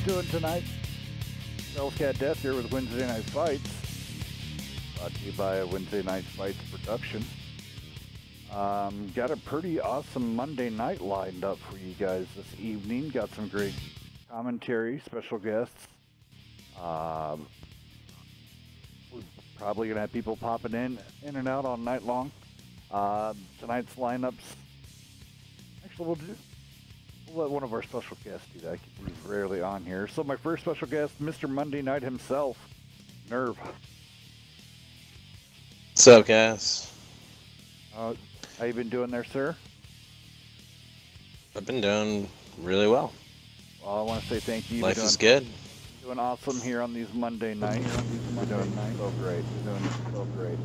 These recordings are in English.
doing tonight? Cat Death here with Wednesday Night Fights. Brought to you by a Wednesday Night Fights production. Got a pretty awesome Monday night lined up for you guys this evening. Got some great commentary, special guests. We're probably going to have people popping in and out all night long. Tonight's lineups, actually we'll let one of our special guests do that. He's rarely on here. So my first special guest, Mr. Monday Night himself, Nerve. What's up, guys? How you been doing there, sir? I've been doing really well. Well, I want to say thank you. Life is good. Doing awesome here on these Monday nights. We're doing so great. We're doing so great.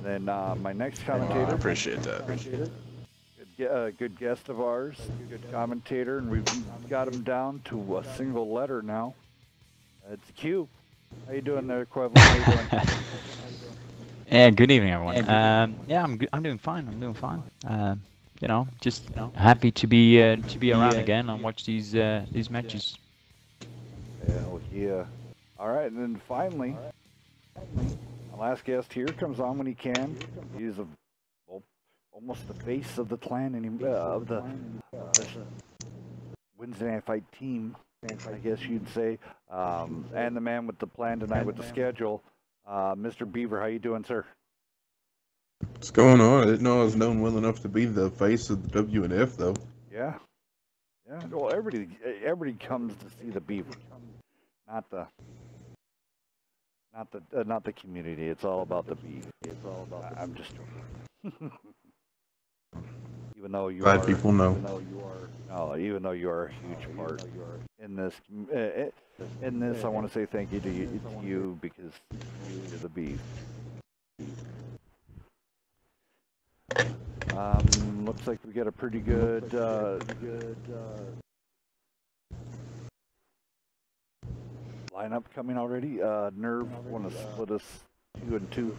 Then my next commentator. I appreciate that. Good guest of ours, good commentator, and we've got him down to a single letter now. It's Q. How you doing there, Queveland? How you doing? Yeah, good evening, everyone. Yeah, I'm good. I'm doing fine. I'm doing fine. Just happy to be around again and watch these matches. Hell yeah! All right, and then finally, our last guest here comes on when he can. He's almost the face of the clan of the Wednesday Night Fight team, I guess you'd say, and the man with the plan tonight with the schedule, Mr. Beaver. How you doing, sir? What's going on? I didn't know I was known well enough to be the face of the WNF, though. Yeah. Well, everybody comes to see the Beaver, not the community. It's all about the beef. It's all about. I'm just joking. Even though you Glad people know. Even though you are a huge part in this, I want to say thank you to you because you're the beef. Looks like we got a pretty good lineup coming already. Nerve want to split us 2 and 2.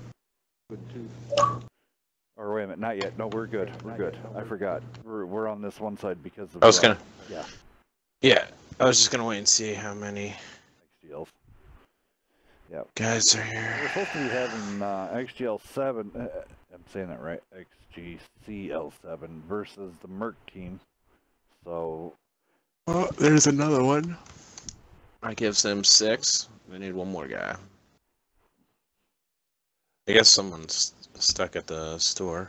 Or wait a minute, not yet. No, we're good. We're good. I forgot. We're on this one side because of. I was gonna. Yeah. I was just gonna wait and see how many XGLs. Yeah. Guys are here. We're supposed to be having XGL 7. I'm saying that right. XGCL 7 versus the Merc team. So. Oh, there's another one. I gives them 6. We need one more guy. I guess someone's stuck at the store.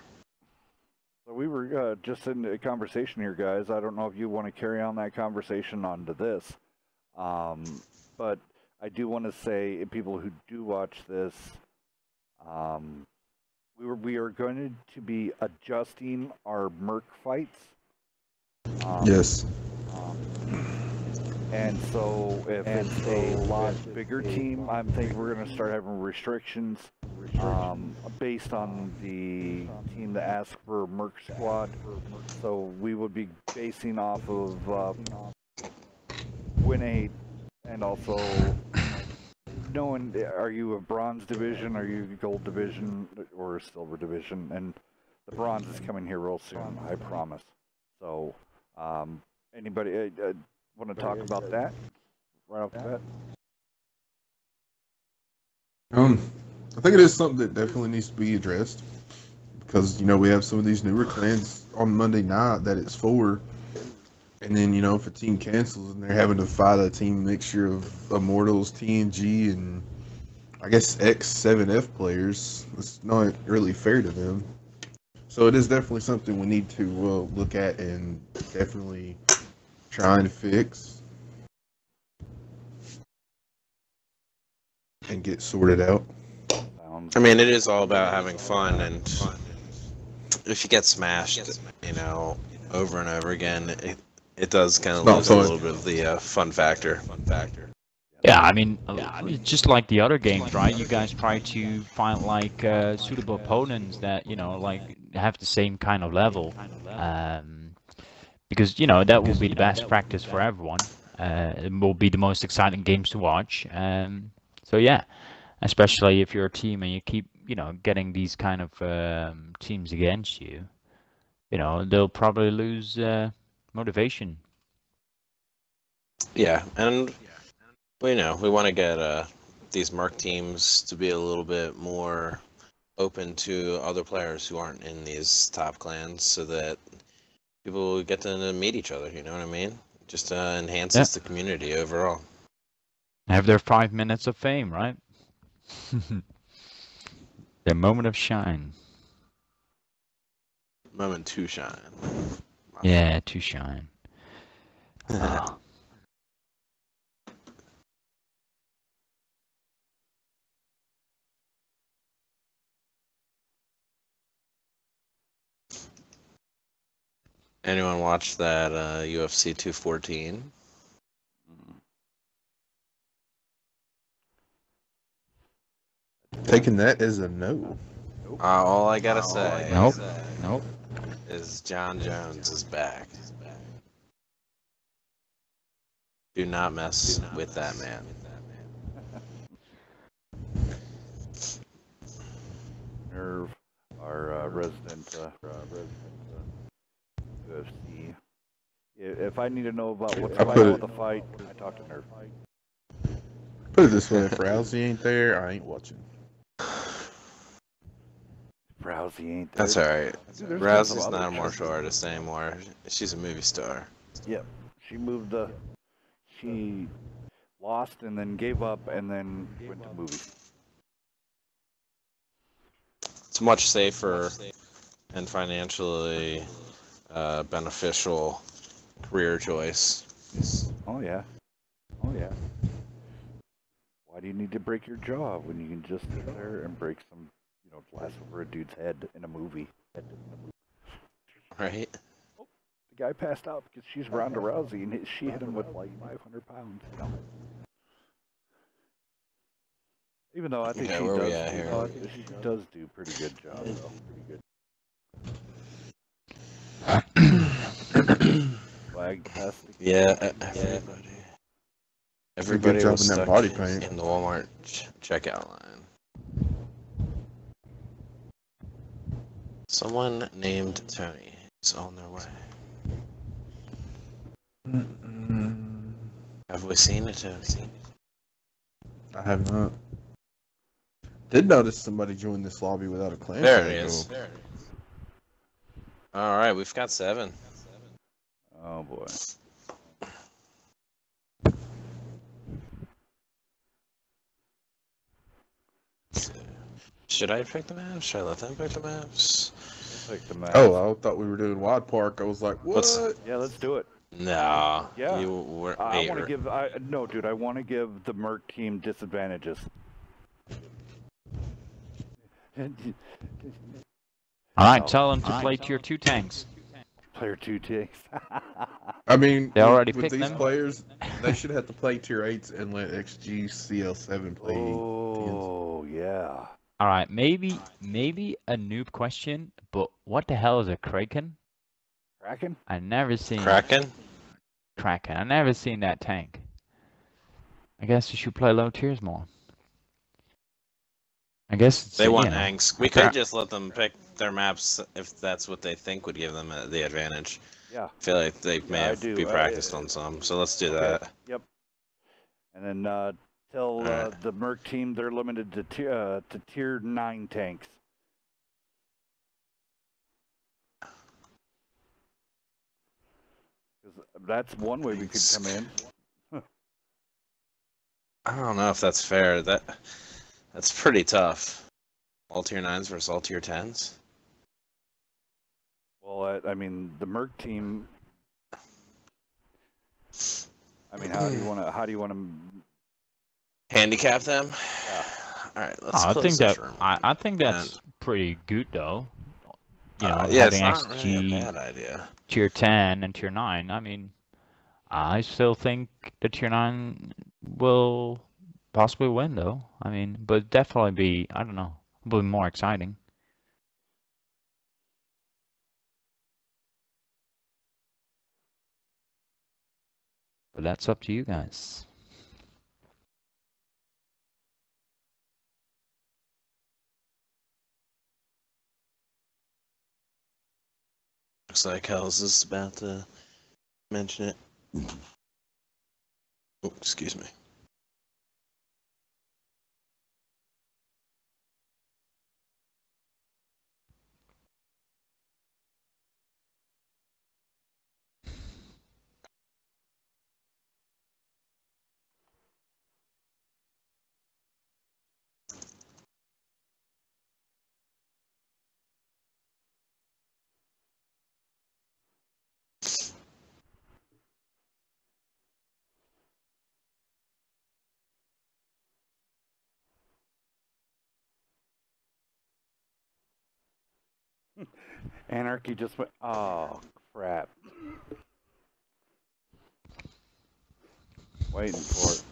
So we were just in a conversation here, guys. I don't know if you want to carry on that conversation onto this, but I do want to say, people who do watch this, we are going to be adjusting our Merc fights. Yes. And so if it's a lot bigger team, I'm thinking we're going to start having restrictions based on the team that asks for Merc squad. So we would be basing off of win 8 and also knowing, are you a bronze division, are you gold division, or a silver division? And the bronze is coming here real soon, I promise. So anybody want to talk about that right off the bat? I think it is something that definitely needs to be addressed because, we have some of these newer clans on Monday night that it's for, and then, if a team cancels and they're having to fight a team mixture of Immortals, TNG, and I guess X7F players, it's not really fair to them. So it is definitely something we need to look at and definitely try and fix and get sorted out. I mean, it is all about having fun, and if you get smashed, over and over again, it does kind of lose a little bit of the fun factor. Yeah, I mean, just like the other games, right? You guys try to find like suitable opponents that have the same kind of level, because that will be the best practice for everyone. It will be the most exciting games to watch. So yeah, especially if you're a team and you keep getting these kind of teams against you, they'll probably lose motivation. Yeah, and we want to get these Merc teams to be a little bit more open to other players who aren't in these top clans, so that people get to meet each other. You know what I mean? Just enhances the community overall. Have their 5 minutes of fame, right? Their moment of shine. Moment to shine. Yeah, to shine. Oh. Anyone watch that UFC 214? Taking that as a no. All I gotta say Nope. is John Jones is back. Do not mess with that man. Nerve, our resident UFC. If I need to know about what's going on with the fight, I talk to Nerve. Put it this way, if Rousey ain't there, I ain't watching. Rousey ain't there. That's alright. Dude, Rousey's not a martial artist anymore. She's a movie star. Yep. She lost and then gave up and then went to movies. It's much safer and financially beneficial career choice. Oh yeah. Why do you need to break your jaw when you can just sit there and break some, glass over a dude's head in a movie? Right? The guy passed out because she's Ronda Rousey and she hit him with like 500 pounds. Even though I think she does do a pretty good job though. Flag-tastic. Yeah, everybody was in that stuck body paint in the Walmart checkout line. Someone named Tony is on their way. Have we seen a Tony? I have not. Did notice somebody joined this lobby without a clan. There it is. Alright, we've got 7. Oh boy. Should I pick the maps? Should I let them pick the maps? Pick the maps. Oh, I thought we were doing Wide Park. I was like, what? Yeah, let's do it. No. Yeah. I want to give. No, dude. I want to give the Merc team disadvantages. Alright, tell them to play tier 2 tanks. Player 2 tanks. I mean, they already with picked these them? players, they should have to play tier 8s and let XG CL7 play. Oh, yeah. Alright, maybe a noob question, but what the hell is a Kraken? Kraken? I never seen Kraken? Kraken. I never seen that tank. I guess you should play low tiers more. I guess it's, they want angst. We could just let them pick their maps if that's what they think would give them the advantage. Yeah. I feel like they may have be practiced on some, so let's do that. Yep. And then tell the Merc team they're limited to tier 9 tanks. That's one way we could come in. I don't know if that's fair. That's pretty tough. All tier 9s versus all tier 10s. Well, I mean, the Merc team. I mean, how do you want to handicap them? Yeah. All right, let's. I think that's pretty good though. Yeah, having it's not XG really a bad idea. Tier 10 and tier 9. I mean, I still think the tier 9 will possibly win though. I mean, but definitely be, I don't know, be more exciting. But that's up to you guys. Looks like Hells is about to mention it. Oh, excuse me. Anarchy just went, oh, crap. Waiting for it.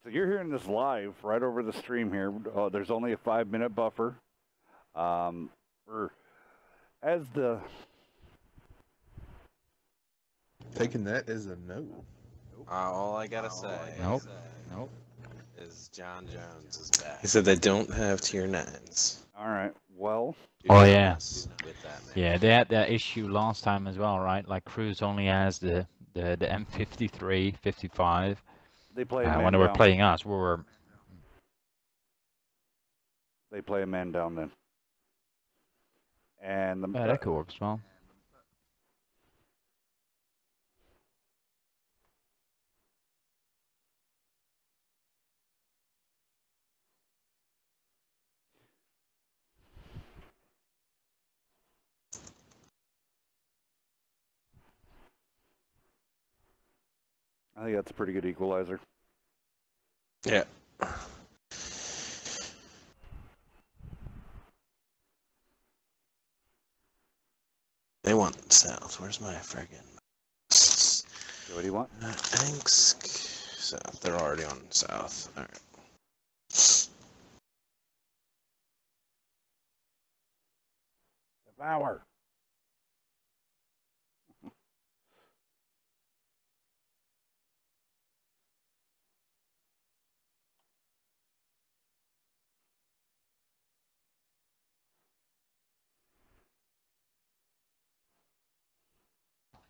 So you're hearing this live right over the stream here. There's only a 5-minute buffer. As the... Taking that as a no. All I gotta say Nope. is John Jones is back. He said they don't have tier 9s. All right, well... Oh, yeah. With that, man. Yeah, they had that issue last time as well, right? Like Cruz only has the M53, 55. They play when they were playing us, we were... They play a man down then. And the... Yeah, that could work as well. I think that's a pretty good equalizer. Yeah. They want south. Where's my friggin'... So what do you want? Thanks. South. They're already on south. All right. Devour.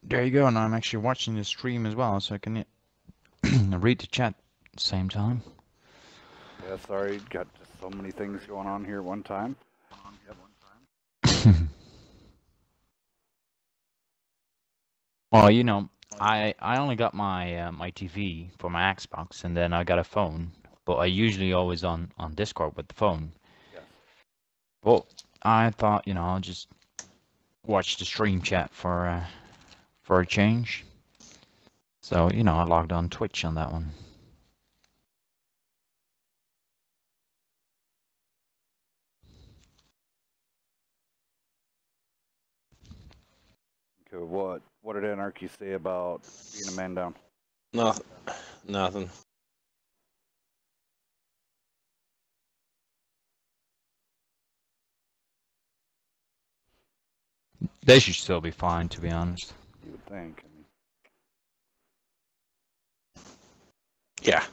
There you go, and I'm actually watching the stream as well, so I can read the chat at the same time. Yeah, sorry, got just so many things going on here at one time. Well, you know, I only got my my TV for my Xbox, and then I got a phone, but I usually always on Discord with the phone. Yes. Well, I thought, you know, I'll just watch the stream chat for a change. So, you know, I logged on Twitch on that one. Okay, what did Anarchy say about being a man down? Nothing. They should still be fine, to be honest. You would think. I mean, Yeah.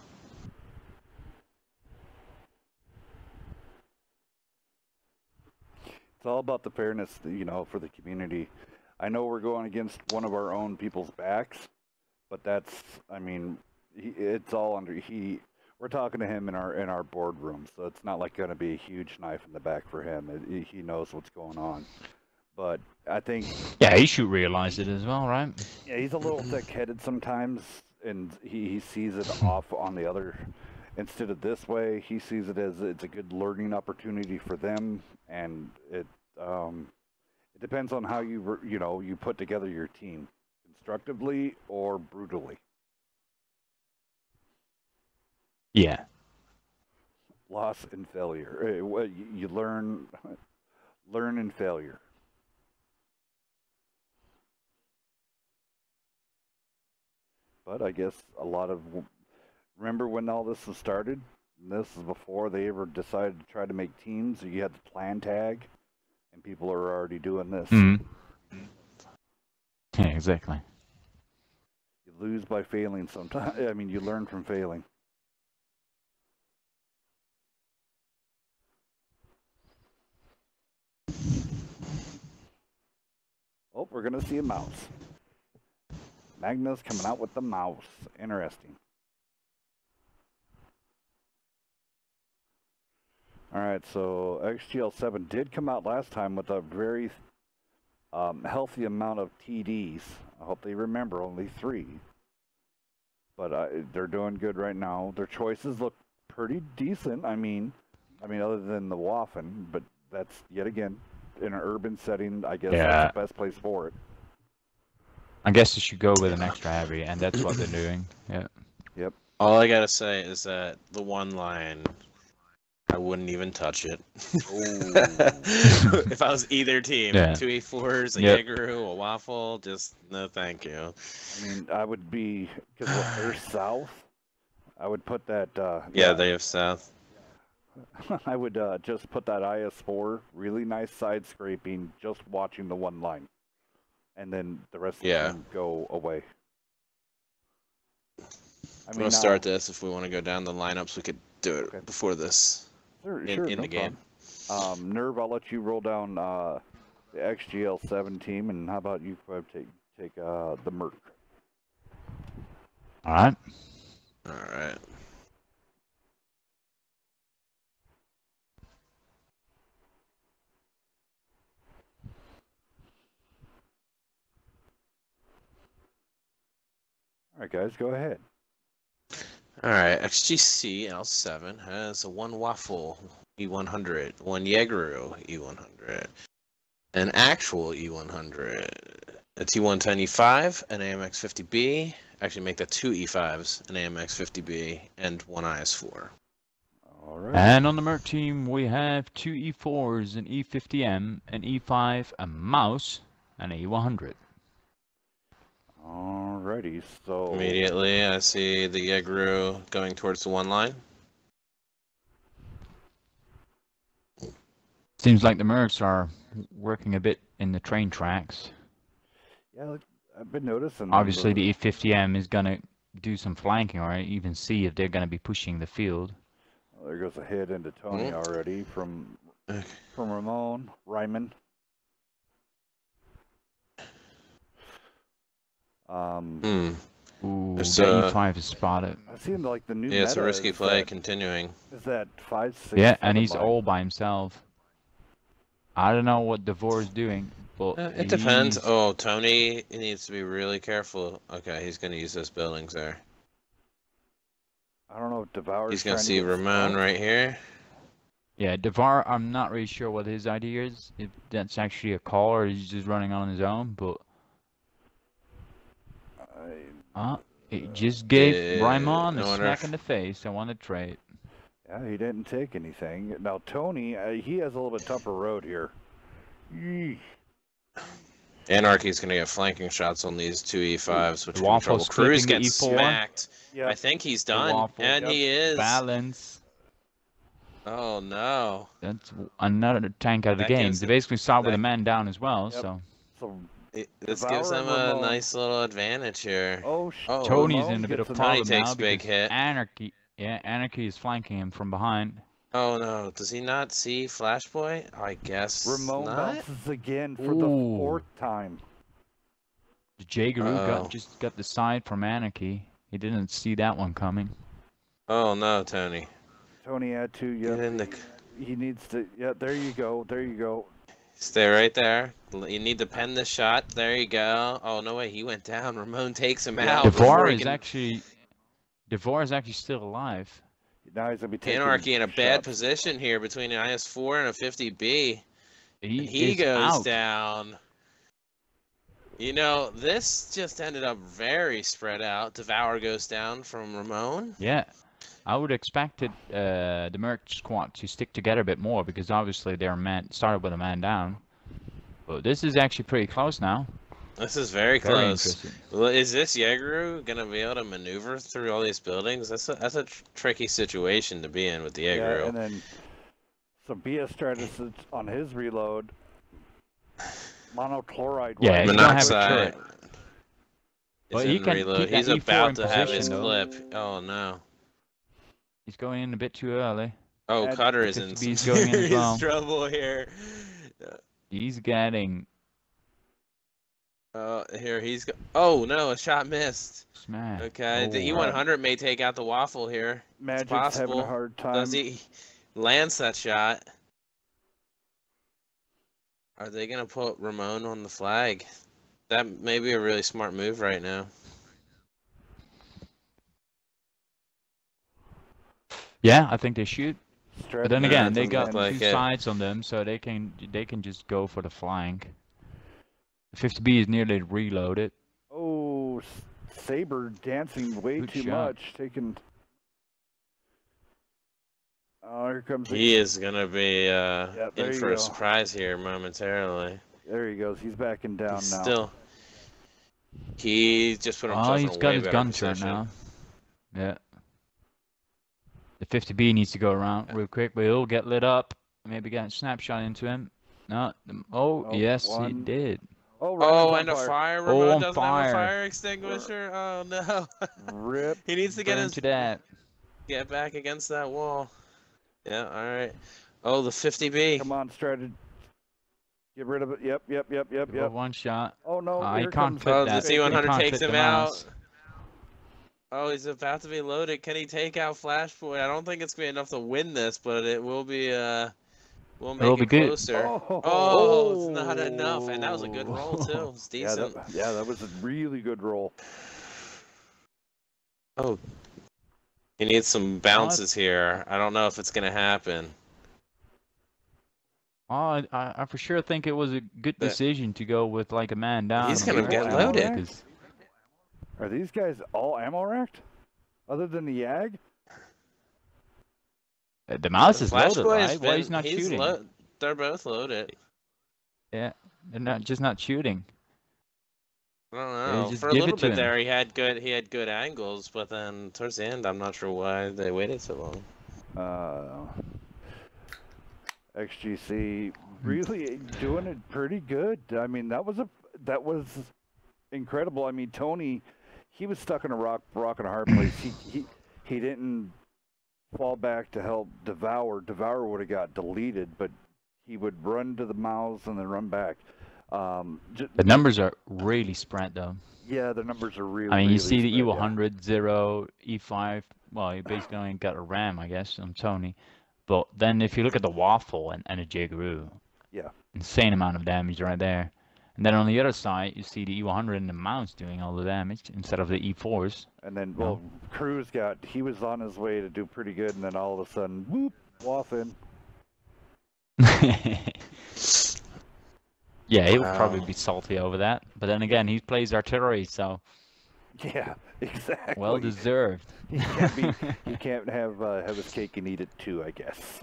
it's all about the fairness, you know, for the community. I know we're going against one of our own people's backs, but that's, I mean, it's all under, we're talking to him in our boardroom, so it's not like going to be a huge knife in the back for him. He knows what's going on. But I think... Yeah, he should realize it as well, right? Yeah, he's a little thick-headed sometimes, and he sees it off on the other. Instead of this way, he sees it as it's a good learning opportunity for them, and it depends on how you put together your team, constructively or brutally. Yeah. Loss and failure. You learn in failure. But I guess a lot of... Remember when all this was started? This is before they ever decided to try to make teams. You had the plan tag, and people are already doing this. Mm-hmm. Yeah, exactly. You lose by failing sometimes. I mean, you learn from failing. Oh, we're going to see a mouse. Magnus coming out with the mouse. Interesting. All right, so XGL7 did come out last time with a very healthy amount of TDs. I hope they remember only 3. But they're doing good right now. Their choices look pretty decent. I mean, other than the Waffen, but that's yet again in an urban setting. I guess that's the best place for it. I guess you should go with an extra heavy, and that's what they're doing. Yeah. Yep. All I gotta say is that the one line, I wouldn't even touch it. If I was either team, 2 E4s, a Jaegeru, a Waffle, just no thank you. I mean, I would be, because they're south, I would put that... yeah, they have south. I would just put that IS-4, really nice side scraping, just watching the one line. And then the rest of them go away. I'm going to start this. If we want to go down the lineups, we could do it before this. Sure, in the game. Nerve, I'll let you roll down the XGL7 team, and how about you take the Merc? All right. All right. All right, guys, go ahead. All right, XGC L7 has a 1 Waffle E100, 1 Jaegeru E100, an actual E100, a T110 E5, an AMX 50B. Actually, make that 2 E5s, an AMX 50B, and 1 IS4. All right. And on the Merc team, we have 2 E4s, an E50M, an E5, a mouse, and an E100. Alrighty, so... Immediately, I see the Jaegeru going towards the one line. Seems like the Mercs are working a bit in the train tracks. Yeah, I've been noticing. Obviously, the E50M is going to do some flanking, or even see if they're going to be pushing the field. Well, there goes a hit into Tony already from Ramon, Ryman. Ooh, the E5 is spotted. I've seen like the new Yeah, it's a meta risky play, continuing. Is that 5-6? Yeah, and he's all by himself. I don't know what Devore is doing, but it depends. Oh, Tony needs to be really careful. Okay, he's going to use those buildings there. I don't know if Devour's He's going to see Ramon right here. Yeah, Devar, I'm not really sure what his idea is. If that's actually a call or he's just running on his own, but... it just gave Raimon a smack in the face. I want to trade. Yeah, he didn't take anything. Now, Tony, he has a little bit tougher road here. Yee. Anarchy's going to get flanking shots on these 2 E5s, which Waffle's trouble. Cruz flipping the gets E4. smacked. Yep. I think he's done, Waffle, and he is. Balance. Oh, no. That's another tank out of the game. They basically start with a man down as well, so... This gives them a nice little advantage here. Tony's in a bit of problem Tony takes now big hit. Anarchy is flanking him from behind. Oh no, does he not see Flashboy? I guess Ramon not. bounces again for the 4th time. The Jaegeru just got the side from Anarchy. He didn't see that one coming. Oh no, Tony. Tony had to, he needs to, there you go, there you go. Stay right there. You need to pen the shot. There you go. Oh, no way. He went down. Ramon takes him out. Devore is actually still alive. Now he's going to be taking Anarchy in a bad position here between an IS-4 and a 50B. He goes down. You know, this just ended up very spread out. Devour goes down from Ramon. Yeah. I would expect the Merc squad to stick together a bit more because obviously they're started with a man down. But this is actually pretty close now. This is very close. Well, is this Jaegeru gonna be able to maneuver through all these buildings? That's a tricky situation to be in with the Jaegeru. Yeah, and then some BS strategist on his reload. Monochloride. Yeah, he's gonna have a turret. But he can reload. He's about to have his clip. Oh no. He's going in a bit too early. Oh, Cutter is in some serious trouble here. He's getting... Here he's... Oh, no, a shot missed. Smash. Okay, the E100 may take out the Waffle here. Magic's having a hard time. Does he? lands that shot. Are they going to put Ramon on the flag? That may be a really smart move right now. Yeah, I think they should. But then Yeah, again, it they doesn't got look like two it. sides on them, so they can just go for the flank. The 50B is nearly reloaded. Oh, Saber dancing way Good too shot. much, taking. Oh, here comes. He is going to be there in you for a go. surprise here momentarily. There he goes. He's backing down He's now. still. He just put Oh, himself in he's a got way his better gun turn position. now. Yeah. The 50B needs to go around real quick, but he'll get lit up. Maybe get a snapshot into him. No. Oh, yes, he one. did. Oh, Oh, Ryan's and on a fire. fire. Oh, Ramon on doesn't have a fire. fire extinguisher. Oh no. Rip. He needs to get Burn his to that. get back against that wall. Yeah. All right. Oh, the 50B. Come on, strategy. Get rid of it. Yep. Give it one shot. Oh no, He here can't comes fit Oh, that. the He C100 can't takes fit him the out. mouse. Oh, he's about to be loaded. Can he take out Flashpoint? I don't think it's gonna be enough to win this, but it will be. We'll make It'll be it good. closer. Oh. Oh, it's not enough, and that was a good roll too. It's Yeah, decent. that was a really good roll. Oh, he needs some bounces here. I don't know if it's gonna happen. Oh, I for sure think it was a good decision to go with like a man down. He's on gonna the get wall, loaded. 'cause Are these guys all ammo racked? Other than the Yag? The mouse is loaded, Flashpoint right? Why he's not shooting? They're both loaded. Yeah, they're not just not shooting. I don't Yeah, know. just For a give little it to bit him. there, he had good angles, but then towards the end, I'm not sure why they waited so long. XGC really doing it pretty good. I mean, that was incredible. I mean, Tony, he was stuck in a rock and a hard place. He didn't fall back to help Devour. Devour would have got deleted, but he would run to the mouths and then run back. The numbers are really spread though. Yeah, the numbers are really. I mean, you really see the spread, E100, 0, E5. Well, you basically only got a RAM, I guess, on Tony. But then if you look at the Waffle and the Jigaroo, yeah, insane amount of damage right there. And then on the other side, you see the E100 and the mounts doing all the damage instead of the E4s. And then, well, Cruz he was on his way to do pretty good, and then all of a sudden, whoop, waffin. Yeah, he would probably be salty over that. But then again, he plays artillery, so. Yeah, exactly. Well deserved. He can't have his cake and eat it too, I guess.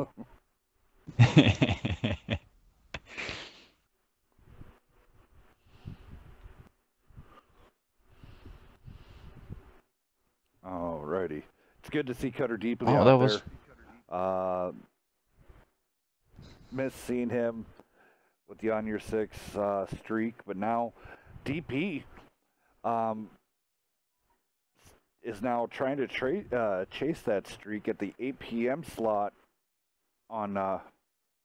Alrighty, it's good to see Cutter deeply out there. Miss seeing him with the on your 6 streak, but now DP is now trying to chase that streak at the 8 p.m. slot on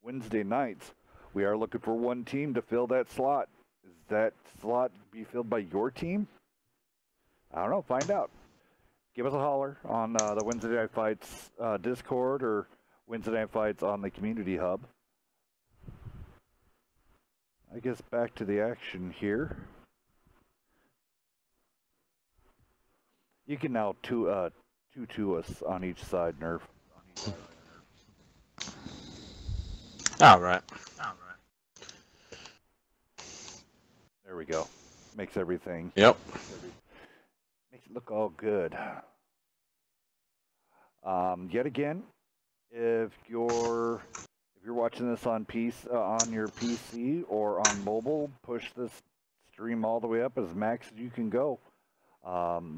Wednesday nights. We are looking for one team to fill that slot. Is that slot be filled by your team? I don't know. Find out. Give us a holler on the Wednesday Night Fights Discord or Wednesday Night Fights on the Community Hub. I guess back to the action here. You can now two us on each side, Nerf. All right. There we go. Makes everything. Yep. Makes it look all good. Yet again, if you're watching this on on your PC or on mobile, push this stream all the way up as max as you can go.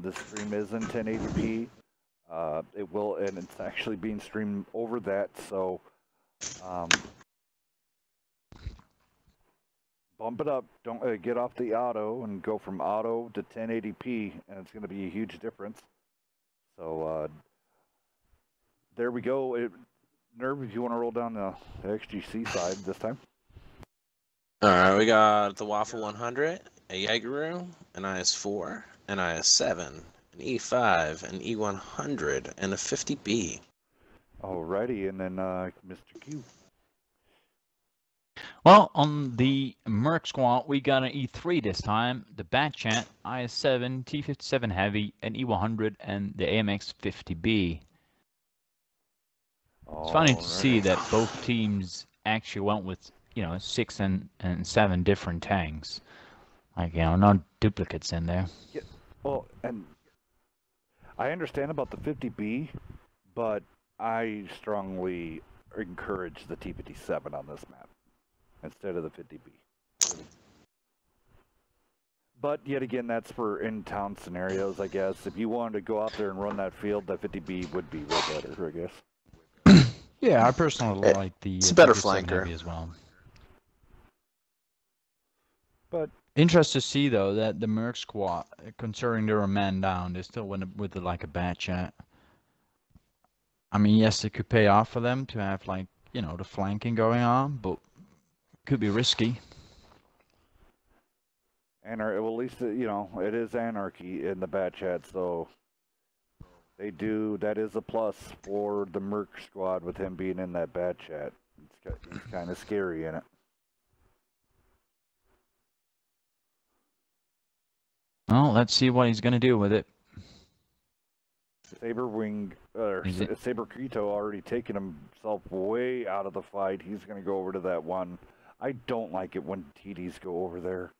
This stream is in 1080p. It will, and it's actually being streamed over that. So, bump it up. Don't get off the auto and go from auto to 1080p, and it's going to be a huge difference. So, there we go. Nerve, if you want to roll down the XGC side this time. All right, we got the Waffle 100, a Jaegeru, an IS-4, an IS-7, an E5, an E100, and a 50B. Alrighty, and then Mr. Q. Well, on the Merc Squad, we got an E3 this time, the Batchat, IS-7, T-57 Heavy, an E100, and the AMX 50B. It's funny to see that both teams actually went with, 6 and 7 different tanks. Like, no duplicates in there. Yeah, well, and I understand about the 50B, but I strongly encourage the T-57 on this map instead of the 50B. But yet again, that's for in-town scenarios, I guess. If you wanted to go out there and run that field, that 50B would be way better, I guess. Yeah, I personally like the it's a better flanker as well. But interesting to see though that the Merc Squad, considering they're a man down, they still went with like a Batchat. I mean, yes, it could pay off for them to have like the flanking going on, but it could be risky. And well, at least it is anarchy in the Batchat, so they do. That is a plus for the Merc Squad with him being in that Batchat. He's kind of scary in it. Well, let's see what he's gonna do with it. Saber Krito already taken himself way out of the fight. He's gonna go over to that one. I don't like it when TDs go over there.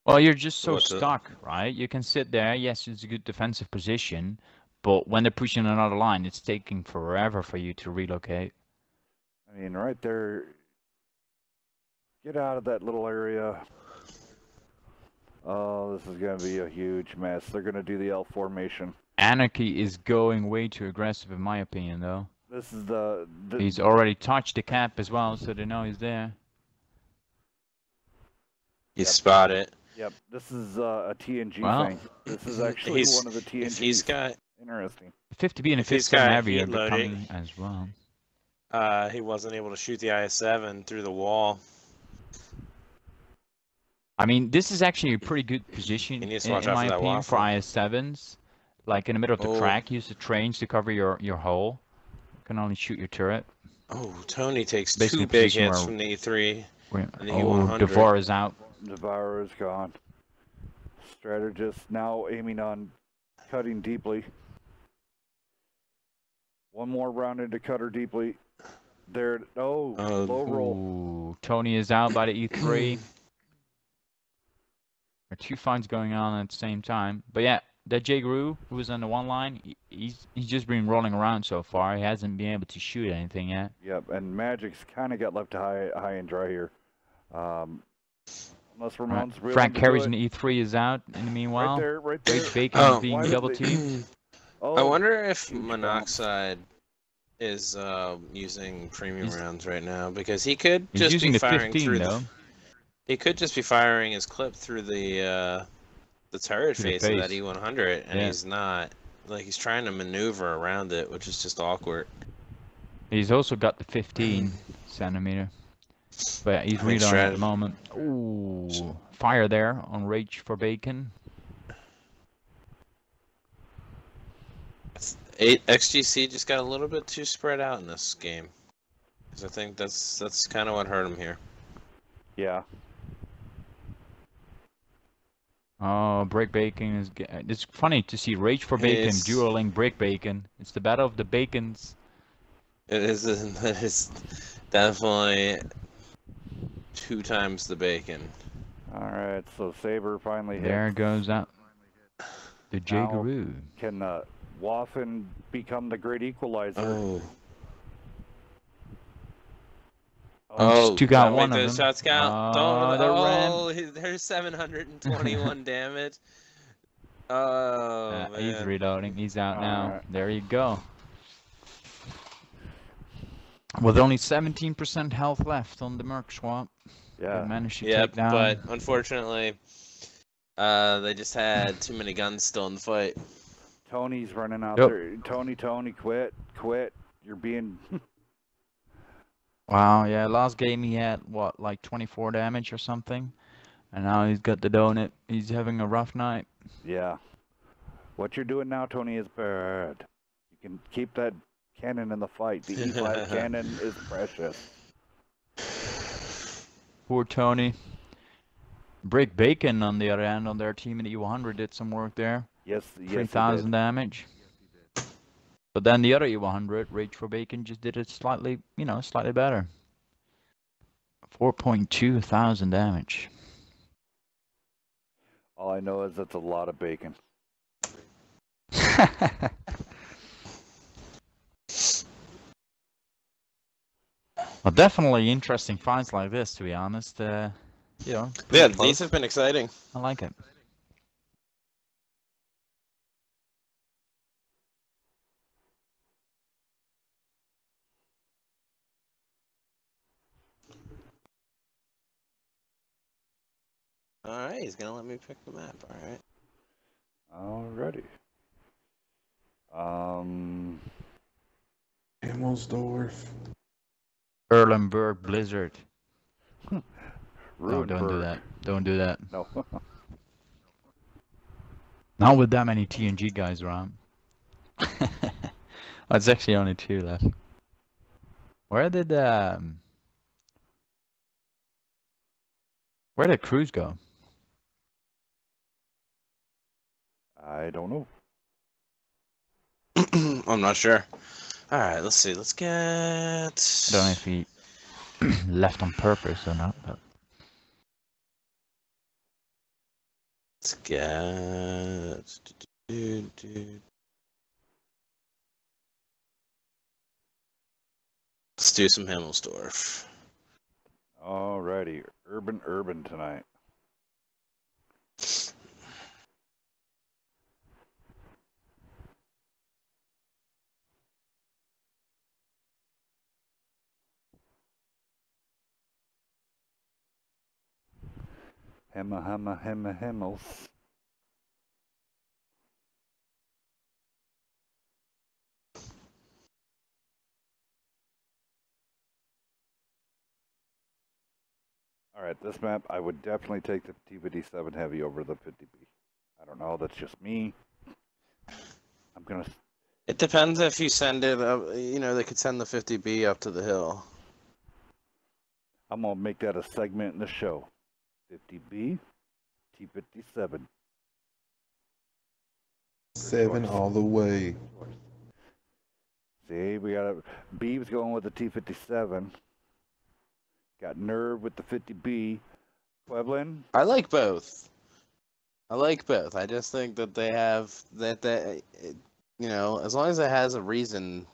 Well, you're just so stuck, right? You can sit there. Yes, it's a good defensive position, but when they're pushing another line, it's taking forever for you to relocate. I mean, right there. Get out of that little area. Oh, this is going to be a huge mess. They're going to do the L formation. Anarchy is going way too aggressive, in my opinion, though. This is He's already touched the cap as well, so they know he's there. You spot it. Yep, this is a TNG thing. This is actually one of the TNGs. He's got... Interesting. 50B and a 57 Heavy are coming as well. He wasn't able to shoot the IS-7 through the wall. I mean, this is actually a pretty good position, in my opinion, for IS-7s. Like, in the middle of the track, use the trains to cover your hull. You can only shoot your turret. Oh, Tony takes basically 2 big hits from the E3. And the E100. Devar is out. Devar is gone. Strategist now aiming on cutting deeply. One more round into cutter deeply. There, low roll. Tony is out by the E3. There are 2 fights going on at the same time. But yeah, that Jay Gru, who was on the one line, he's just been rolling around so far. He hasn't been able to shoot anything yet. Yep, and Magic's kind of got left high and dry here. Unless Ramon's really Frank Harrison E3 is out in the meanwhile. Right there. Rage Bacon is being double teamed. I wonder if Monoxide is using premium rounds right now, because he could just be firing through the... He could just be firing his clip through the turret face of that E100, and he's not. Like, he's trying to maneuver around it, which is just awkward. He's also got the 15 centimeter. But yeah, he's reloading at the moment. Ooh, fire there on Rage for Bacon. XGC just got a little bit too spread out in this game. Because I think that's kind of what hurt him here. Yeah. Oh, Break Bacon is... It's funny to see Rage for Bacon dueling Break Bacon. It's the battle of the Bacons. It is definitely 2 times the bacon. Alright, so Saber finally hit. There goes out the Jaggaroo. Can Waffen become the great equalizer? Oh, 2 got one of them. Shots count. There's 721 damage. Oh, man. He's reloading. He's out now. Right. There you go. With only 17% health left on the Merc Squad. Yeah. Managed to take down. But unfortunately, they just had too many guns still in the fight. Tony's running out there. Tony, quit. You're being... Wow, yeah, last game he had, what, like 24 damage or something? And now he's got the donut. He's having a rough night. Yeah. What you're doing now, Tony, is bad. You can keep that cannon in the fight. The E5 cannon is precious. Poor Tony. Brick Bacon, on the other hand, on their team in the E100 did some work there. Yes, 3,000 damage. But then the other E100, Rage for Bacon, just did it slightly, slightly better. 4.2 thousand damage. All I know is that's a lot of bacon. Well, definitely interesting fights like this, to be honest. Yeah, these have been exciting. I like it. Alright, he's gonna let me pick the map, alright. Alrighty. Himmelsdorf. Erlenberg Blizzard. No, don't do Rudenberg. that. Don't do that. No. Not with that many TNG guys around. Oh, it's actually only 2 left. Where did Cruz go? I don't know. I'm not sure. Alright, let's see. Let's get... I don't know if he left on purpose or not, but... Let's get... Let's do some Himmelsdorf. Alrighty. Urban tonight. Himmels. Alright, this map, I would definitely take the T57 Heavy over the 50B. I don't know, that's just me. I'm gonna... It depends if you send it, they could send the 50B up to the hill. I'm gonna make that a segment in the show. 50B, T57. 7 all the way. See, we got Beeb's going with the T57. Got Nerve with the 50B. Quevlin? I like both. I just think that they have as long as it has a reason,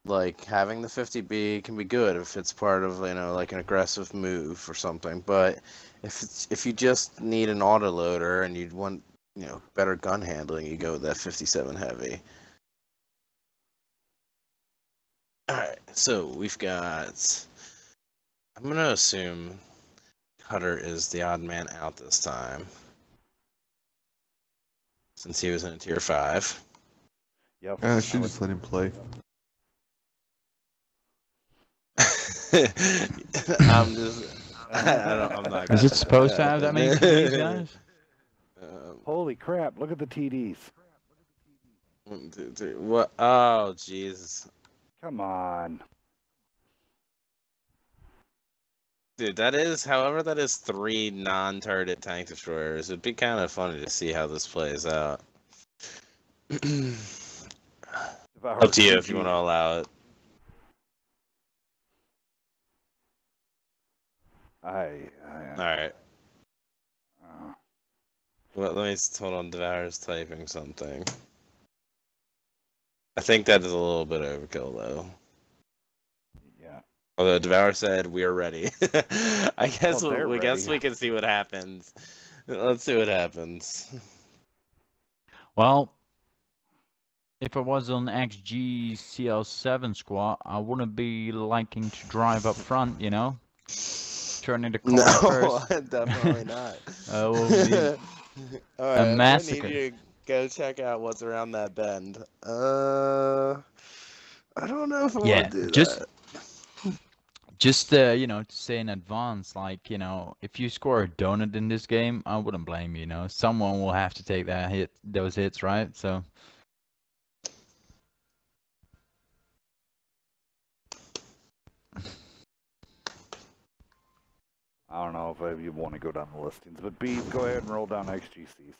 like having the 50B can be good if it's part of like an aggressive move or something. But if you just need an autoloader and you'd want better gun handling, you go with that 57 Heavy. All right, so we've got. I'm gonna assume Cutter is the odd man out this time, since he was in a tier 5. Yep. I should just let him play. I'm not. Is it supposed to have that many TDs, guys? Holy crap, look at the TDs. 1, 2, 3. What? Oh, jeez. Come on. Dude, that is 3 non-turreted tank destroyers. It'd be kind of funny to see how this plays out. Up to you if you want to allow it. Alright. Well, let me hold on. Devour's typing something. I think that is a little bit overkill, though. Yeah. Although Devour said we're ready. I guess we can see what happens. Let's see what happens. Well, if I was on XG CL7 squad, I wouldn't be liking to drive up front, Turning the corner first. No, definitely not. Will be All right, a massacre. I need you to go check out what's around that bend. I don't know if I want to do that. Just you know, to say in advance, like, you know, if you score a donut in this game, I wouldn't blame you. You know, someone will have to take those hits, right? So. I don't know if you want to go down the listings, but B, go ahead and roll down XGCs.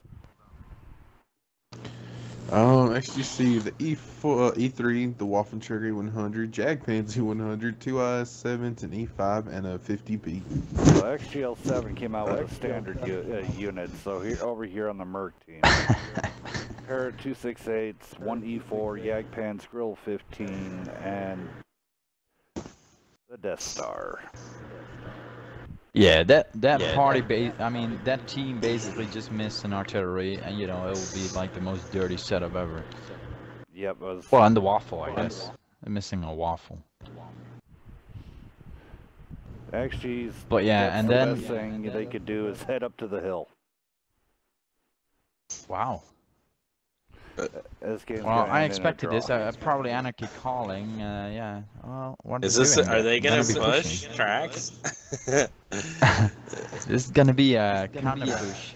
XGC, the E4, E3, the Waffen Cherry 100, Jag Pansy 100, 2 IS7s, an E5, and a 50p. So XGL7 came out with a standard unit, so here over here on the Merc team. Parrot 268s, 1 E4, Jagdpan Skrill 15, and the Death Star. Yeah, that party I mean, that team basically just missed an artillery, and you know, it will be like the most dirty setup ever. Yep, it was. Well, and the waffle, I guess. They're missing a waffle. XG's. But yeah, and the then best thing they could do is head up to the hill. Wow. This game's Well, gonna I end in a expected this. draw. Probably Anarchy calling. Yeah. Well, what Is they this? doing? Are they gonna be push pushing. tracks? This is gonna be a counter push.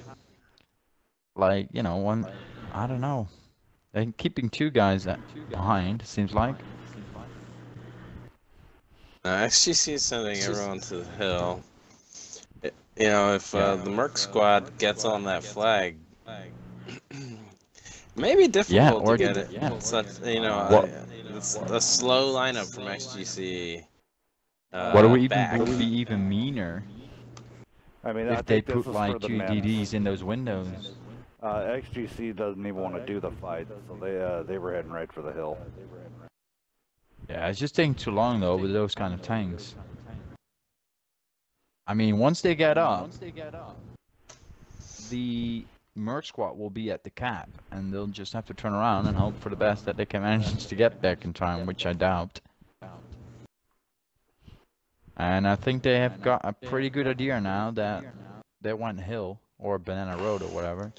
Like, you know, one. I don't know. They're keeping 2 guys behind. Seems like. XGC is sending everyone to the hill. You know, if the Merc squad gets on that flag, maybe difficult to get it. Yeah. Such, you know, it's a slow lineup from XGC. What would be even meaner I mean, I if they think this put is like for the 2 men. DDs in those windows? XGC doesn't even want to do the fight, so they were heading right for the hill. Yeah, it's just taking too long though with those kind of tanks. I mean, once they get up, the Merc squad will be at the cap, and they'll just have to turn around and hope for the best that they can manage to get back in time, which I doubt. And I think they have got a pretty good idea now that they went hill or Banana Road or whatever.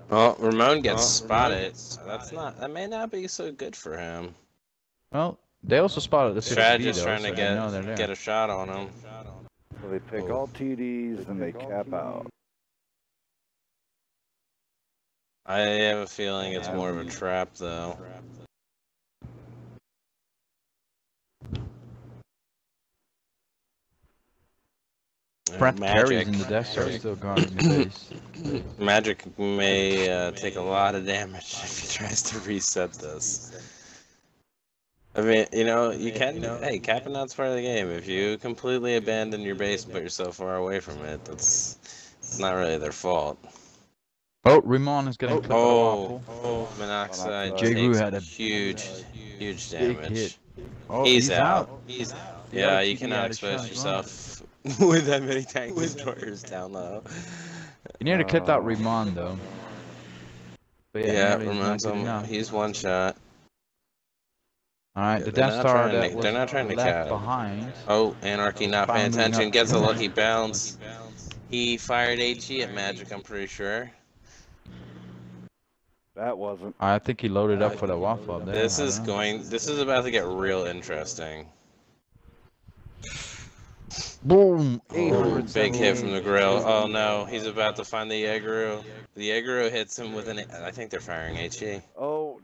Well, Ramon gets spotted. That may not be so good for him. Well, they also spotted the 50 Strategist though, trying so to they know they're there. get a shot on him. So they pick all TDs and they cap out. I have a feeling it's more of a trap, though. Brett carries in the Death Star still guarding the base. Magic may take a lot of damage if he tries to reset this. I mean, you know, you can. Hey, capping out's part of the game. If you completely abandon your base and put yourself far away from it, it's not really their fault. Oh, Ramon is getting clipped by the waffle. Monoxide Jegu takes had a huge big damage. hit. Oh, He's out. Yeah, you RTD cannot had a expose shot. yourself with that many tank destroyers down low. You need to clip out Ramon though. But Yeah, maybe he's Ramon's not good enough. he's one shot. Alright, the They're Death not Star trying to- that was they're not trying to left cap. behind. Oh, Anarchy not paying Finally attention, not- gets a lucky bounce. He fired HE at Magic, I'm pretty sure. That wasn't. I think he loaded up for the waffle up there. This I is don't know. this is about to get real interesting. Boom! Oh, 800 big hit from the grill. Oh no, he's about to find the Yeguru. The Yeguru hits him with I think they're firing HE. Oh,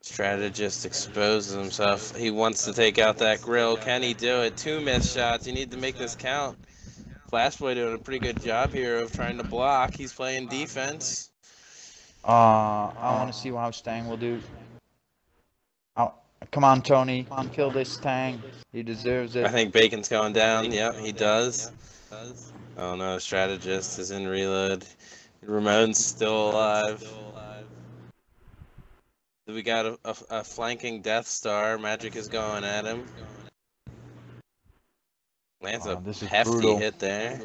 Strategist exposes himself. He wants to take out that grill. Can he do it? 2 missed shots. You need to make this count. Flashboy doing a pretty good job here of trying to block. He's playing defense. I want to see how Stang will do. Oh, come on, Tony. Kill this Stang. He deserves it. I think Bacon's going down. Yep, he does. Oh no, Strategist is in reload. Ramon's still alive. We got a flanking Death Star. Magic is going at him. Lands a this is hefty brutal. hit there.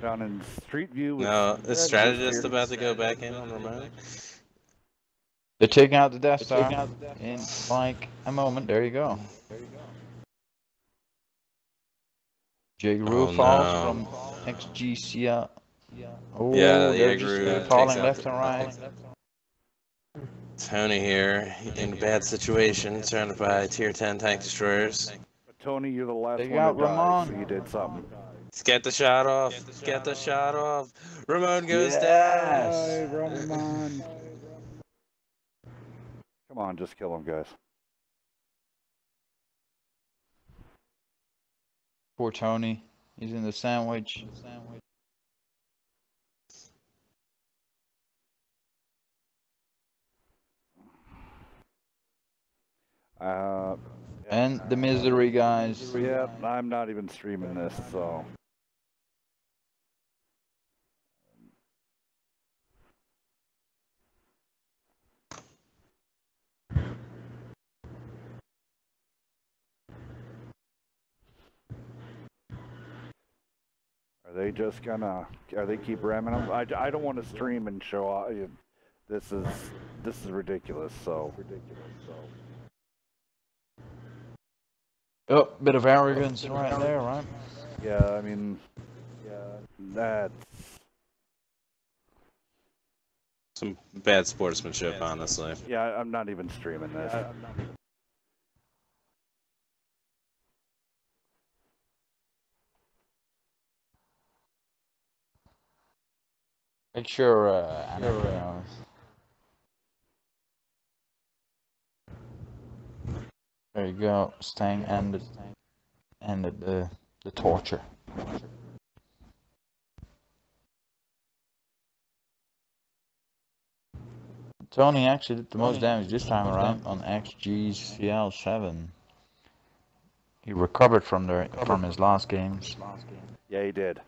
down in Street View. No, the Strategist about to go back in on Ramon. They're taking out the Death Star in like a moment. There you go. Jigru falls from XGC. Oh, Yeah, they're Jigru just takes falling out left the- and right. Tony here, in a bad situation, surrounded by tier 10 tank destroyers. But Tony, you're the last Take one out to die, Ramon. so you did something. Let's get the shot off. Get the shot off. Ramon goes Yes. Bye, Ramon. Come on, just kill him, guys. Poor Tony. He's in the sandwich. And the misery, guys. Yeah, I'm not even streaming this, so. Are they just gonna? Are they keep ramming them? I don't want to stream and show off. This is ridiculous. So. Oh, bit of arrogance right there, right? Yeah, I mean, that's. some bad sportsmanship, honestly. Yeah, I'm not even streaming this. Make sure Anna knows. There you go. Stang ended the torture. Tony actually did the most damage this time around on XGCL7. He recovered from his last games. Yeah, he did.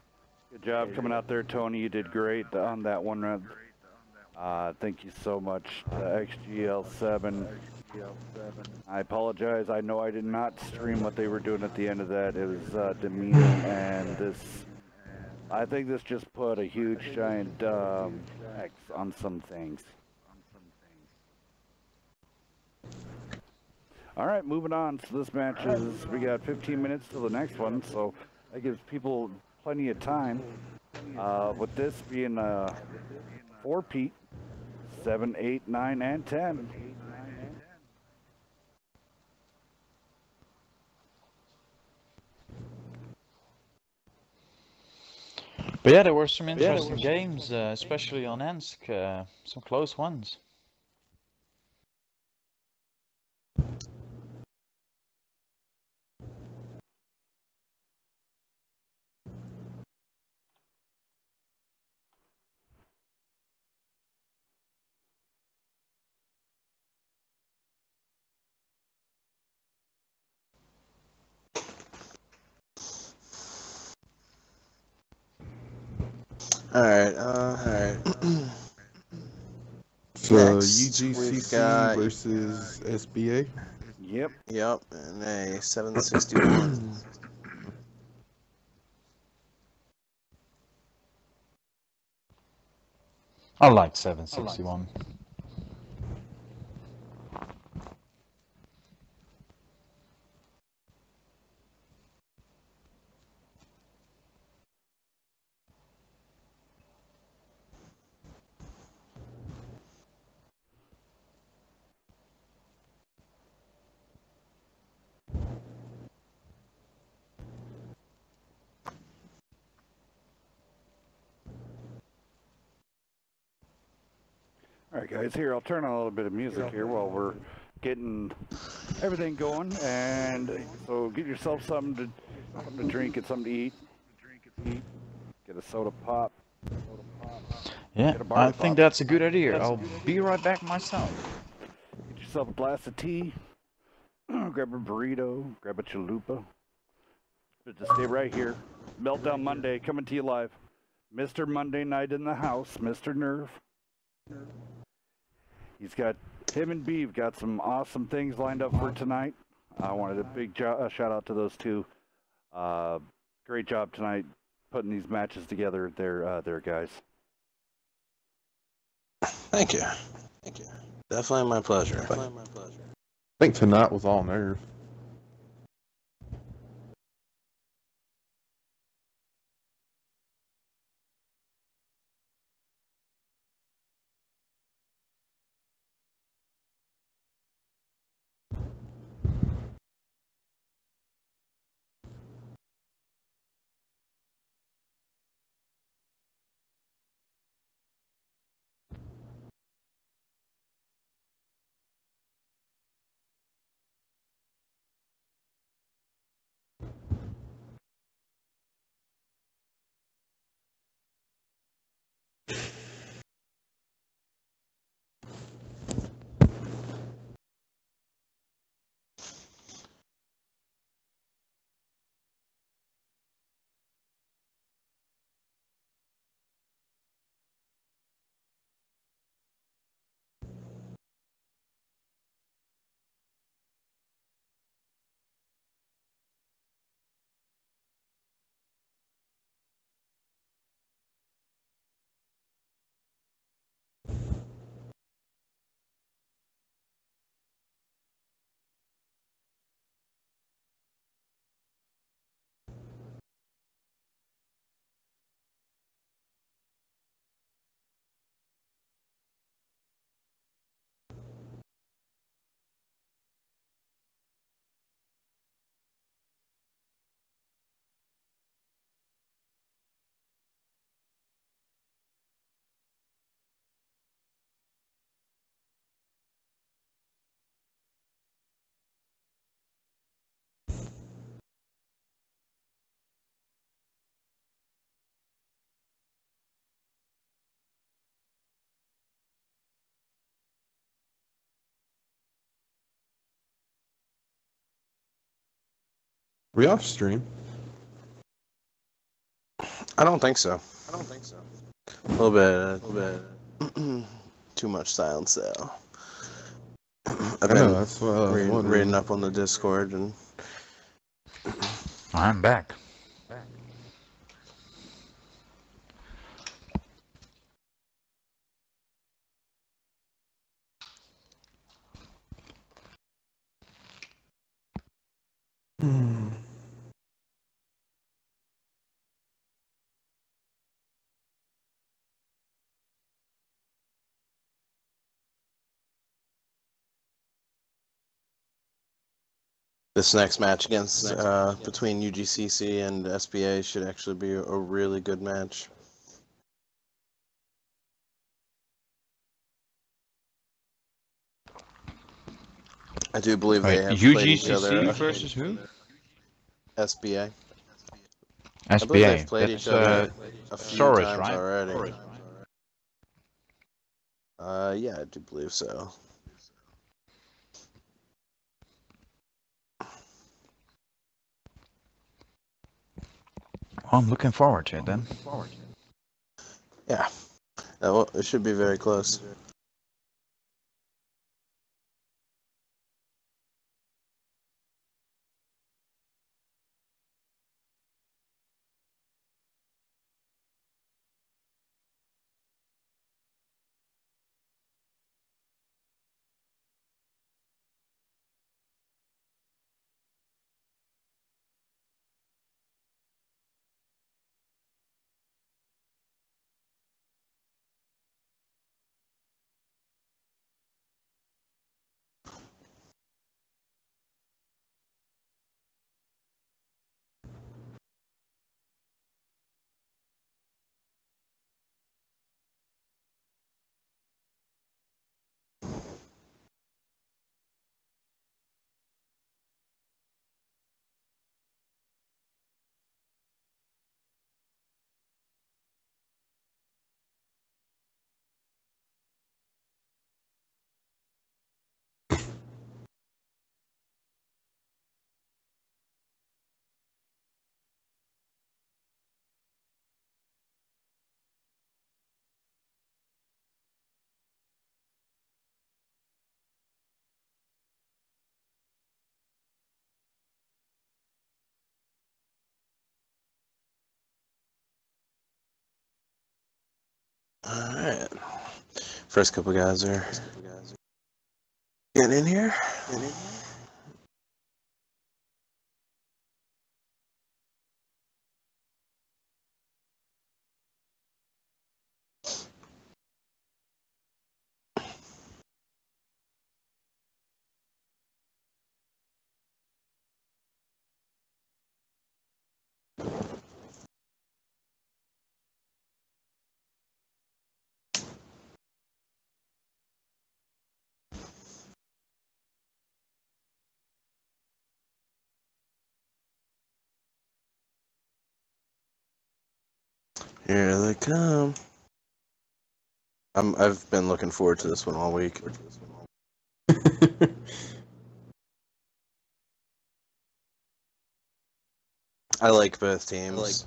Good job coming out there, Tony. You did great on that one run. Thank you so much to XGL7. I apologize. I know I did not stream what they were doing at the end of that. It was demeaning, and this. I think this just put a huge, giant X on some things. All right, moving on. So this match is, we got 15 minutes till the next one, so that gives people plenty of time. With this being 4-peat, 7, 8, 9, and 10. But yeah, there were some interesting games, especially on Ensk, some close ones. Alright, So Next, we've UGCC got- versus SBA. Yep. Yep, and a 761. I like 761. All right, guys, here, I'll turn on a little bit of music here while we're getting everything going. And so get yourself something to drink and something to eat. Get a soda pop. Yeah, Get a Barley I think Pop. that's a good idea. I'll be right back myself. Get yourself a glass of tea. Grab a burrito. Grab a chalupa. But just stay right here. Meltdown Monday coming to you live. Mr. Monday Night in the house. Mr. Nerve. He's got, him and Beeve got some awesome things lined up for tonight. I wanted a big shout out to those two. Great job tonight putting these matches together there, guys. Thank you. Definitely my pleasure. I think tonight was all nerve. We off stream? I don't think so. A little bit too much silence though. I've been That's what I was wondering. reading up on the Discord and. I'm back. This next match against between UGCC and SBA should actually be a really good match. I do believe they have played each other. UGCC versus who? SBA. SBA. I believe they've played each other a few Soros, times right? already. Yeah, I do believe so. Well, I'm looking forward to it then. Yeah, well, it should be very close. Alright. First couple guys are getting in here. Here they come. I've been looking forward to this one all week. I like both teams.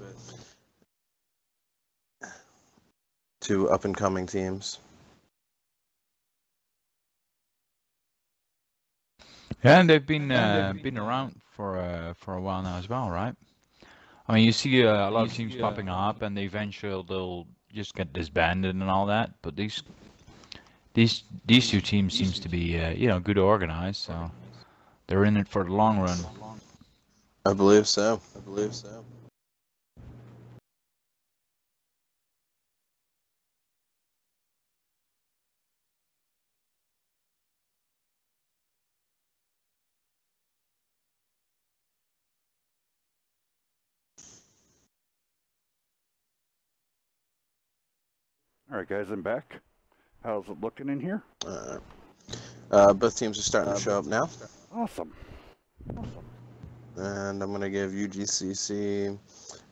Two up and coming teams. Yeah, and they've been around for a while now as well, right? I mean, you see a lot of teams popping up, and eventually they'll just get disbanded and all that. But these two teams seems to be good organized, so they're in it for the long run. I believe so. All right, guys, I'm back. How's it looking in here? Both teams are starting to show up now. Awesome. And I'm going to give UGCC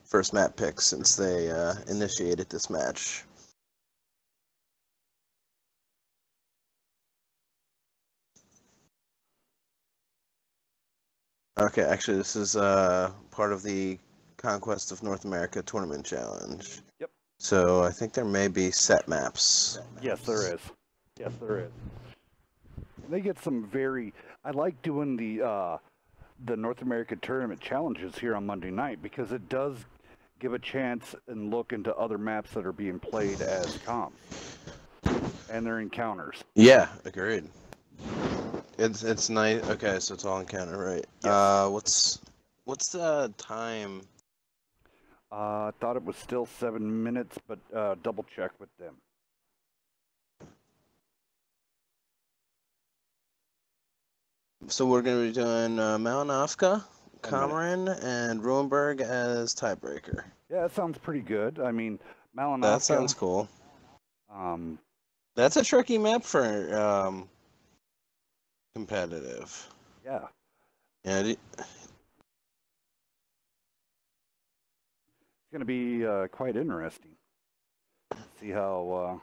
first map pick since they initiated this match. Okay, actually, this is part of the Conquest of North America Tournament Challenge. Yep. So I think there may be set maps. Yes, there is. Yes, there is. They get some very. I like doing the North American Tournament challenges here on Monday night because it does give a chance and look into other maps that are being played as comps and their encounters. Yeah, agreed. It's nice. Okay, so it's all encounter, right? Yes. What's the time? I thought it was still 7 minutes, but double check with them. So we're gonna be doing Malinowska, 10 minutes. Cameron, and Ruenberg as tiebreaker. Yeah, that sounds pretty good. I mean, Malinowska. That sounds cool. Um, That's a tricky map for competitive. yeah. Yeah. It's going to be quite interesting. See how.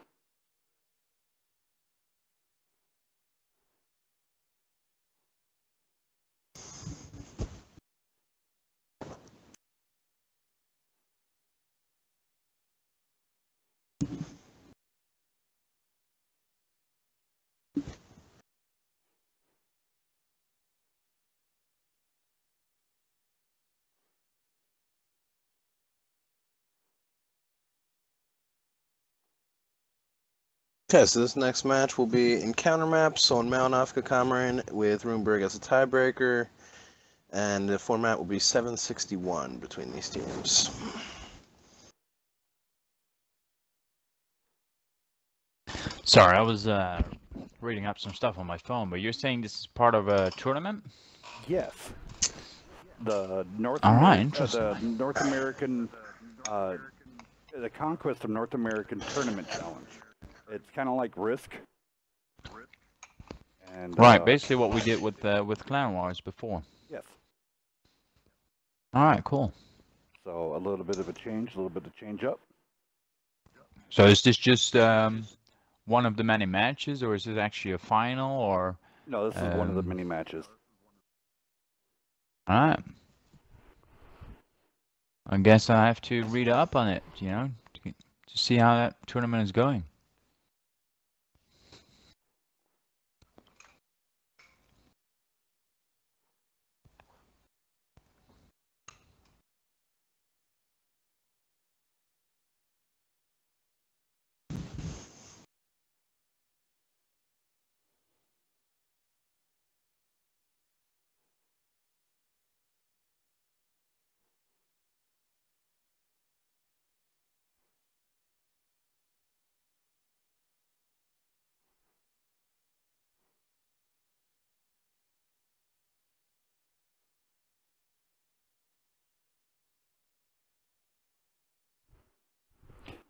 Okay, so this next match will be encounter maps on Malinowska Cameron with Ruenberg as a tiebreaker, and the format will be 761 between these teams. Sorry, I was reading up some stuff on my phone, but you're saying this is part of a tournament? Yes. The North American, the Conquest of North American Tournament Challenge. It's kind of like Risk. And, right, basically what we did with Clan Wars before. Yes. All right, cool. So a little bit of a change, a little bit of change up. So is this just one of the many matches, or is it actually a final, or? No, this is one of the many matches. All right. I guess I have to read up on it, you know, to see how that tournament is going.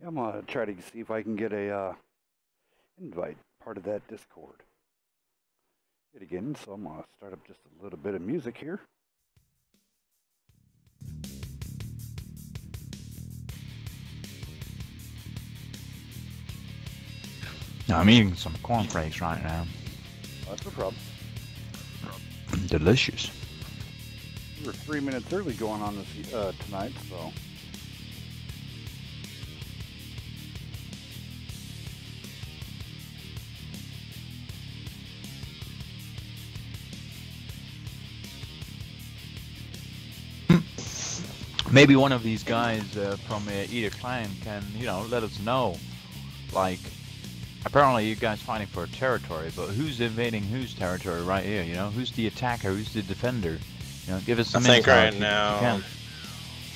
I'm gonna try to see if I can get a invite part of that Discord. Yet again, so I'm gonna start up just a little bit of music here. No, I'm eating some cornflakes right now. That's no problem. Delicious. We were 3 minutes early going on this tonight, so. Maybe one of these guys from either clan can, you know, let us know. Like, apparently you guys fighting for a territory, but who's invading whose territory right here? You know, who's the attacker? Who's the defender? You know, give us some I insight.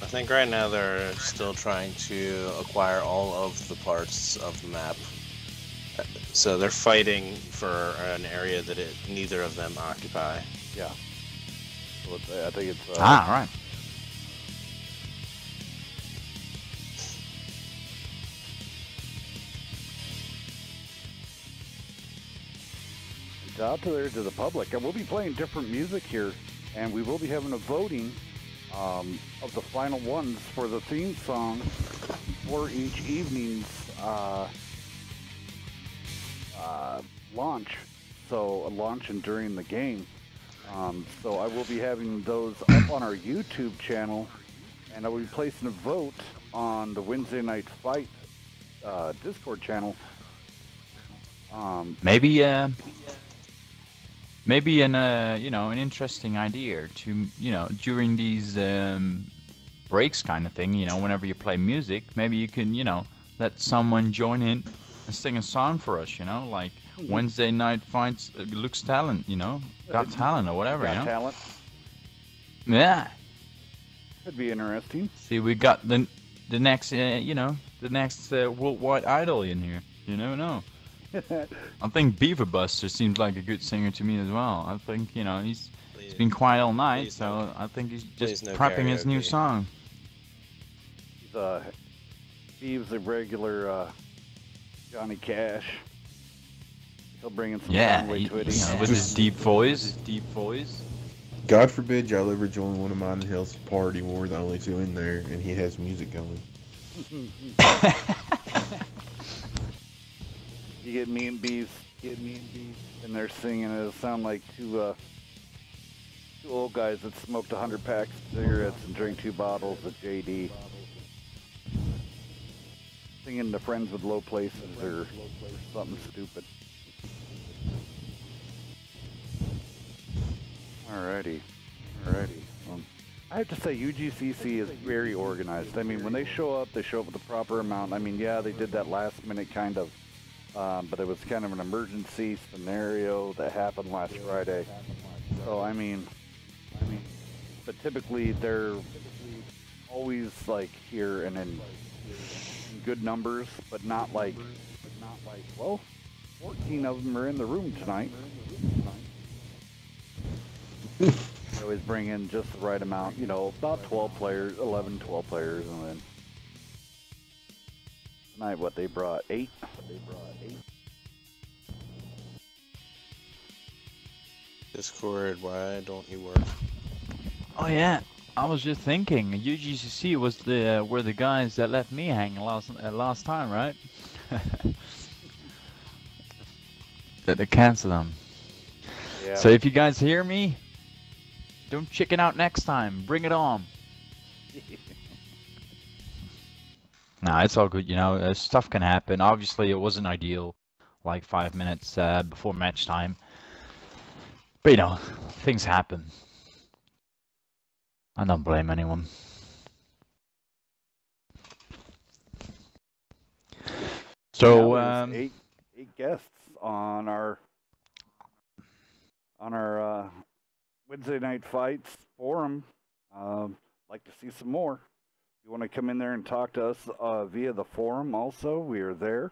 think right now they're still trying to acquire all of the parts of the map. So they're fighting for an area that neither of them occupy. Yeah. So I think it's. All right. Out to there to the public, and we'll be playing different music here, and we will be having a voting of the final ones for the theme song for each evening's launch. So a launch and during the game, So I will be having those up on our YouTube channel, and I will be placing a vote on the Wednesday Night Fight Discord channel. Maybe an interesting idea to during these breaks kind of thing. Whenever you play music, maybe you can let someone join in and sing a song for us. Like Wednesday Night Fights Looks Talent. Got Talent or whatever. Got Talent. Yeah. Could be interesting. See, we got the next worldwide idol in here. You never know. I think Beaver Buster seems like a good singer to me as well. I think he's been quiet all night, so I think he's just prepping his new song. Steve's a regular Johnny Cash. He'll bring in some with his deep voice. God forbid y'all ever join one of mine and Hill's party when we're the only two in there and he has music going. You get me and Bees, and they're singing. It'll sound like two old guys that smoked 100 packs of cigarettes and drank 2 bottles of JD. Singing to Friends with Low Places or something stupid. Alrighty. I have to say, UGCC is very organized. I mean, when they show up with the proper amount. I mean, yeah, they did that last minute kind of, but it was kind of an emergency scenario that happened last Friday. So, I mean, but typically they're always like here and in good numbers, but not like, well, 14 of them are in the room tonight. They always bring in just the right amount, about 12 players, 11, 12 players, and then tonight what they brought 8. Discord, why don't you work? Oh yeah, I was just thinking, UGCC was were the guys that left me hanging last time, right? That they canceled them. Yeah. So if you guys hear me, don't chicken out next time. Bring it on. Nah, it's all good. Stuff can happen. Obviously, it wasn't ideal, like 5 minutes before match time. But things happen. I don't blame anyone. So eight guests on our Wednesday Night Fights forum. Like to see some more. If you want to come in there and talk to us via the forum also, we are there.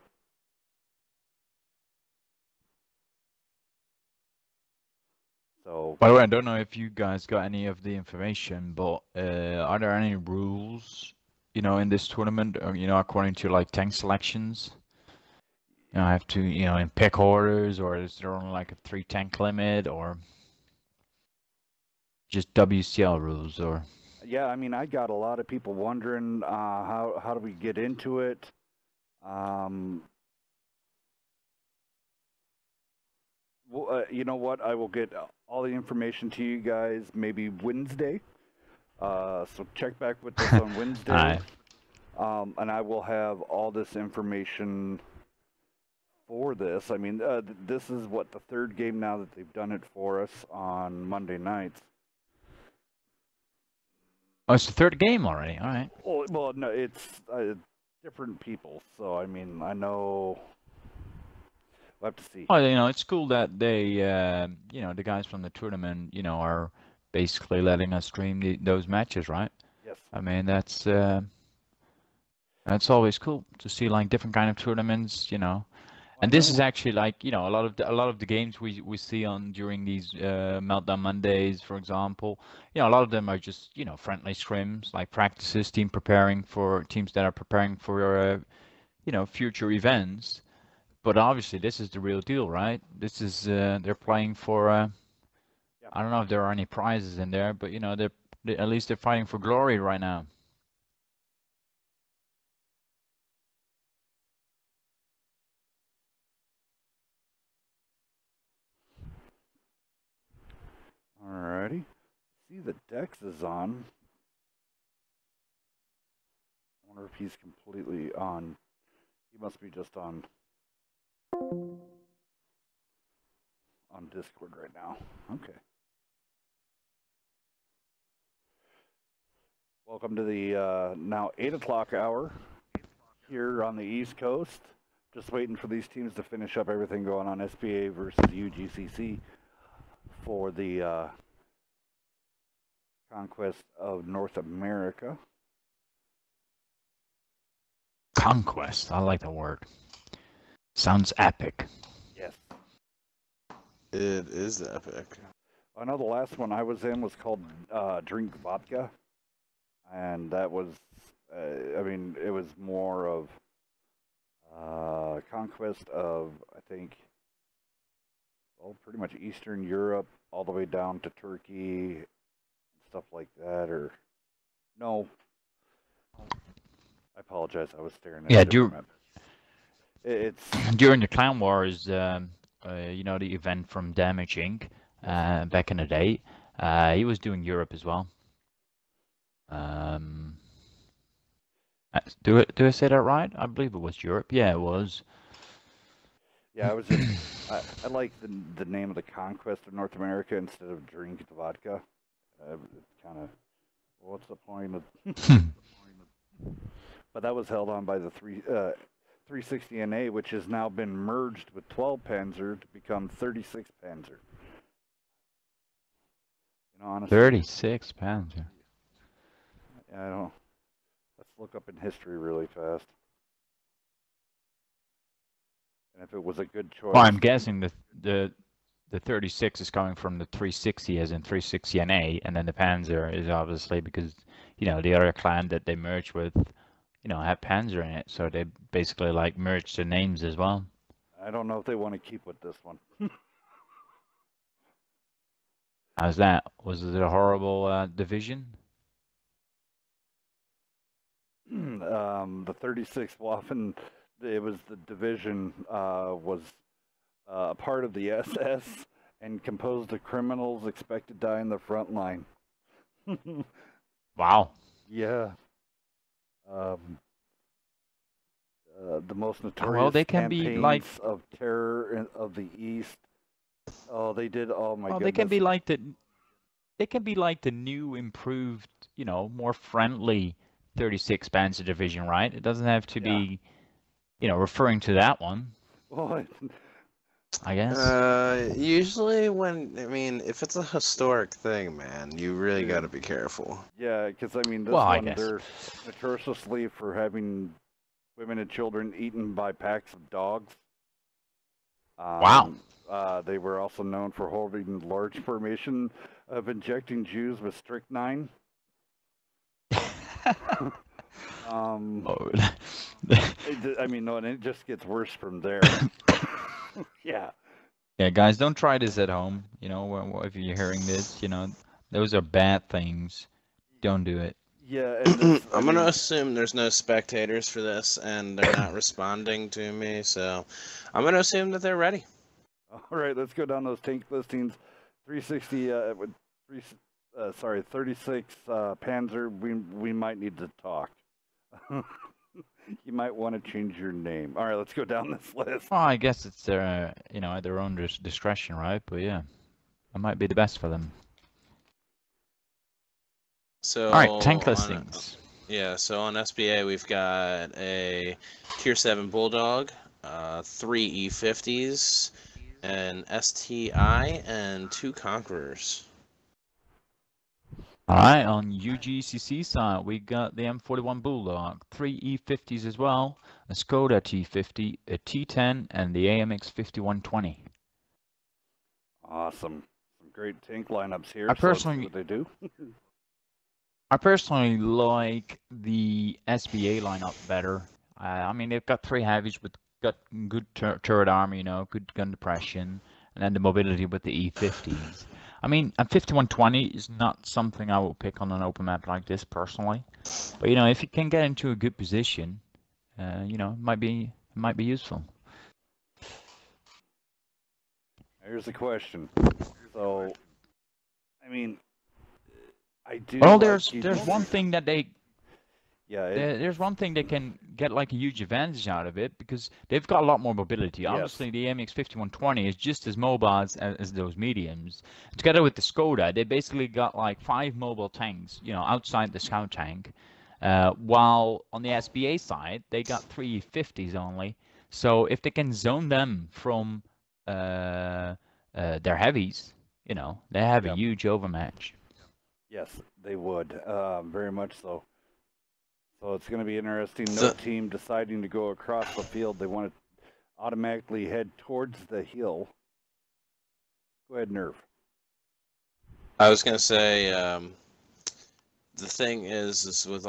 So, by the way, I don't know if you guys got any of the information, but are there any rules, in this tournament, according to like tank selections? I have to, in pick orders, or is there only like a 3 tank limit, or just WCL rules, or? Yeah, I mean, I got a lot of people wondering how do we get into it. Well, you know what? I will get all the information to you guys maybe Wednesday. So check back with us on Wednesday. Right. And I will have all this information for this. I mean, this is what, the 3rd game now that they've done it for us on Monday nights. Oh, it's the 3rd game already. All right. Well, no, it's different people. So, I mean, I know. We'll have to see. Well, it's cool that they, the guys from the tournament, are basically letting us stream those matches, right? Yes. I mean, that's always cool to see like different kind of tournaments, And this is actually like, a lot of the games we see on during these Meltdown Mondays, for example. A lot of them are just, friendly scrims, like practices, teams that are preparing for, future events. But obviously, this is the real deal, right? This is they're playing for. I don't know if there are any prizes in there, but they're at least they're fighting for glory right now. All see that Dex is on. I wonder if he's completely on. He must be just on Discord right now. Okay. Welcome to the now 8 o'clock hour here on the East Coast. Just waiting for these teams to finish up everything going on SBA versus UGCC for the conquest of North America. Conquest. I like the word. Sounds epic. Yes. It is epic. I know the last one I was in was called Drink Vodka. And that was, I mean, it was more of conquest of, I think, well, pretty much Eastern Europe, all the way down to Turkey, stuff like that, or, no. I apologize, I was staring at it's during the Clan Wars, you know, the event from Damage Inc. Back in the day, he was doing Europe as well. Do I say that right? I believe it was Europe. Yeah, it was. Yeah, I was just I like the name of the conquest of North America instead of Drink the Vodka. It's kind of, what's the point of? But that was held on by the 360 NA, which has now been merged with 12 Panzer to become 36 Panzer. You know, honestly. 36 Panzer. Yeah, I don't. Let's look up in history really fast. And if it was a good choice. Well, I'm guessing the 36 is coming from the 360 as in 360 NA, and then the Panzer is obviously because, you know, the other clan that they merged with, you know, had Panzer in it, so they basically like merged the names as well. I don't know if they want to keep with this one. How's that? Was it a horrible division? The 36th Waffen, it was the division, was a part of the SS and composed of criminals expected to die in the front line. Wow. Yeah. The most notorious well, they can be like of terror of the East. Oh, they did. Oh my goodness. They can be like the new, improved, you know, more friendly 36 Panzer Division, right? It doesn't have to be, you know, referring to that one. Well, I guess. Usually if it's a historic thing, man, you really got to be careful. Yeah, because I mean, this one, they're notoriously for having women and children eaten by packs of dogs. Wow. They were also known for holding large formation of injecting Jews with strychnine. I mean, no, and it just gets worse from there. Yeah. Yeah, guys, don't try this at home. You know, if you're hearing this, you know, those are bad things. Don't do it. Yeah. And I'm going to assume there's no spectators for this, and they're not responding to me, so I'm going to assume that they're ready. All right, let's go down those tank listings. 360, 36 Panzer. We might need to talk. You might want to change your name. All right, let's go down this list. Well, I guess it's their, you know, at their own discretion, right? But yeah, it might be the best for them. So, all right, tank listings. So on SBA we've got a Tier 7 Bulldog, 3 E50s, an STI, and 2 Conquerors. All right, on UGCC side, we got the M41 Bulldog, 3 E50s as well, a Skoda T50, a T10, and the AMX 5120. Awesome. Some great tank lineups here. I personally, what they do. I personally like the SBA lineup better. I mean, they've got 3 heavies with got good turret armor, you know, good gun depression, and then the mobility with the E50s. I mean, a 5120 is not something I would pick on an open map like this personally, but you know, if you can get into a good position, you know, it might be useful. Here's the question. So, I mean, I do. Well, like there's one thing that they Yeah. there's one thing they can get like a huge advantage out of it because they've got a lot more mobility. Yes. Obviously, the MX 5120 is just as mobile as those mediums. Together with the Skoda, they basically got like 5 mobile tanks, outside the scout tank. While on the SBA side, they got 3 50s only. So if they can zone them from their heavies, they have a huge overmatch. Yes, they would. Very much so. So it's going to be interesting. No team deciding to go across the field. They want to automatically head towards the hill. Go ahead, Nerve. I was going to say, the thing is with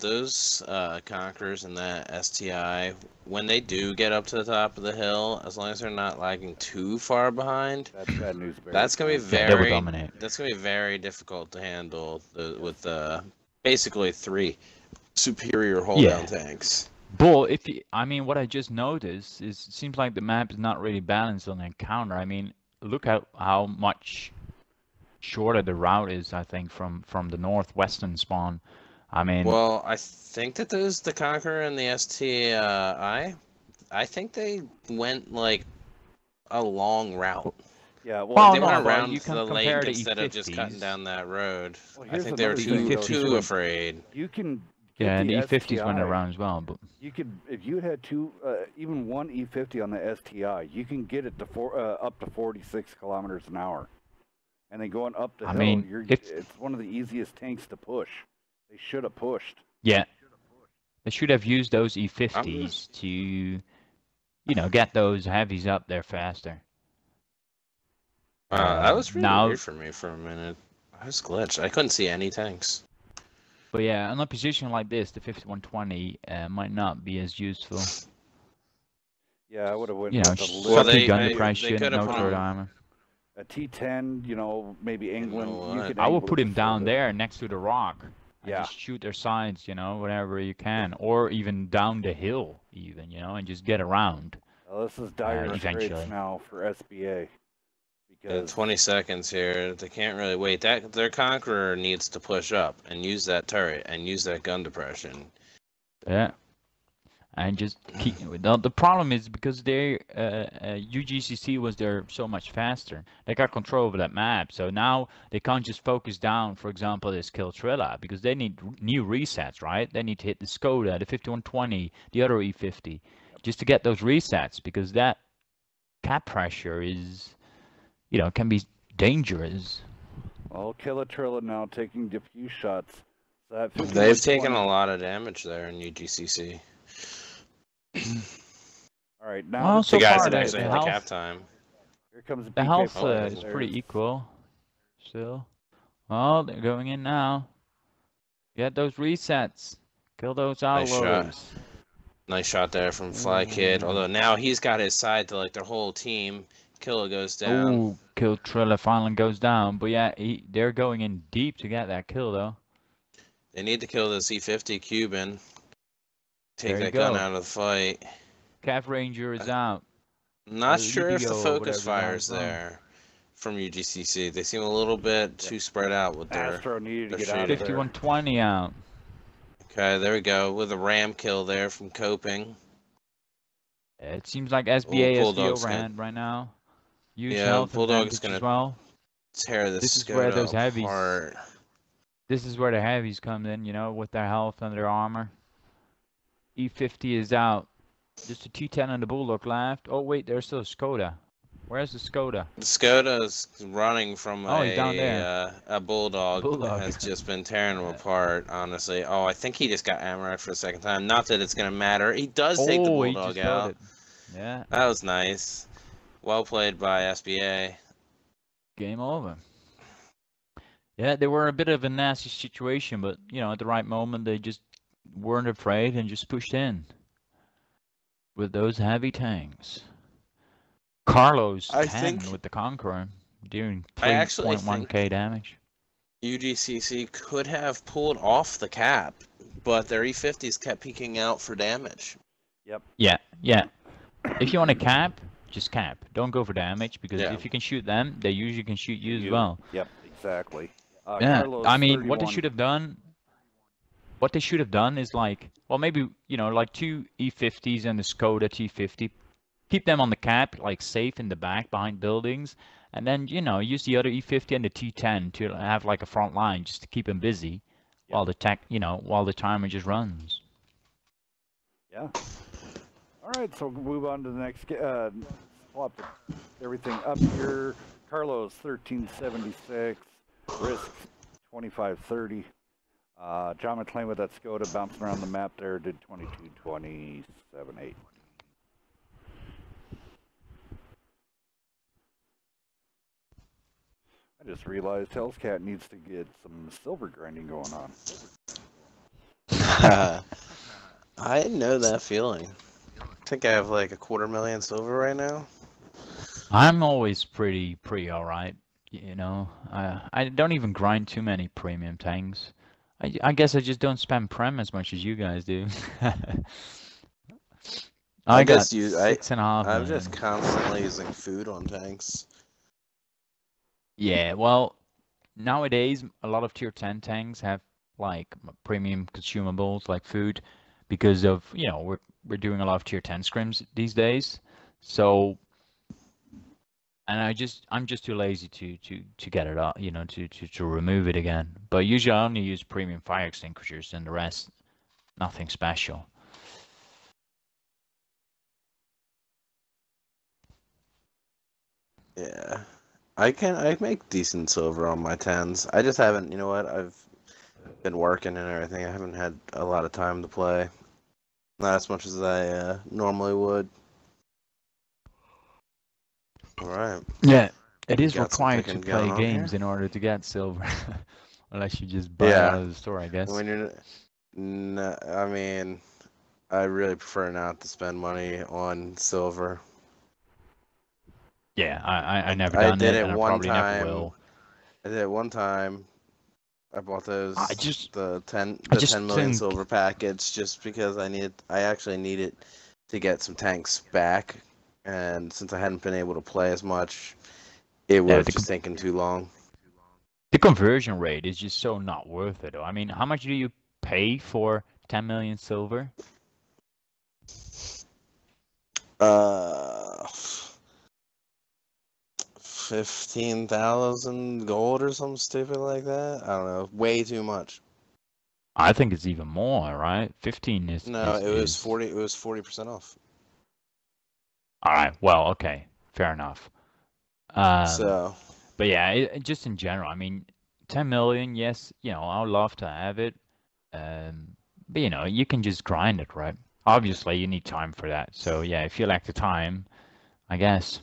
those Conquerors and that STI, when they do get up to the top of the hill, as long as they're not lagging too far behind, that's bad news. That's going to be very difficult to handle with basically 3 superior hold-down tanks. But what I just noticed is it seems like the map is not really balanced on the encounter. I mean, look at how much shorter the route is, I think, from the northwestern spawn. I mean, well, I think that the Conqueror and the STI, I think they went like a long route. Yeah, well, they went around the lake instead of just cutting down that road. Well, I think they were too afraid. You can. And the E50s went around as well, but you could, if you had even one E50 on the STI, you can get it to up to 46 kilometers an hour, and then going up the hill, it's one of the easiest tanks to push. They should have pushed. Yeah, they should have used those E50s to, get those heavies up there faster. That was really weird for me for a minute. I was glitched. I couldn't see any tanks. But yeah, in a position like this, the 5120 might not be as useful. Yeah, I would have went. Subtle gun depression, no turret armor. A T10, maybe England. I will put him down there next to the rock. And just shoot their sides, whatever you can, or even down the hill, and just get around. Well, this is dire straits now for SBA. 20 seconds here. They can't really wait. Their Conqueror needs to push up and use that turret and use that gun depression. Yeah, and just keep. The problem is because their UGCC was there so much faster. They got control over that map, so now they can't just focus down. For example, this kill Trilla because they need new resets, right? They need to hit the Skoda, the 5120, the other E50, just to get those resets because that cap pressure is. Can be dangerous. Well, Killatrilla now taking diffuse shots. So they've taken a lot of damage there in UGCC. All right, now so the guys far, that actually had cap time. Here comes the health is pretty equal. Still. Oh, they're going in now. Get those resets. Kill those outlaws. Nice shot there from Fly Kid. Although now he's got his side to like their whole team. Killer goes down. Ooh, Kill Trilla finally goes down. But yeah, they're going in deep to get that kill, though. They need to kill the C50 Cuban. Take that gun out of the fight. Cav Ranger is out. Not sure if the focus fire's there from UGCC. They seem a little bit too spread out with their needed to get shooting. out of 5120 out. Okay, there we go. With a ram kill there from Coping. It seems like SBA is the overhand right now. Bulldog's gonna tear this is where those heavies apart. This is where the heavies come in, with their health and their armor. E50 is out. Just a T10 and the Bulldog left. Oh wait, there's still a Skoda. Where's the Skoda? The Skoda's running from a Bulldog. Bulldog has just been tearing him apart, honestly. Oh, I think he just got ammo for a second time. Not that it's gonna matter. He does take the Bulldog out. Yeah. That was nice. Well played by SBA. Game over. Yeah, they were a bit of a nasty situation, but, at the right moment, they just weren't afraid and just pushed in with those heavy tanks. Carlos 10 with the Conqueror doing 3.1k damage. UGCC could have pulled off the cap, but their E50s kept peeking out for damage. Yep. Yeah. If you want to cap, just cap. Don't go for damage because if you can shoot them, they usually can shoot you as well. Yep, exactly. Yeah, Carlos I mean, 31. what they should have done is like, well, maybe, like two E50s and the Skoda T50, keep them on the cap, like safe in the back behind buildings, and then, use the other E50 and the T10 to have like a front line just to keep them busy while while the timer just runs. Yeah. All right, so we'll move on to the next. Swap everything up here. Carlos 1376, Risk 2530. John McClain with that Skoda bouncing around the map there did 2227.8. I just realized Hellscat needs to get some silver grinding going on. I know that feeling. I think I have like 250,000 silver right now. I'm always pretty all right. I don't even grind too many premium tanks. I guess I just don't spam prem as much as you guys do. I got 6.5 I'm million. just constantly using food on tanks. Yeah, well, nowadays a lot of tier 10 tanks have like premium consumables like food because of, we're doing a lot of tier 10 scrims these days. So, and I'm just too lazy to get it up, to remove it again. But usually I only use premium fire extinguishers and the rest, nothing special. Yeah. I make decent silver on my 10s. I just haven't, you know what, I've been working and everything. I haven't had a lot of time to play. Not as much as I normally would. Alright. Yeah, it is required to play games in order to get silver. Unless you just buy it out of the store, I guess. When you're, I mean, I really prefer not to spend money on silver. Yeah, I never done it, and I probably never will. I did it one time. I bought those the 10 million silver package just because I actually needed to get some tanks back, and since I hadn't been able to play as much, it was just taking too long. The conversion rate is just so not worth it. I mean, how much do you pay for 10 million silver? 15,000 gold or something stupid like that. I don't know. Way too much. I think it's even more, right? 15 is. No, it was 40. It was 40% off. All right. Well, okay, fair enough. But yeah, just in general, I mean, 10 million. Yes, I would love to have it. But you can just grind it, right? Obviously, you need time for that. So yeah, if you lack the time, I guess.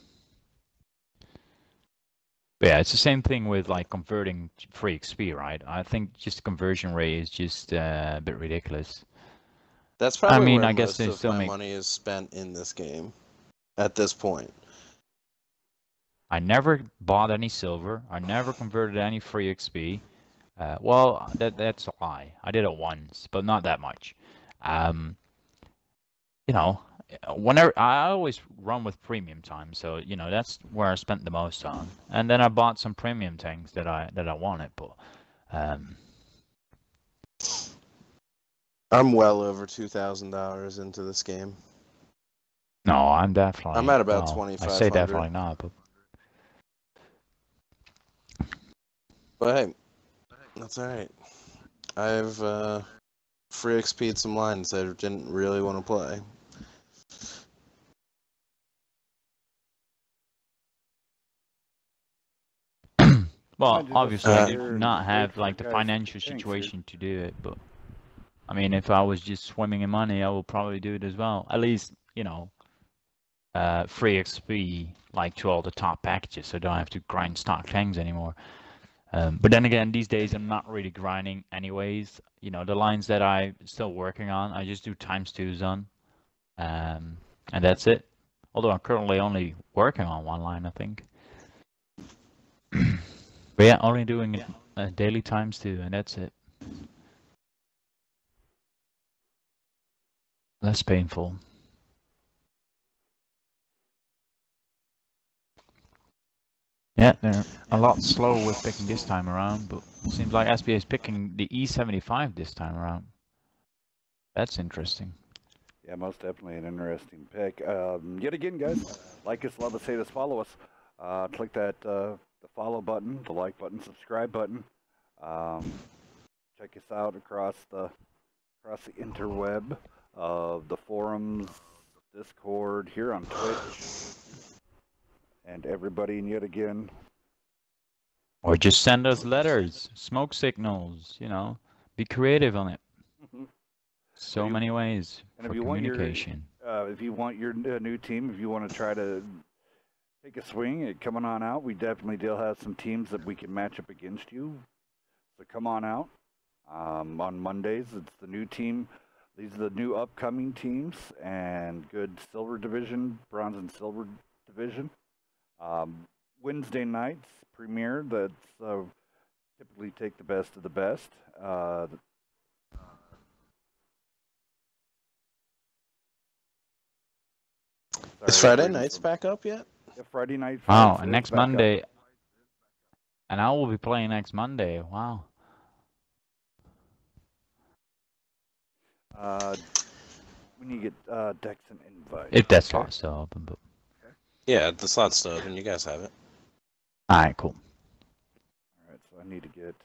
But yeah, it's the same thing with like converting free XP, right? I think just the conversion rate is just a bit ridiculous. That's probably where most of my money is spent in this game at this point. I never bought any silver. I never converted any free XP. Well, that's a lie. I did it once, but not that much. Whenever I always run with premium time, so that's where I spent the most on. And then I bought some premium tanks that I wanted, but I'm well over $2,000 into this game. No, I'm definitely. I'm at about 2,500. I say definitely not, but hey, that's all right. I've free XP'd some lines that I didn't really want to play. Well, obviously, I do not have like the financial situation to do it, but I mean, if I was just swimming in money, I would probably do it as well. At least, free XP like to all the top packages, so I don't have to grind stock tanks anymore. But then again, these days I'm not really grinding anyways. The lines that I'm still working on, I just do ×2s on, and that's it. Although I'm currently only working on one line, I think. But yeah, only doing it daily ×2, and that's it. Less painful. Yeah, they're a lot slower with picking this time around, but it seems like SBA is picking the E75 this time around. That's interesting. Yeah, most definitely an interesting pick. Yet again, guys, like us, love us, hate us, follow us. Click that the follow button, the like button, subscribe button. Check us out across the interweb of the forums, Discord, here on Twitch, and everybody. And yet again, Or just send us letters, smoke signals, be creative on it. So many ways for communication. If you want your new team, if you want to try to take a swing at coming on out, we definitely do have some teams that we can match up against you. So come on out. On Mondays, it's the new team. These are the new upcoming teams and good silver division, bronze and silver division. Wednesday nights premiere. That's typically take the best of the best. Is Friday nights back up yet? Yeah, Friday night. Wow, and next Monday. And I will be playing next Monday. Wow. When you get decks and invites. If that slot's still open, but. Yeah, the slot's still open. You guys have it. All right, cool. All right, so I need to get.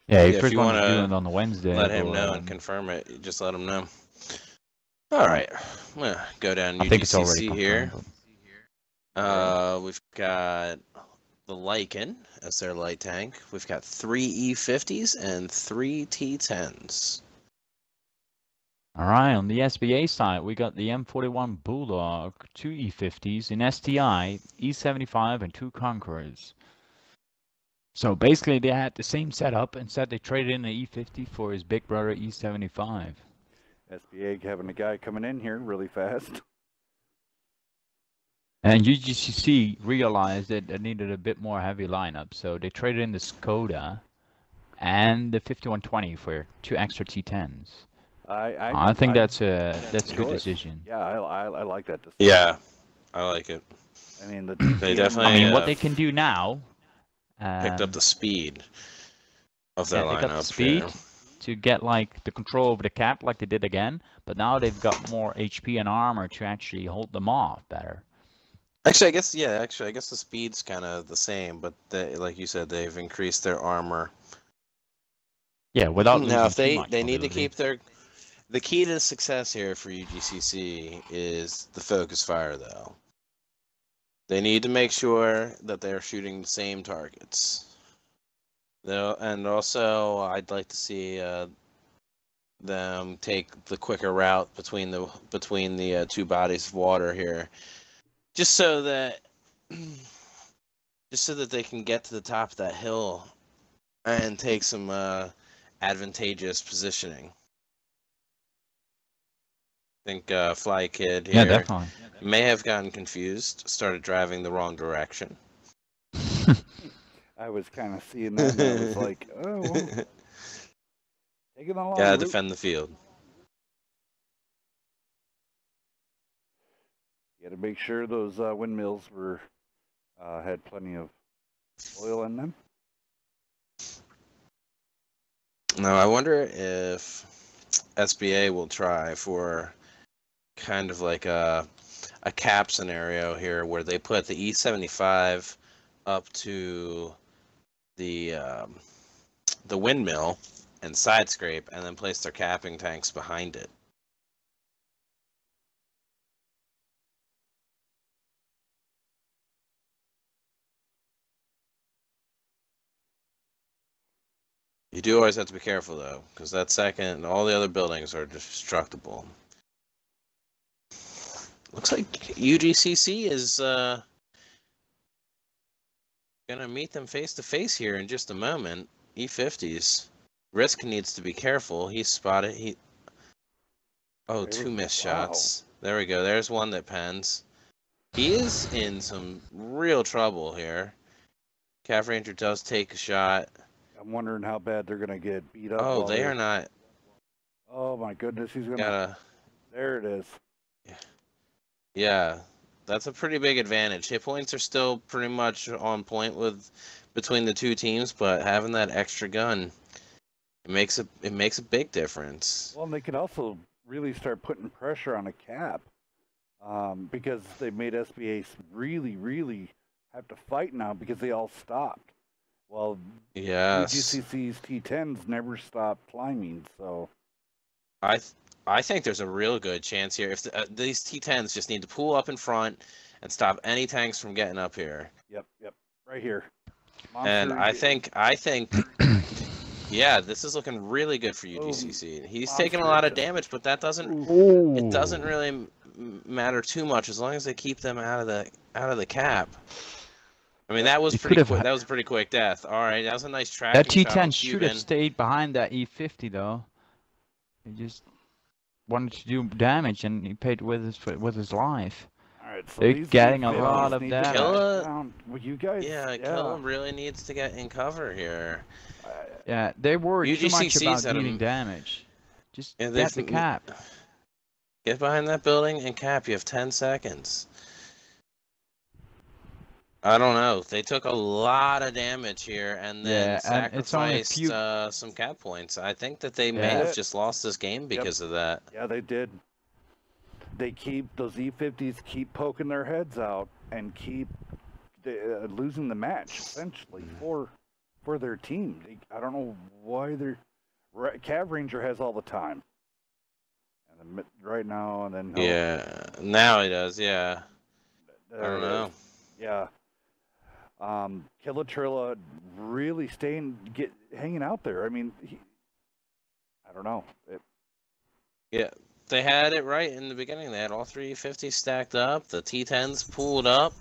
Yeah, if you want to do it on the Wednesday, let him know and confirm it. You just let him know. All right, I'm gonna go down UGCC here. We've got the Lycan as their light tank. We've got 3 E50s and 3 T10s. All right, on the SBA side, we got the M41 Bulldog, 2 E50s, an STI, E75, and 2 Conquerors. So basically, they had the same setup, instead they traded in an E50 for his big brother E75. SBA having a guy coming in here really fast. And UGCC realized that they needed a bit more heavy lineup, so they traded in the Skoda and the 5120 for 2 extra T10s. I think that's a good decision. Yeah, I like that decision. Yeah, I like it. I mean, they definitely. I mean, what they can do now. Picked up the speed of their lineup. They got the speed to get like the control over the cap, like they did again. But now they've got more HP and armor to actually hold them off better. Actually, I guess the speed's kind of the same, but like you said, they've increased their armor. Yeah, without losing now, if too much they need to keep their. The key to success here for UGCC is the focus fire, though. They need to make sure that they're shooting the same targets. And also, I'd like to see them take the quicker route between the 2 bodies of water here, just so that they can get to the top of that hill and take some advantageous positioning. I think Fly Kid here definitely may have gotten confused, started driving the wrong direction. I was kind of seeing that, and I was like, oh, well, take it along. Gotta defend the field. You got to make sure those windmills had plenty of oil in them. Now, I wonder if SBA will try for kind of like a cap scenario here where they put the E75 up to the windmill and side scrape and then place their capping tanks behind it. You do always have to be careful, though, because that second and all the other buildings are destructible. Looks like UGCC is going to meet them face-to-face here in just a moment. E50s. Risk needs to be careful. He's spotted. Oh, 2 missed shots. There we go. There's one that pens. He is in some real trouble here. Cav Ranger does take a shot. I'm wondering how bad they're going to get beat up. Oh, they are not. Oh, my goodness. He's going to. There it is. Yeah. That's a pretty big advantage. Hit points are still pretty much on point between the two teams, but having that extra gun, it makes a big difference. Well, and they could also really start putting pressure on a cap, because they made SBA really, really have to fight now because they all stopped. Well, Yes. UGCC's T10s never stopped climbing, so I think there's a real good chance here. If these T10s just need to pull up in front and stop any tanks from getting up here. Yep, right here. And Monster, I think, yeah, this is looking really good for UGCC. He's Monster taking a lot of just- damage, but that doesn't it doesn't really matter too much as long as they keep them out of the cap. I mean, that was pretty quick. That was a pretty quick death. All right, that was a nice tracking That shot on T10 should have Cuban. stayed behind that E50 though. He just wanted to do damage, and he paid with his life. All right, so They're these getting a guys lot of need to damage. Killa- down. Well, you guys, Killa really needs to get in cover here. Yeah, they worry too much UGCC's about at dealing a- damage. Just Yeah, get the cap. Get behind that building and cap. You have 10 seconds. I don't know. They took a lot of damage here and then Yeah, and it's only a sacrificed few- some cap points. I think that they may Yeah. have just lost this game because of that. Yeah, they did. They keep those E50s keep poking their heads out and keep losing the match essentially for their team. I don't know why they're. Cav Ranger has all the time, and right now and then. Yeah, now he does. Yeah, I don't know. Yeah. Killatrilla really hanging out there. I mean, I don't know. Yeah, they had it right in the beginning. They had all 350s stacked up. The T10s pulled up.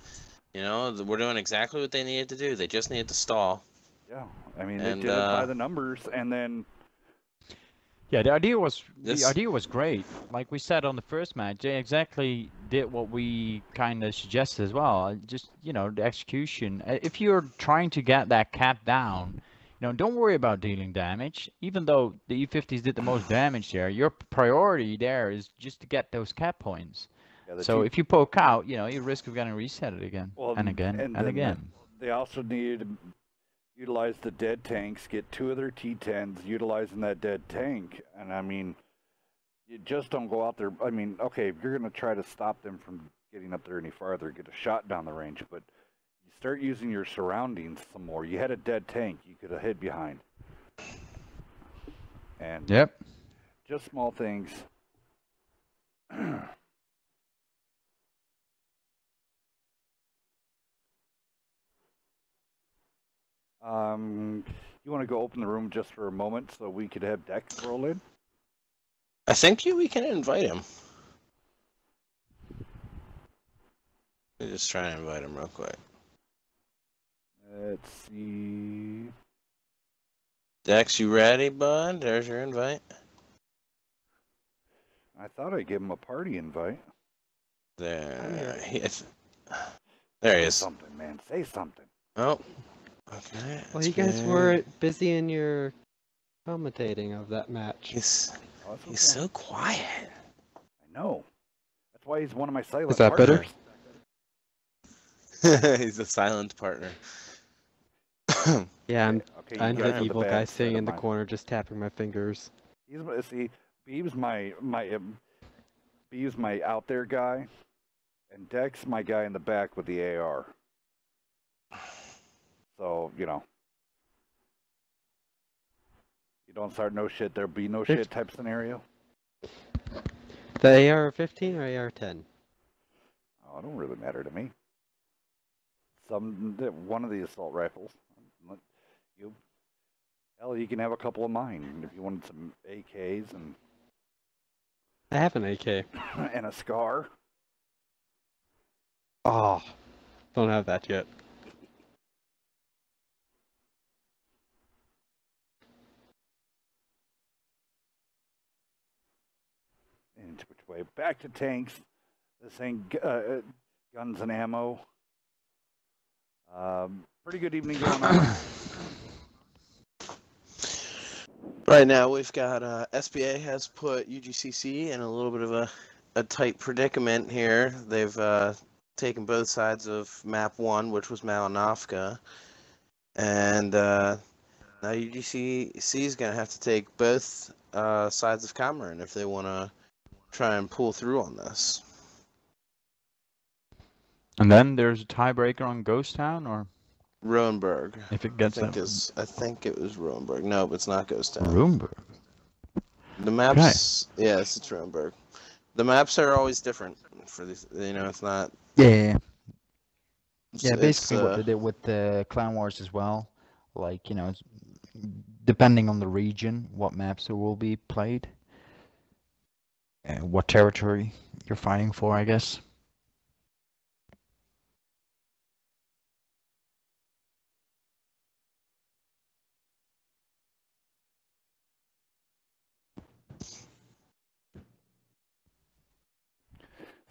You know, we're doing exactly what they needed to do. They just needed to stall. Yeah, I mean, And, they did it by the numbers, and then. Yeah, the idea was great. Like we said on the first match, they exactly did what we kind of suggested as well. Just, you know, the execution. If you're trying to get that cap down, you know, don't worry about dealing damage. Even though the E50s did the most damage there, your priority there is just to get those cap points. Yeah, So if you poke out, you know, you risk of getting resetted again, Well, and again, and again. They also needed to utilize the dead tanks, get 2 of their T10s, utilizing that dead tank. And I mean, you just don't go out there. I mean, okay, if you're going to try to stop them from getting up there any farther, get a shot down the range, but you start using your surroundings some more. You had a dead tank, you could have hid behind. And Yep. just small things. You want to go open the room just for a moment so we could have Dex roll in? I think we can invite him. Let me just try and invite him real quick. Let's see. Dex, you ready, bud? There's your invite. I thought I gave him a party invite. There he is. Say something, man. Say something. Oh. Okay. Well, you guys were busy in your commentating of that match. He's Oh, it's okay. so quiet. I know. That's why he's one of my silent Is that better? partners. He's a silent partner. Yeah, I'm Okay, I'm you guys the are evil bad guy side sitting of in the mine. corner just tapping my fingers. He was my out there guy, and Dex my guy in the back with the AR. So, you know. You don't start no shit, there'll be no shit type scenario. The AR-15 or AR-10? Oh, it don't really matter to me. One of the assault rifles. You can have a couple of mine if you wanted some AKs and I have an AK. and a SCAR. Oh, don't have that yet. And which way? Back to tanks. This ain't guns and ammo. Pretty good evening going on. Right now, we've got SBA has put UGCC in a little bit of a tight predicament here. They've taking both sides of map 1, which was Malinowka, and now UGC is going to have to take both sides of Cameron if they want to try and pull through on this. And then there's a tiebreaker on Ghost Town, or Roenberg. if it gets I think it was Roenberg. No, it's not Ghost Town. Roenberg. The maps, yes, it's Roenberg. The maps are always different for these. It's not. Yeah. It's, Yeah, basically what they did with the Clan Wars as well. Like, depending on the region, what maps will be played. What territory you're fighting for, I guess.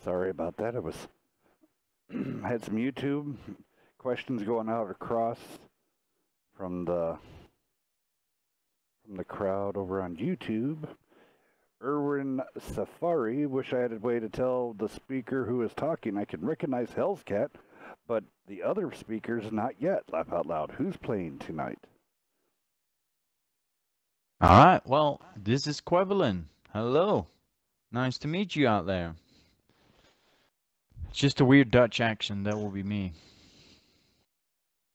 Sorry about that. I was had some YouTube questions going out across from the crowd over on YouTube. Erwin Safari, wish I had a way to tell the speaker who is talking I can recognize Hell's Cat, but the other speakers not yet. Laugh out loud. Who's playing tonight? All right. Well, this is Quevelin. Hello. Nice to meet you out there. It's just a weird Dutch accent. That will be me.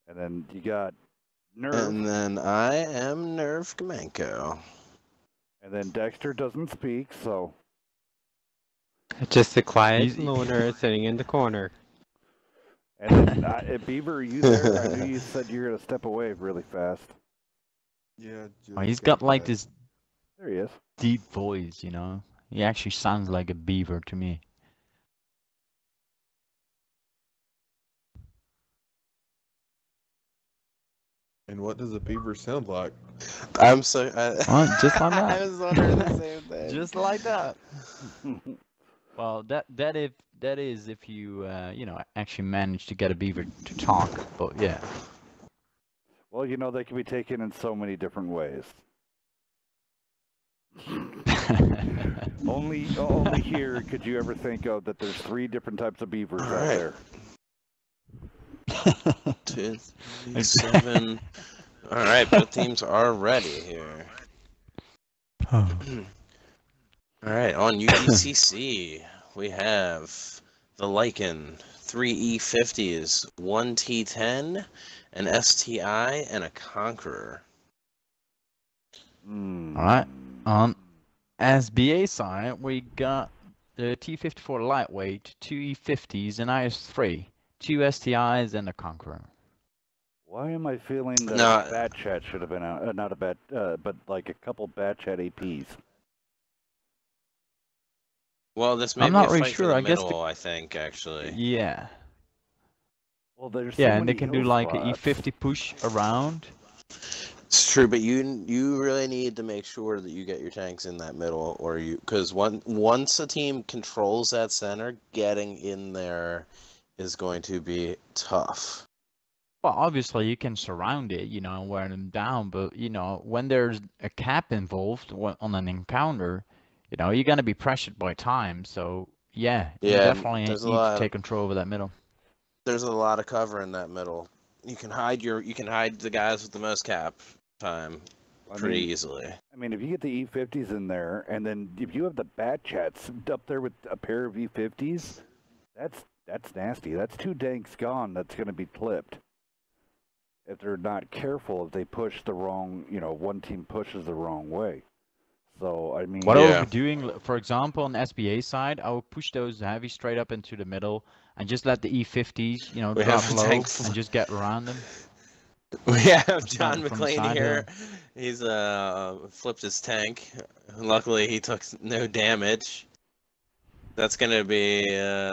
And then you got Nerve. And then I am Nerve Kamenko. And then Dexter doesn't speak, so. Just a quiet loner sitting in the corner. And then, Beaver, are you there? I knew you said you were going to step away really fast. Yeah. Oh, he's got like this There he is. deep voice, He actually sounds like a beaver to me. And what does a beaver sound like? I'm so. Just like that. I was wondering the same thing. Just like that. Well, that is if you actually manage to get a beaver to talk. But yeah. Well, they can be taken in so many different ways. Only here could you ever think of that there's 3 different types of beavers out there. 2, 3, 7. All right, both teams are ready here. All right, on UDCC, we have the Lycan, 3 E50s, 1 T10, an STI, and a Conqueror. All right. On SBA side, we got the T54 lightweight, 2 E50s, an IS3, 2 STIs, and a Conqueror. Why am I feeling that Bat Chat should have been out? Not a Bat, but like a couple Bat Chat APs. Well, this may I'm be not a really fight sure. for the I guess middle, I think, actually. Yeah. Well, there's and they can do like an E50 push around. It's true, but you really need to make sure that you get your tanks in that middle, or because once a team controls that center, getting in there is going to be tough. Well, obviously you can surround it, and wear them down, but when there's a cap involved on an encounter, you're gonna be pressured by time. So you definitely need to take control over that middle. There's a lot of cover in that middle. You can hide the guys with the most cap time pretty easily. I mean, if you get the E50s in there, and then if you have the Bat Chats up there with a pair of E50s, that's nasty. That's 2 tanks gone. That's going to be clipped. If they're not careful, if they push the wrong, one team pushes the wrong way. So, I mean... What I would be doing, for example, on the SBA side, I would push those heavy straight up into the middle and just let the E50s, drop low and just get around them. We have John McClane here. He's flipped his tank. Luckily, he took no damage. That's going to be,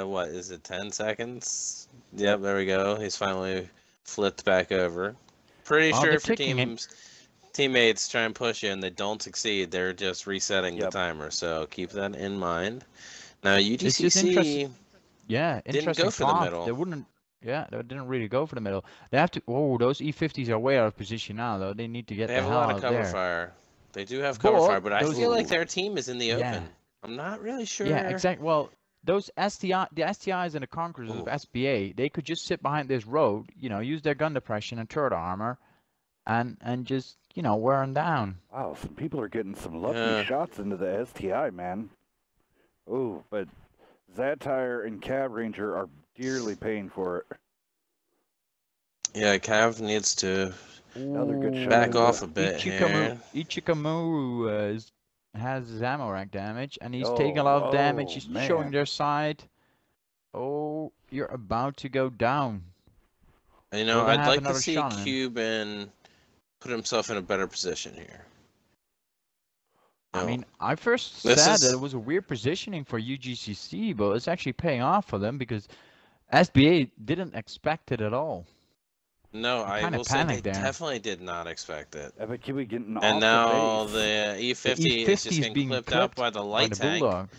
what, is it 10 seconds? Yep, there we go. He's finally flipped back over. Pretty sure if your teammates try and push you and they don't succeed, they're just resetting the timer. So keep that in mind. Now UDCC didn't go for the middle. They didn't really go for the middle. They have to. Oh, those E50s are way out of position now, though. They need to get the hell out of there. They have a lot of cover fire. They do have cover fire, but I feel like their team is in the open. I'm not really sure. Yeah, exactly. Well, those the STIs and the Conquerors of SBA, they could just sit behind this road, use their gun depression and turret armor, and just wear them down. Wow, some people are getting some lucky shots into the STI, man. Oh, but Zatire and Cab Ranger are dearly paying for it. Yeah, Cav needs to Another good shot. back off a bit here. Ichikamoru has his ammo rack damage, and he's taking a lot of damage. He's showing their side. Oh, you're about to go down. I'd like to see Cuban put himself in a better position here. I mean, I first said that it was a weird positioning for UGCC, but it's actually paying off for them because SBA didn't expect it at all. No, I will say they definitely did not expect it. getting and now the E50 is just getting clipped out by the light tank. Bulldog.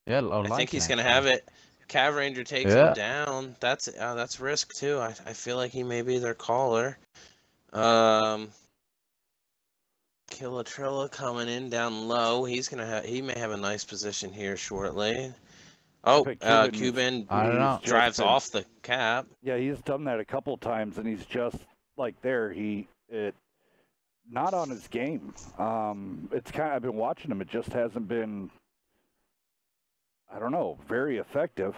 Yeah, I think he's going to have it. Cav Ranger takes him down. That's risk too. I feel like he may be their caller. Killatrilla coming in down low. He may have a nice position here shortly. Oh, Cuban drives off the cap. Yeah, he's done that a couple times, and he's just like there. Not on his game. It's I've been watching him. It just hasn't been. I don't know, very effective.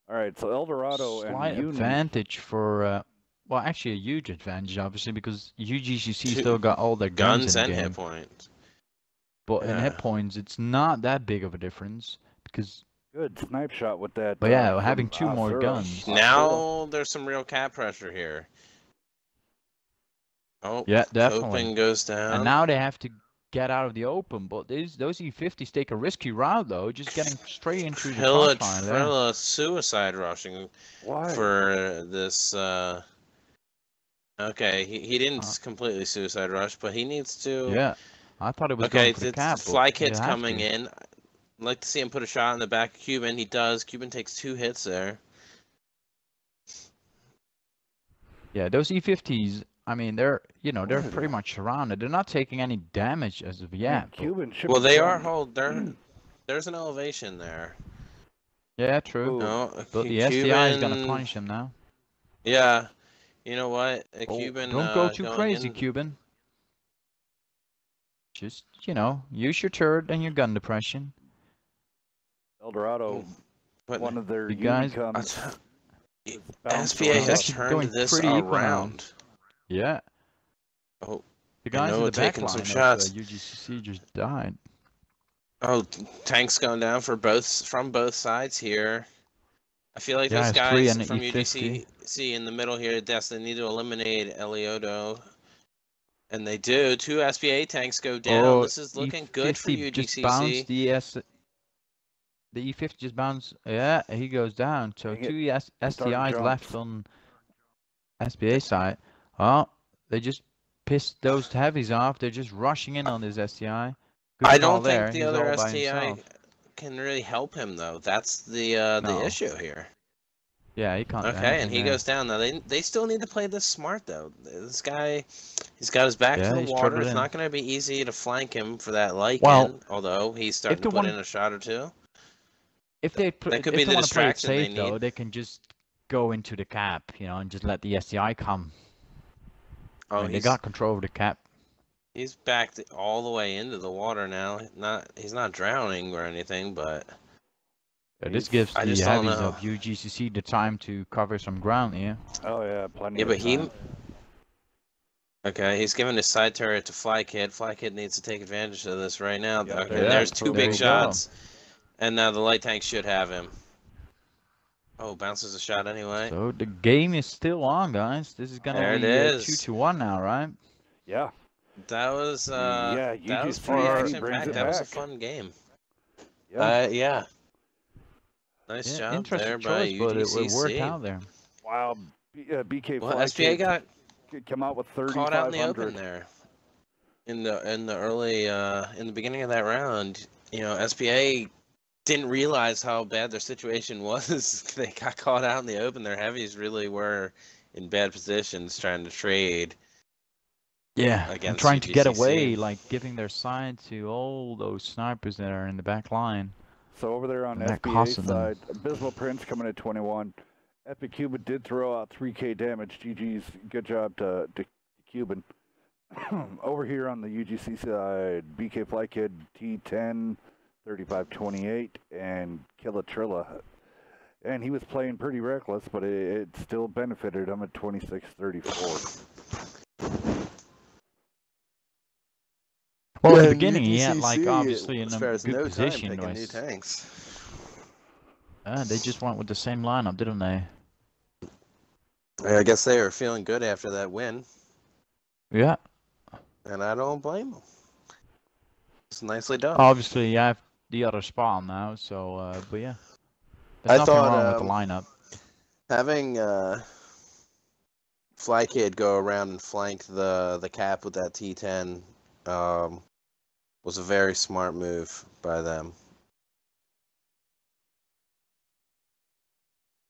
All right, so Eldorado slight and advantage for. Well, actually, a huge advantage, obviously, because UGCC still got all their guns in the game. Hit points. But in hit points, it's not that big of a difference because. Good snipe shot with that. But yeah, having two more guns. Now there's some real cap pressure here. Oh, yeah, definitely. Open goes down. And now they have to get out of the open. But those E50s take a risky route, though, just getting straight into the crossfire. Suicide rushing for this. Okay, he didn't completely suicide rush, but he needs to. Yeah, I thought it was going for the cap. Fly kit's coming in. I'd like to see him put a shot in the back of Cuban. He does. Cuban takes 2 hits there. Yeah, those E50s, I mean, they're pretty much surrounded. They're not taking any damage as of yet. Cuban well, they are there's an elevation there. Yeah, true. No, but the SDI is going to punish him now. Yeah. You know what? Cuban. Don't go too crazy, Cuban. Just, use your turret and your gun depression. Eldorado, one of their guys. SPA has turned this around. Yeah. Oh, the guys in the back line some shots. UGCC just died. Oh, tanks going down from both sides here. I feel like those guys from UGCC in the middle here, they need to eliminate Elioto. And they do. 2 SPA tanks go down. Oh, this is looking good for UGCC. Just bounced the E50 just bounced. Yeah, he goes down. So 2 STIs left on SPA side. Oh, they just pissed those heavies off. They're just rushing in on this STI. I don't think the other STI can really help him, though. That's the issue here. Yeah, he can't. Okay, and he goes down. Now, they still need to play this smart, though. This guy, he's got his back to the water. It's not going to be easy to flank him for that Lycan, although he's starting to put in a shot or 2. If they want to play it safe, though, they can just go into the cap, and just let the STI come. Oh, they got control of the cap. He's backed all the way into the water now. He's not drowning or anything, but... Yeah, this gives the heavies of UGCC the time to cover some ground here. Oh yeah, plenty. Yeah, but okay, he's giving his side turret to Fly Kid. Fly Kid needs to take advantage of this right now. Yeah, okay, there's 2 big shots, and now the light tank should have him. Oh, bounces a shot anyway. So the game is still on, guys. This is gonna be 2-1 now, right? Yeah. That was that was pretty action-packed. That was a fun game. Yeah. Nice job there by UGCC. But it worked out there. Wow, BK. Well, SPA got come out with 3,500. Caught out in the open there. In the early in the beginning of that round, SPA didn't realize how bad their situation was. They got caught out in the open. Their heavies really were in bad positions trying to trade. Yeah, and trying to get away, like giving their side to all those snipers that are in the back line. So over there on And that SBA costing them. side, Abysmal Prince coming at 21. Epic Cuban did throw out 3K damage. GG's, good job to Cuban. Over here on the UGC side, BK Fly Kid T10, 35-28, and Killatrilla. And he was playing pretty reckless, but it still benefited him at 26-34. Well, Yeah, at the beginning, he had, like, UGCC, obviously in as a far as good no position. time picking new tanks. They just went with the same lineup, didn't they? I guess they were feeling good after that win, Yeah. and I don't blame them. It's nicely done. Obviously, you have the other spawn now, so, but yeah. There's I nothing thought, wrong with the lineup. Having Fly Kid go around and flank the cap with that T10 was a very smart move by them.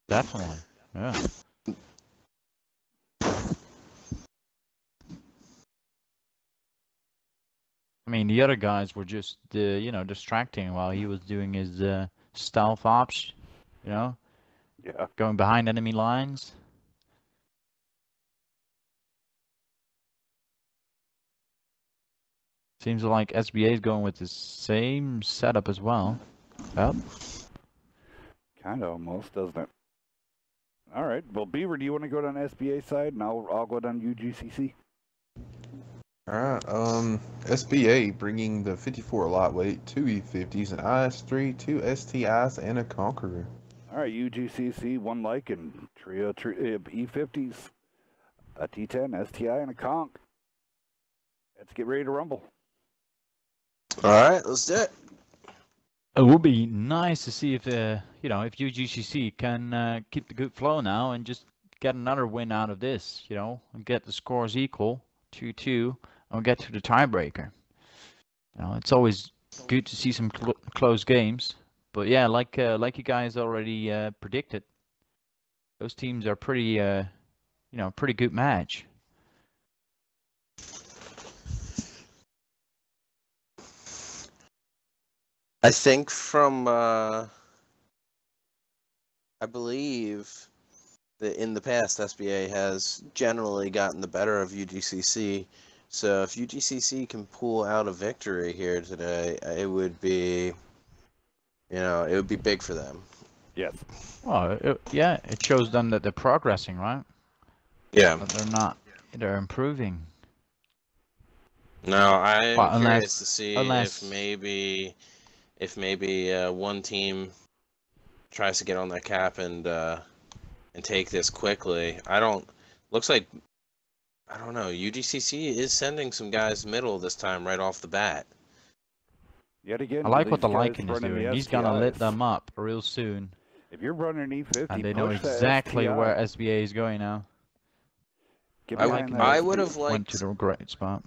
Definitely, yeah. I mean, the other guys were just, you know, distracting while he was doing his stealth ops, you know? Yeah. Going behind enemy lines. Seems like SBA is going with the same setup as well. Yep. Kind of almost, doesn't it? All right. Well, Beaver, do you want to go down SBA side, and I'll go down UGCC? All right. SBA bringing the 54 lightweight, 2 E50s, an IS3, 2 STIs, and a Conqueror. All right, UGCC, one Lycan, trio E50s, a T10, STI, and a Conch. Let's get ready to rumble. All right, let's do it. It would be nice to see if, you know, if UGCC can keep the good flow now and just get another win out of this, you know, and get the scores equal, 2-2, and get to the tiebreaker. You know, it's always good to see some close games. But yeah, like you guys already predicted, those teams are pretty, you know, pretty good match. I think from, I believe that in the past, SBA has generally gotten the better of UGCC. So if UGCC can pull out a victory here today, it would be, you know, it would be big for them. Yes. Well, yeah, it shows them that they're progressing, right? Yeah. But they're not, they're improving. No, I'm Well, curious to see if maybe one team tries to get on that cap and take this quickly. Looks like, I don't know, UGCC is sending some guys middle this time right off the bat. Yet again, I like what the these guys Lycan is running doing. the He's gonna lit STIs. them up real soon. If you're running E50, And they know push that exactly STI. where SBA is going now. Get I behind that would STI. have liked. Went to the great spot.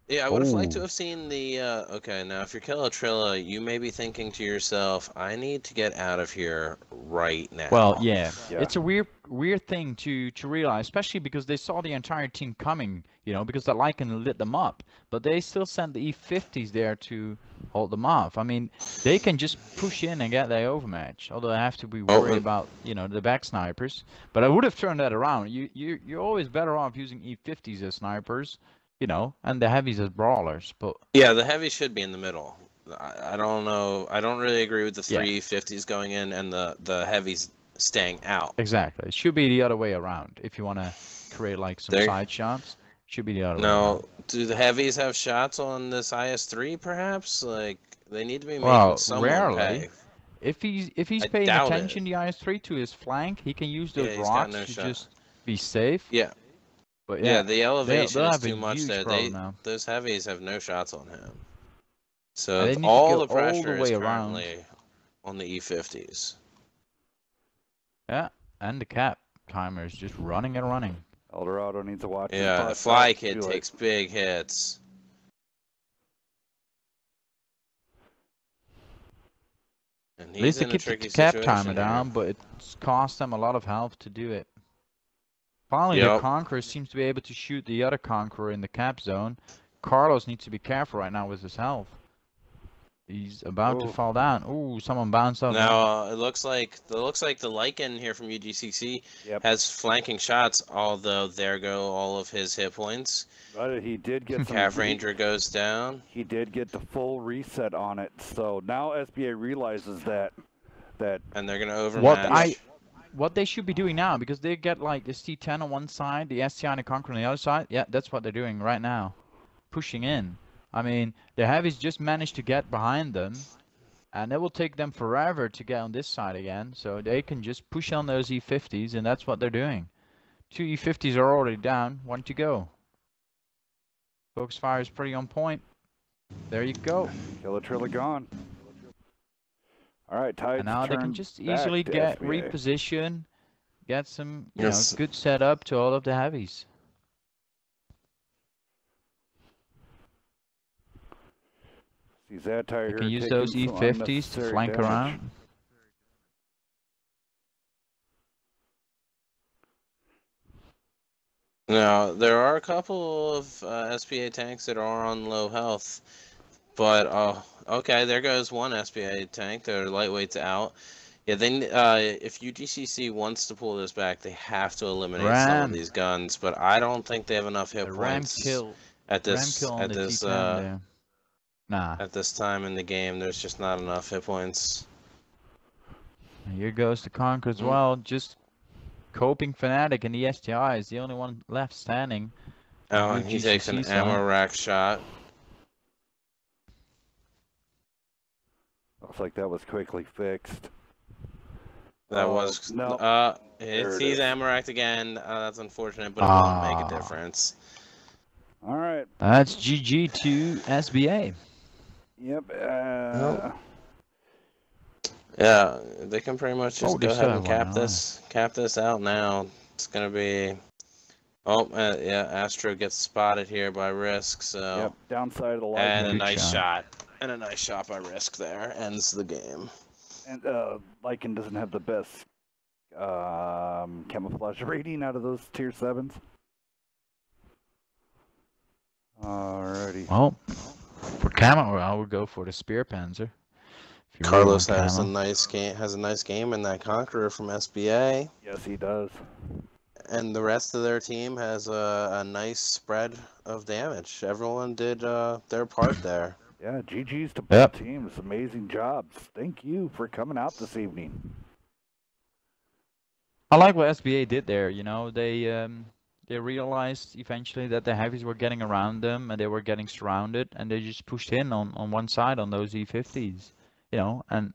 Yeah, I would have liked to Oh. have seen the. Okay, now if you're Killatrilla, you may be thinking to yourself, "I need to get out of here right now." Well, yeah. Yeah. It's a weird thing to realize, especially because they saw the entire team coming, you know, because the Lycan lit them up, but they still sent the E50s there to hold them off. I mean, they can just push in and get their overmatch, although I have to be worried about, you know, the back snipers. But I would have turned that around. You're always better off using E50s as snipers, you know, and the heavies as brawlers. But yeah, the heavy should be in the middle. I don't know. I don't really agree with the 350s going in and the heavies staying out. exactly, it should be the other way around. If you want to create like some side shots, it should be the other way around. No, do the heavies have shots on this IS3? Perhaps like they need to be making someone rarely. pay. If he's paying attention, the IS3 to his flank, he can use those rocks to just be safe. Yeah. But yeah, the elevation they'll is have too a much huge there. problem now. Those heavies have no shots on him. So And they need all to the go all pressure the way is around. currently on the E50s. Yeah, and the cap timer is just running and running. Eldorado needs to watch. Yeah, Fly Kid takes big hits. And At least they he's in a keep the tricky cap situation timer down, here. but it's cost them a lot of health to do it. Finally, the Conqueror seems to be able to shoot the other Conqueror in the cap zone. Carlos needs to be careful right now with his health. He's about to Oh. fall down. Ooh, someone bounced up. Now it looks like the Lycan here from UGCC Yep. has flanking shots. Although there go all of his hit points. But he did get some. Calf Ranger goes down. He did get the full reset on it. So now SBA realizes that. And they're gonna overmatch. What they should be doing now, because they get like the C10 on one side, the STI and the Conqueror on the other side. Yeah, that's what they're doing right now, pushing in. I mean, the heavies just managed to get behind them, and it will take them forever to get on this side again. So they can just push on those E50s, and that's what they're doing. 2 E50s are already down. 1 to go. Focus fire is pretty on point. There you go. Killer Triller gone. All right, Tides. And now they can just easily get reposition, get some you know, good setup to all of the heavies. See Zatar You can use those E50s to flank around. Now, there are a couple of SPA tanks that are on low health, but okay, there goes one SPA tank. Their lightweight's out. Yeah, if UGCC wants to pull this back, they have to eliminate some of these guns. But I don't think they have enough hit points at this time in the game. There's just not enough hit points. Here goes the Conqueror as well. Just coping Fnatic, and the STI is the only one left standing. Oh, he takes an ammo rack shot. Looks like that was quickly fixed. That was no. He's ammo racked again. That's unfortunate, but it won't make a difference. All right. That's GG to SBA. Yep. Yeah, they can pretty much just go ahead and cap this out now. It's gonna be. Yeah, Astro gets spotted here by Risk. So. Yep. Downside of the line. And a nice shot. And a nice shot by Risk there ends the game. And Lycan doesn't have the best camouflage rating out of those tier 7s. Alrighty. Well, for camo, I would go for the Spear Panzer. Carlos has a nice game in that Conqueror from SBA. Yes, he does. And the rest of their team has a nice spread of damage. Everyone did their part there. Yeah, GG's to both teams. Amazing jobs. Thank you for coming out this evening. I like what SBA did there. You know, they realized eventually that the heavies were getting around them and they were getting surrounded, and they just pushed in on one side on those E50s. You know, and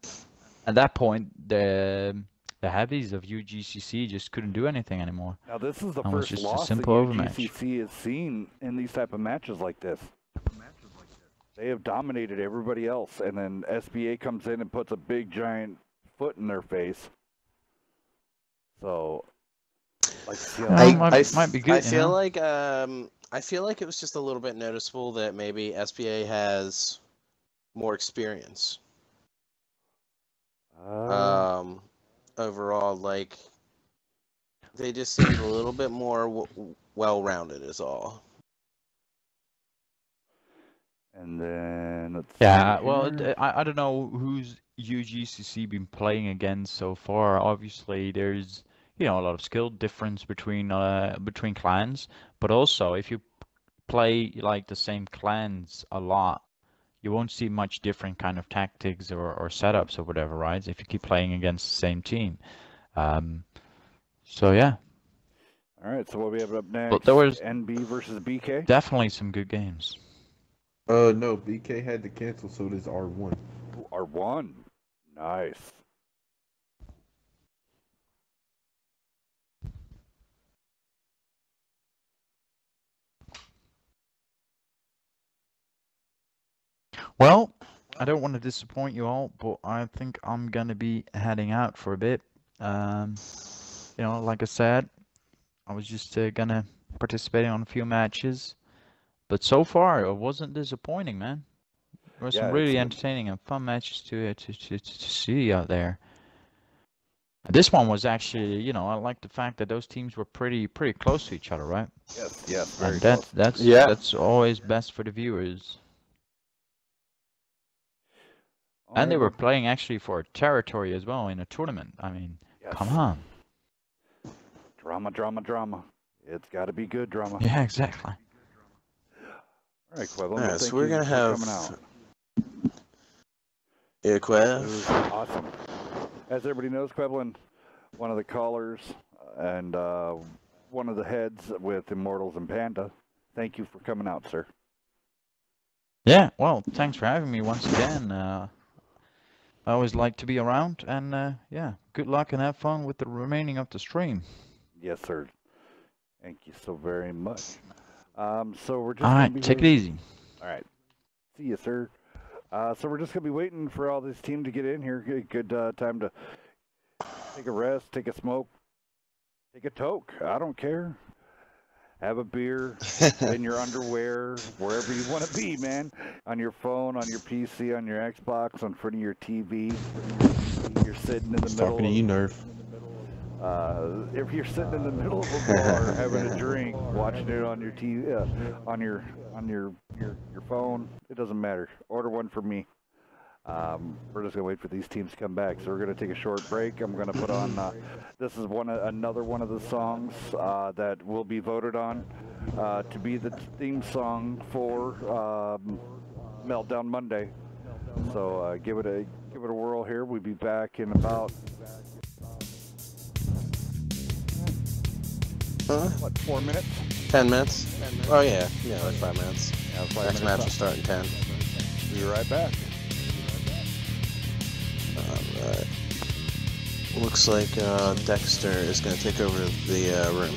at that point, the heavies of UGCC just couldn't do anything anymore. Now this is the first loss that UGCC has seen in these type of matches like this. They have dominated everybody else, and then SBA comes in and puts a big giant foot in their face. So, like, might be good. I feel like it was just a little bit noticeable that maybe SBA has more experience. Overall, like, they just seemed a little bit more well-rounded is all. And then let's well, I don't know who's UGCC been playing against so far. Obviously, there's a lot of skill difference between clans, but also if you play like the same clans a lot, you won't see much different kind of tactics or setups or whatever, right? If you keep playing against the same team. So yeah. All right. So what we have up next? But there was NB versus BK. Definitely some good games. No, BK had to cancel, so it is R1. R1. Nice. Well, I don't want to disappoint you all, but I think I'm gonna be heading out for a bit. Like I said, I was just gonna participate on a few matches. But so far, it wasn't disappointing, man. There were some really entertaining and fun matches to see out there. This one was actually, I like the fact that those teams were pretty close to each other, right? Yes, very and close. that's always best for the viewers. And they were playing actually for territory as well in a tournament. I mean, Yes. come on. Drama, drama, drama. It's got to be good drama. Yeah, exactly. All right, Queblin. All Well, right, so thank we're you gonna for have coming out. Yeah, It Quev. was awesome. As everybody knows, Queblin, one of the callers and one of the heads with Immortals and Panda. Thank you for coming out, sir. Yeah, well, thanks for having me once again. I always like to be around, and yeah, good luck and have fun with the remaining of the stream. Yes, sir. Thank you so very much. So we're just All gonna right, be take it waiting. easy. All right. See you, sir. So we're just going to be waiting for all this team to get in here. Good time to take a rest, take a smoke, take a toke. I don't care. Have a beer in your underwear, wherever you want to be, man. On your phone, on your PC, on your Xbox, in front of your TV. You're sitting in the middle. Talking to you, Nerf. If you're sitting in the middle of a bar having a drink, watching it on your TV, on your phone, it doesn't matter. Order one for me. We're just gonna wait for these teams to come back, so we're gonna take a short break. I'm gonna put on. This is another one of the songs that will be voted on to be the theme song for Meltdown Monday. So give it a whirl here. We'll be back in about. What, 4 minutes? 10 minutes? Oh yeah, like 5 minutes. Yeah, 5 Next minutes match will up. start in 10. Be right back. Alright. Looks like Dexter is going to take over the room.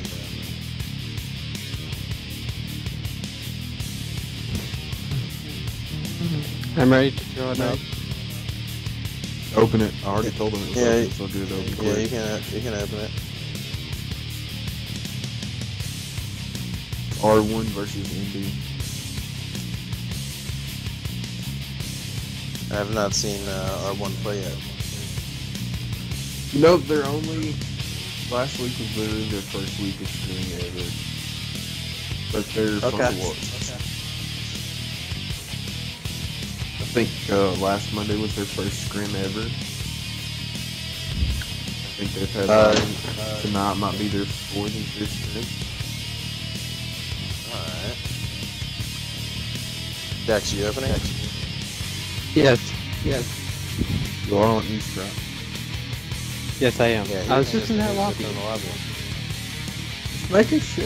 I'm ready to throw it up. Open it. I already told him it was Yeah, open, so do it open Yeah, quick. you can open it. R1 versus NB. I have not seen R1 play yet. You know, they're only... Last week was literally their first week of streaming ever. But they're fun Okay. to watch. I think last Monday was their first scrim ever. I think they've had tonight might be their 4th and 5th scrim. Alright. Dex, you opening? Yes, yes, You are on East, right? yes, I am. Yeah, I was you just in that lobby. in the lobby. Just making sure.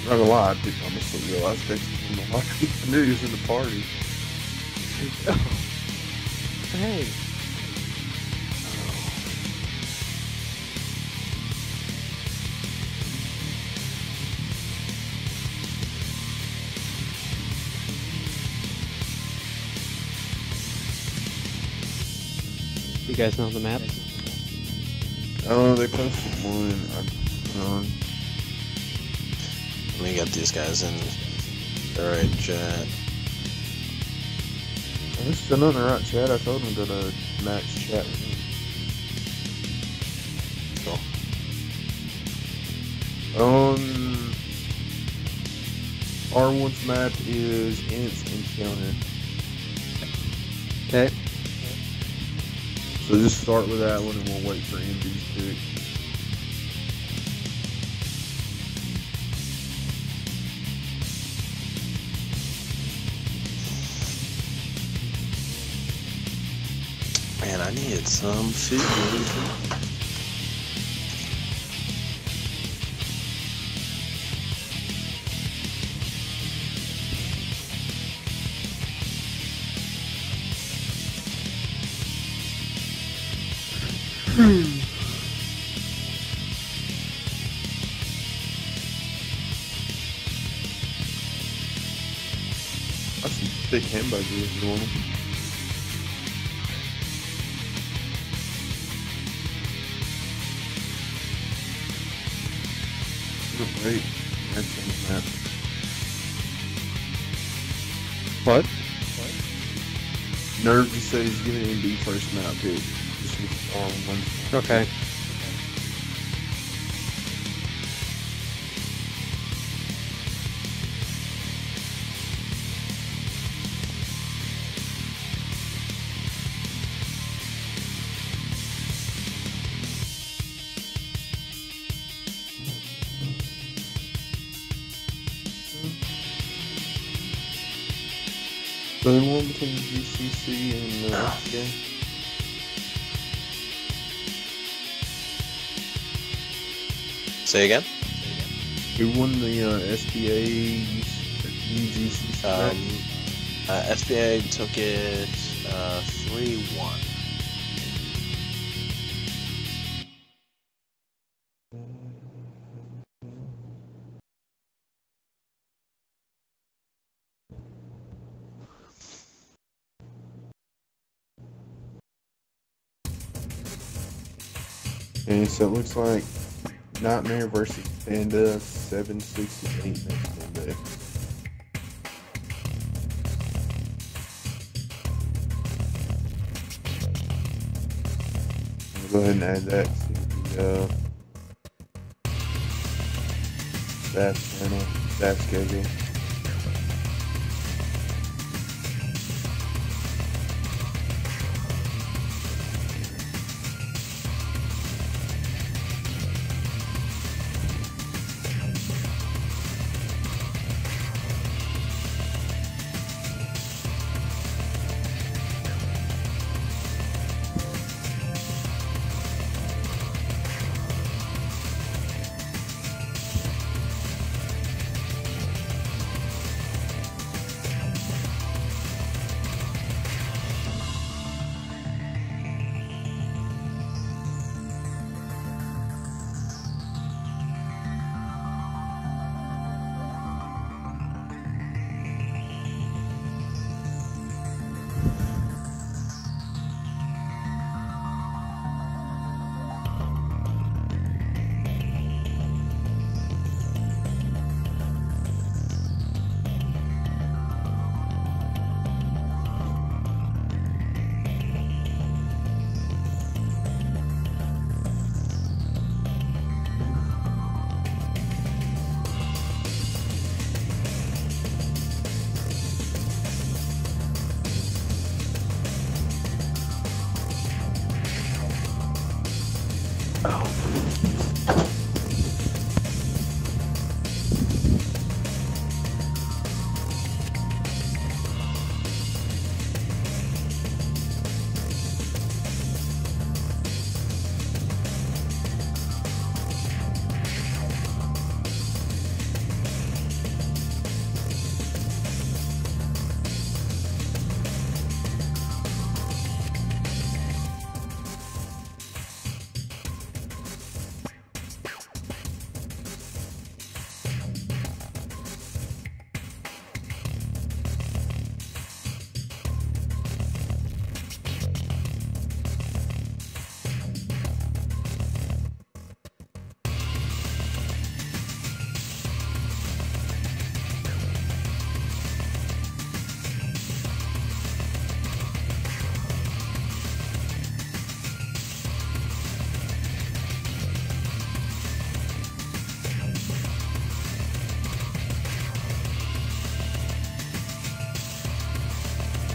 I'm not gonna lie, I did honestly realize texting from the lobby news in the party. Hey. You guys know the map? Oh, they posted one. Let me get these guys in the right chat. They're still in the right chat. I told them to go to Max chat with me. Cool. R1's map is Ants Encounter. Okay. So just start with that one and we'll wait for MB's pick. Man, I need some food. That's some thick hamburgers if you want them. Wait, that's on the map. What? Nerve just said he's giving MB first map pick. Just with R1. Okay. So the one between GCC and SPA? Say again? Who won the SPA UGCC? SPA took it 3-1. And so it looks like Nightmare versus Panda 768 next Monday. I'll go ahead and add that to the staff channel, staff schedule.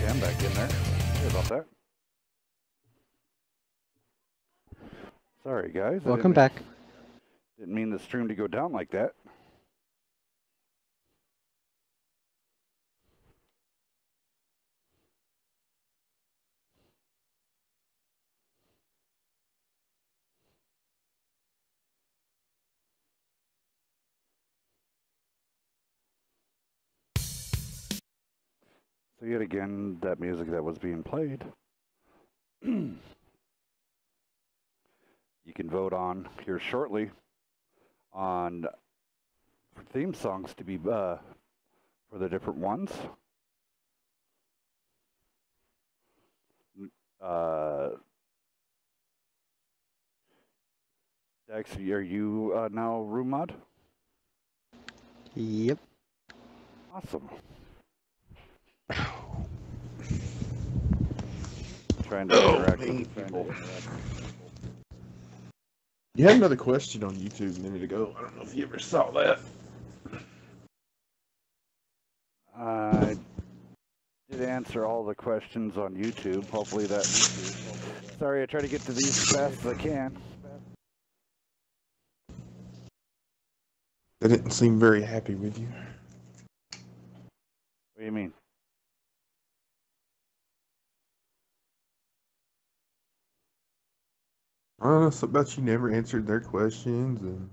I'm back in there. Sorry about that. Sorry, guys. Welcome back. Didn't mean the stream to go down like that. So yet again, that music that was being played, you can vote on here shortly on theme songs to be for the different ones. Dex, are you now room mod? Yep. Awesome. Trying to interact with people. You had another question on YouTube a minute ago. I don't know if you ever saw that. I did answer all the questions on YouTube. Hopefully that. Sorry, I try to get to these as fast as I can. They didn't seem very happy with you. What do you mean? I don't know, something about you never answered their questions and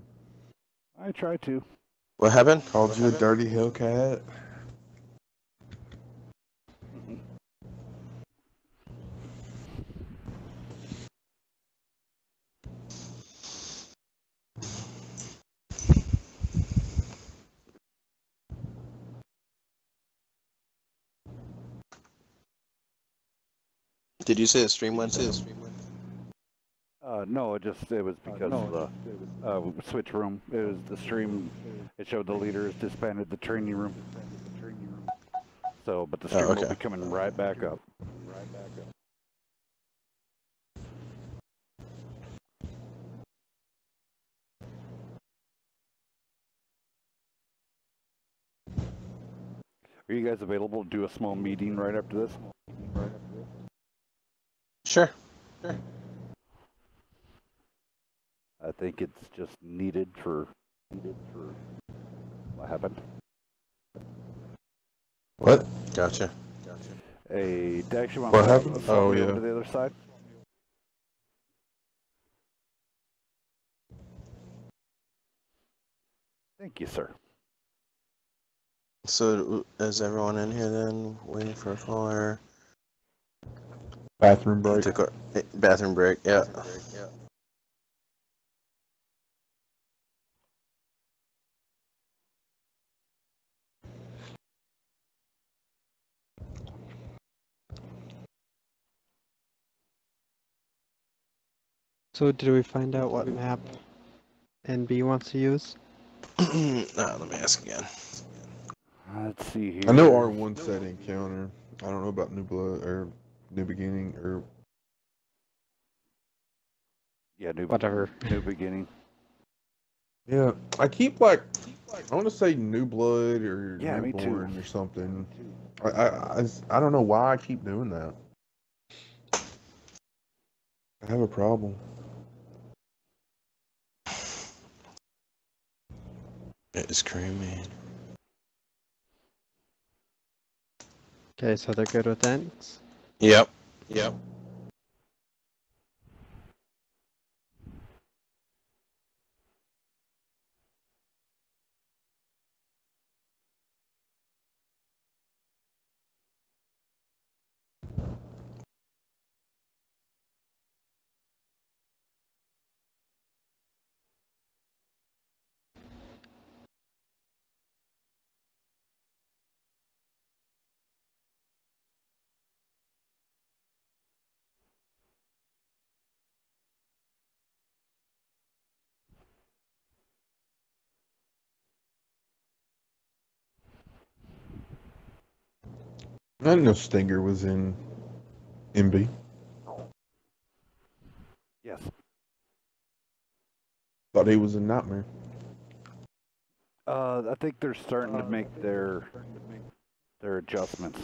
I try to. What happened? called you a dirty Hellcat. Did you say the stream went to? No, it was because of the switch room. It was the stream. It showed the leaders disbanded the training room. So, but the stream will be coming right back up. Are you guys available to do a small meeting right after this? Sure. I think it's just needed for what happened. What? Gotcha. Hey, Dax, you want What to happened? follow me Oh, over yeah. to the other side? Thank you, sir. So is everyone in here then, waiting for a caller? Bathroom break. Bathroom break. Yeah. So did we find out what map NB wants to use? Let me ask again. Let's see here. I know R1 said encounter. I don't know about New Blood or New Beginning or Yeah, Whatever. New beginning. yeah. I keep like I want to say New Blood or Yeah, me too. Newborn or something. I don't know why I keep doing that. I have a problem. It is creamy. Okay, so they're good with ends. Yep. I didn't know Stinger was in MB. Yes. Thought he was in Nightmare. I think they're starting to make their adjustments.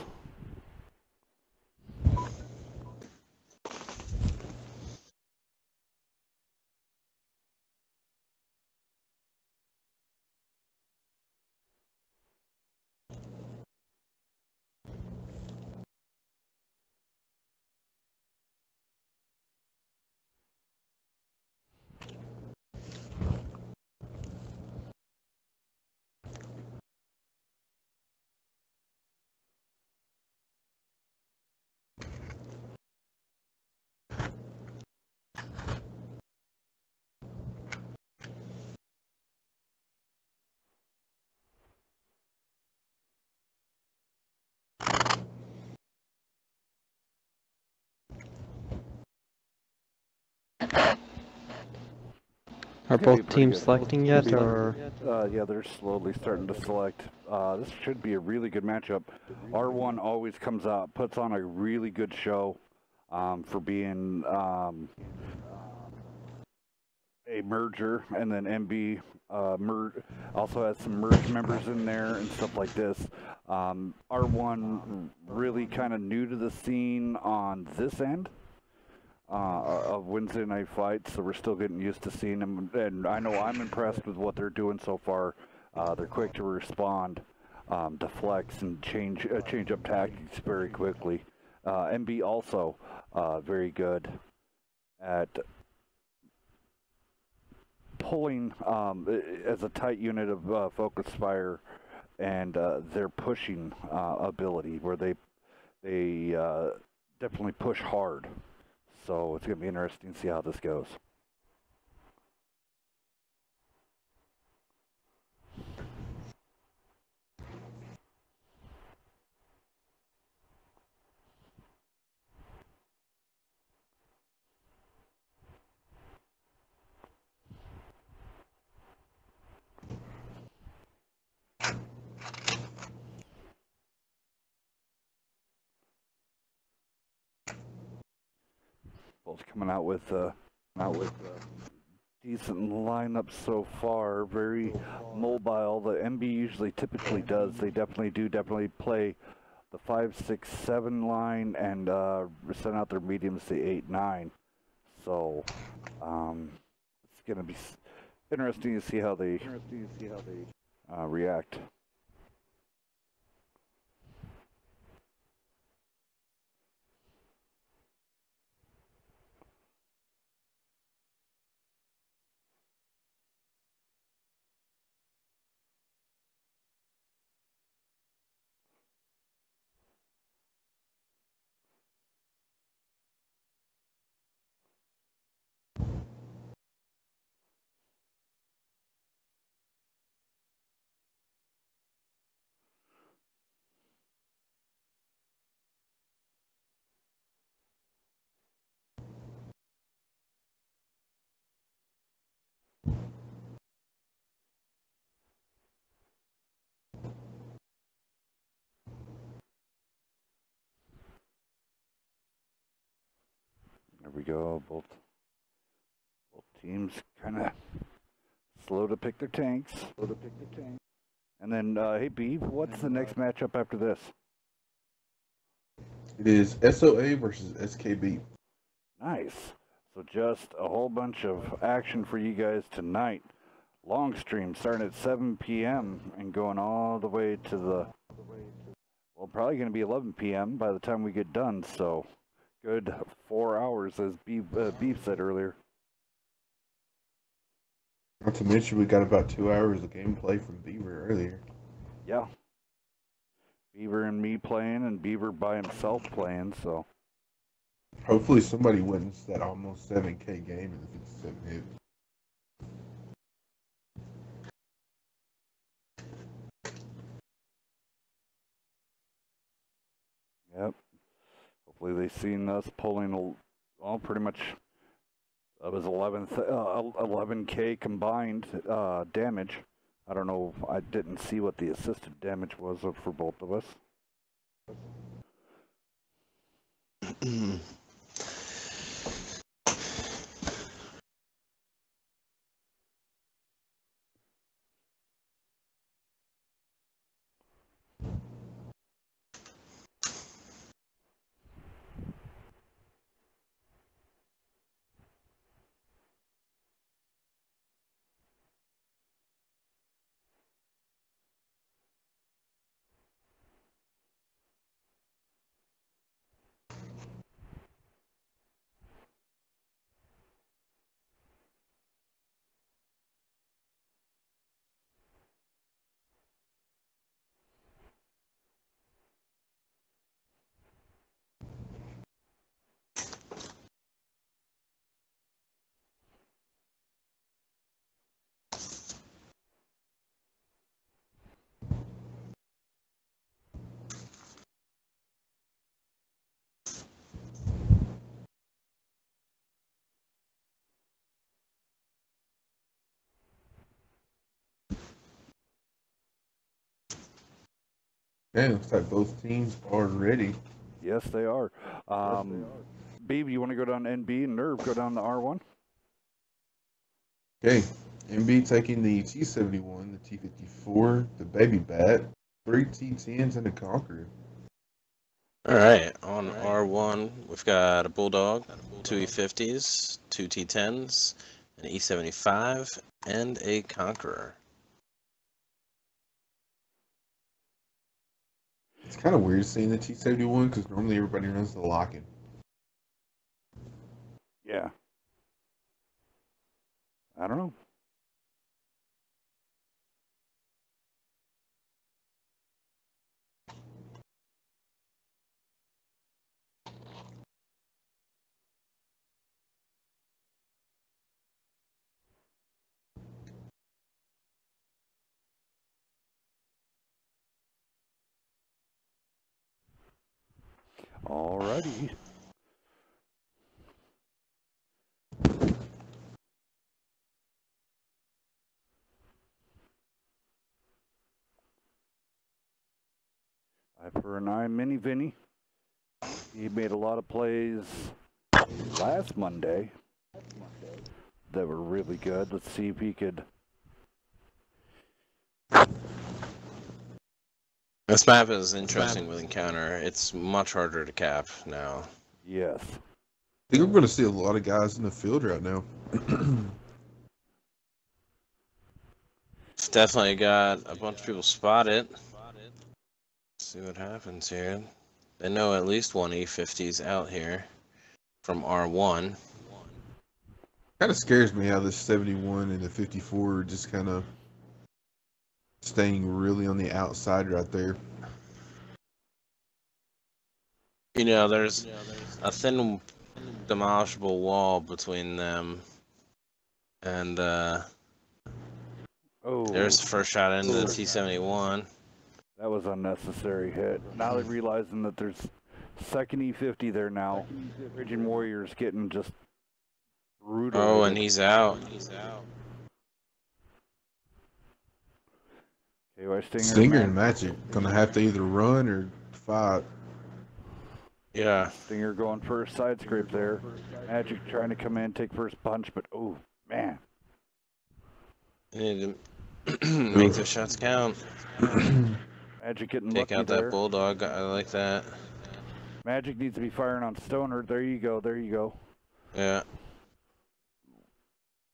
Are It's gonna be both pretty teams good. selecting yet, or? Yeah, they're slowly starting to select. This should be a really good matchup. R1 always comes out, puts on a really good show for being a merger, and then MB also has some merge members in there and stuff like this. R1 really kind of new to the scene on this end of Wednesday night fights, so we're still getting used to seeing them. And I know I'm impressed with what they're doing so far. They're quick to respond, to flex and change up tactics very quickly. MB also very good at pulling as a tight unit of focus fire and their pushing ability, where they definitely push hard. So it's going to be interesting to see how this goes. Both coming out with decent lineup so far. Very mobile. The MB usually typically does. They definitely play the 5, 6, 7 line and send out their mediums to 8, 9. So it's going to be interesting to see how they react. There we go. Both teams kind of slow to pick their tanks. And then, hey, Beeve, what's the next matchup after this? It is SOA versus SKB. Nice. So just a whole bunch of action for you guys tonight. Long stream starting at 7 p.m. and going all the way to the, well, probably going to be 11 p.m. by the time we get done. So good 4 hours, as Beef said earlier. Not to mention we got about 2 hours of gameplay from Beaver earlier. Yeah. Beaver and me playing, and Beaver by himself playing, so. Hopefully somebody wins that almost 7K game in the 57 hit. Yep. Hopefully they've seen us pulling, well, pretty much, it was 11K combined damage. I don't know, I didn't see what the assisted damage was for both of us. Yeah, looks like both teams are ready. Yes, they are. Beeb, you want to go down NB and Nerve go down to R1? Okay, MB taking the T-71, the T-54, the Baby Bat, 3 T-10s, and a Conqueror. All right, on R1, we've got a Bulldog, 2 E50s, 2 T10s, an E75, and a Conqueror. It's kind of weird seeing the T-71 because normally everybody runs the lock-in. Yeah. I don't know. Alrighty. For an eye mini Vinny. He made a lot of plays last Monday that were really good. Let's see if he could. This map is interesting with Encounter. It's much harder to cap now. Yes. I think we're going to see a lot of guys in the field right now. It's definitely got a bunch of people spotted. See what happens here. They know at least one E50's out here from R1. Kind of scares me how this 71 and the 54 are just kind of staying really on the outside right there. You know, there's a thin, demolishable wall between them, and there's the first shot into the T-71. That was unnecessary hit. Now they're realizing that there's second E50 there now. Raging Warrior's getting just brutal. Oh, and he's out. Okay, Stinger and Magic gonna have to either run or fight. Yeah. Stinger going first side scrape there. Magic trying to come in, take first punch, but oh man. You need to make the shots count. Magic getting Take lucky out there. that Bulldog. I like that. Magic needs to be firing on Stoner. There you go. There you go. Yeah.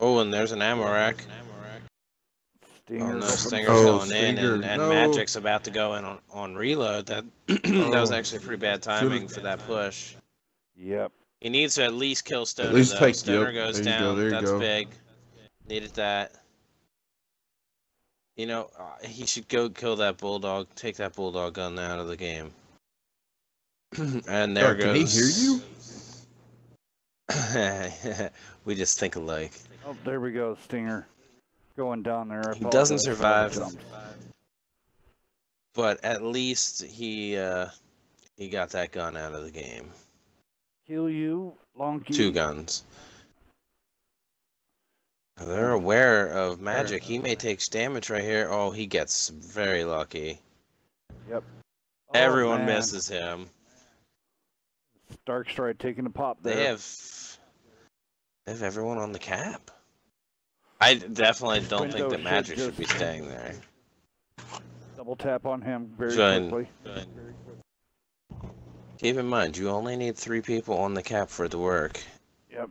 Oh, and there's an ammo rack. Stinger. Oh no, Stinger's going in, and Magic's about to go in on reload. That that was actually pretty bad timing for that push. Yep. He needs to at least kill Stoner. At least though. take Stoner goes down. There you That's go. big. Needed that. You know, he should go kill that Bulldog. Take that Bulldog gun out of the game. And there goes. Can he hear you? We just think alike. Oh, there we go, Stinger. Going down there. He doesn't survive. But at least he got that gun out of the game. Kill you, Lonky. 2 guns. They're aware of Magic. He may take damage right here. Oh, he gets very lucky. Yep. Everyone misses him. Dark Stride taking a pop there. They have everyone on the cap. I definitely don't think that Magic should be staying there. Double tap on him very quickly. Keep in mind, you only need 3 people on the cap for it to work. Yep.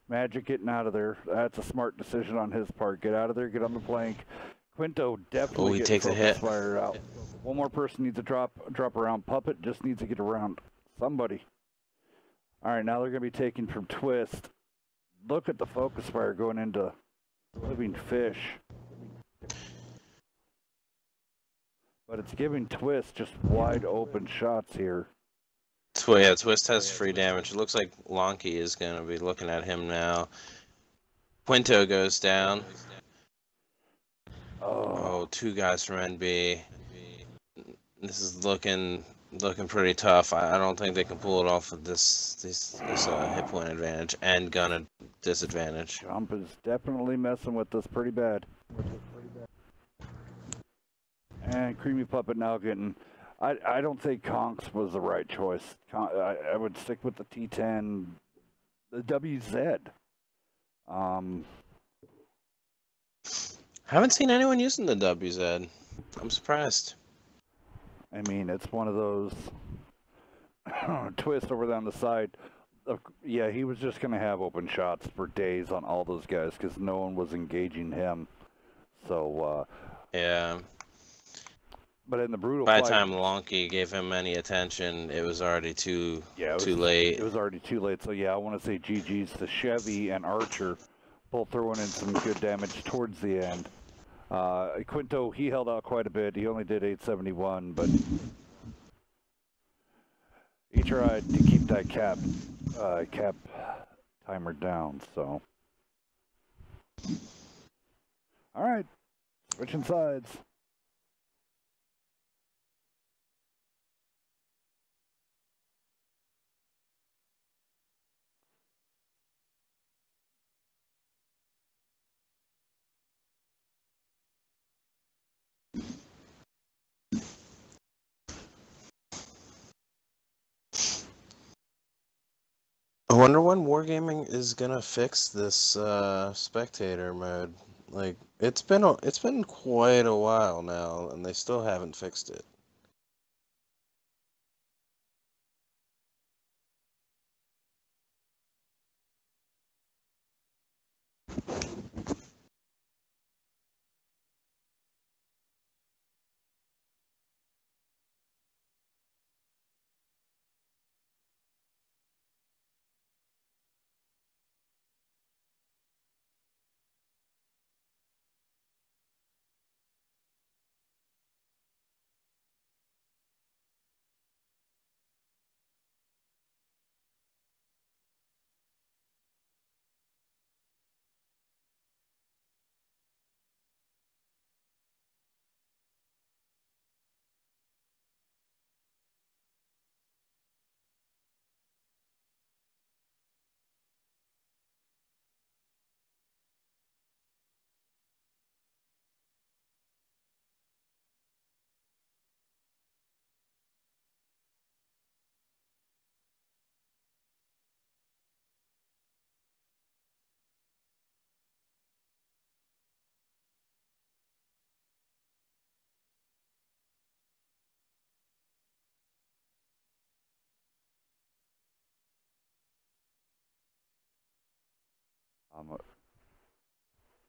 Magic getting out of there. That's a smart decision on his part. Get out of there, get on the plank. Quinto definitely he takes a hit. Fire out. One more person needs to drop around. Puppet just needs to get around somebody. All right, now they're going to be taking from Twist. Look at the focus fire going into Living Fish. But it's giving Twist just wide open shots here. Yeah, Twist has free damage. It looks like Lonky is going to be looking at him now. Quinto goes down. Oh, 2 guys from NB. This is looking pretty tough. I don't think they can pull it off with this hit point advantage and gun disadvantage. Jump is definitely messing with us pretty bad. And Creamy Puppet now getting... I don't think Conks was the right choice. I would stick with the T10, the WZ. Haven't seen anyone using the WZ. I'm surprised. I mean, it's one of those twists over down the side. Yeah, he was just going to have open shots for days on all those guys because no one was engaging him. So, yeah. But in the brutal By fight, the time Lonky gave him any attention, it was already too late. It was already too late. So, yeah, I want to say GG's to Chevy and Archer, both throwing in some good damage towards the end. Quinto, he held out quite a bit. He only did 871, but he tried to keep that cap timer down, so. All right, switching sides. I wonder when Wargaming is gonna fix this spectator mode. Like it's been quite a while now, and they still haven't fixed it.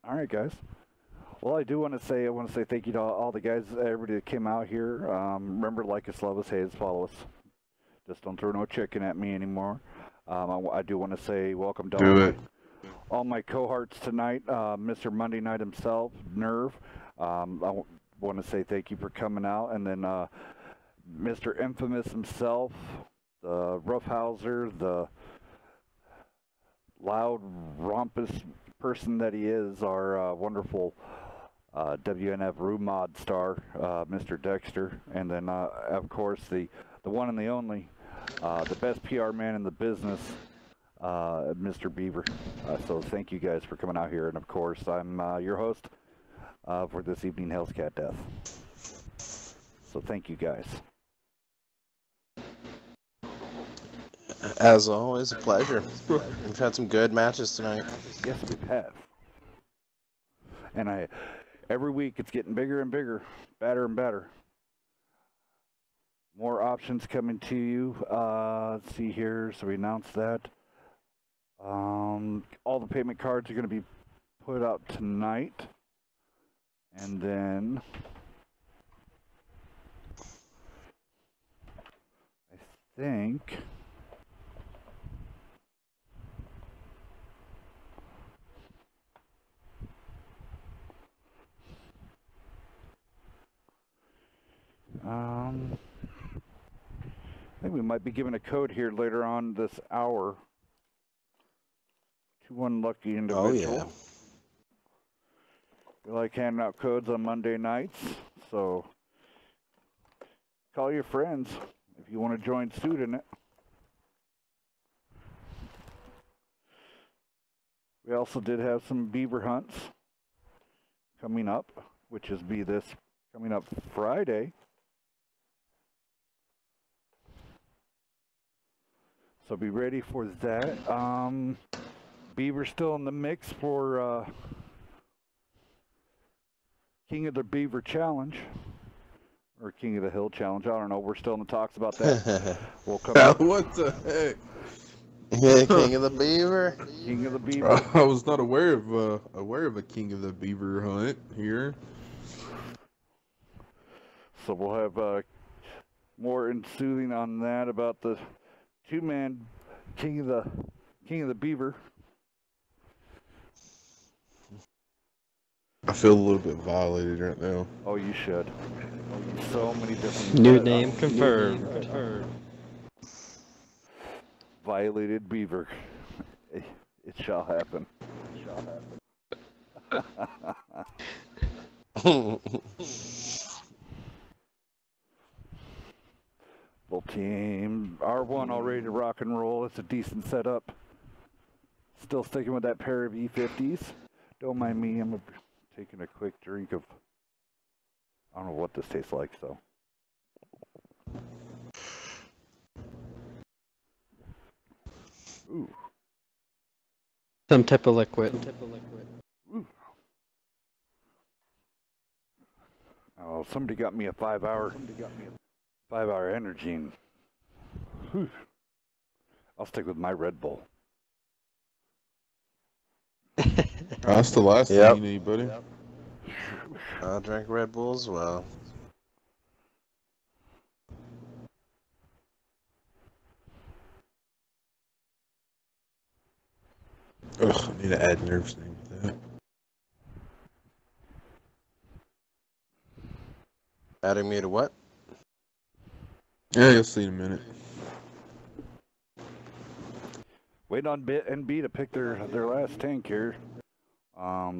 All right, guys. Well, I want to say thank you to all the guys, everybody that came out here. Remember, like us, love us, hate us, follow us. Just don't throw no chicken at me anymore. I do want to say welcome to all my cohorts tonight. Mr. Monday Night himself, Nerve. Want to say thank you for coming out, and then Mr. Infamous himself, the Roughhouser, the loud, rompous person that he is, our wonderful WNF Room Mod star, Mr. Dexter, and then of course the one and the only, the best PR man in the business, Mr. Beaver. So thank you guys for coming out here, and of course I'm your host for this evening, Hell's Cat Death. So thank you guys. As always, a pleasure. We've had some good matches tonight. Yes, we have. And every week it's getting bigger and bigger, better and better. More options coming to you. Let's see here. So we announced that. All the payment cards are going to be put out tonight. And then I think I think we might be giving a code here later on this hour to one lucky individual. Oh, yeah. We like handing out codes on Monday nights, so call your friends if you want to join suit in it. We also did have some beaver hunts coming up, which is coming up Friday. So be ready for that. Beaver's still in the mix for King of the Beaver Challenge. Or King of the Hill Challenge. I don't know. We're still in the talks about that. We'll come up. What the heck? Yeah, King of the Beaver. King of the Beaver. I was not aware of a King of the Beaver hunt here. So we'll have more ensuing on that about the two-man King of the Beaver. I feel a little bit violated right now. Oh, you should. So many different New name confirmed. Violated Beaver. It shall happen. Full team. R1 all ready to rock and roll. It's a decent setup. Still sticking with that pair of E50s. Don't mind me. I'm taking a quick drink of... I don't know what this tastes like, so... Ooh. Some type of liquid. Ooh. Oh, somebody got me a 5-hour energy. And, whew. I'll stick with my Red Bull. That's the last thing you need, buddy. I'll drink Red Bull as well. Ugh, I need to add nerves name to that. Adding me to what? Yeah, you'll see in a minute. Waiting on NB to pick their last tank here.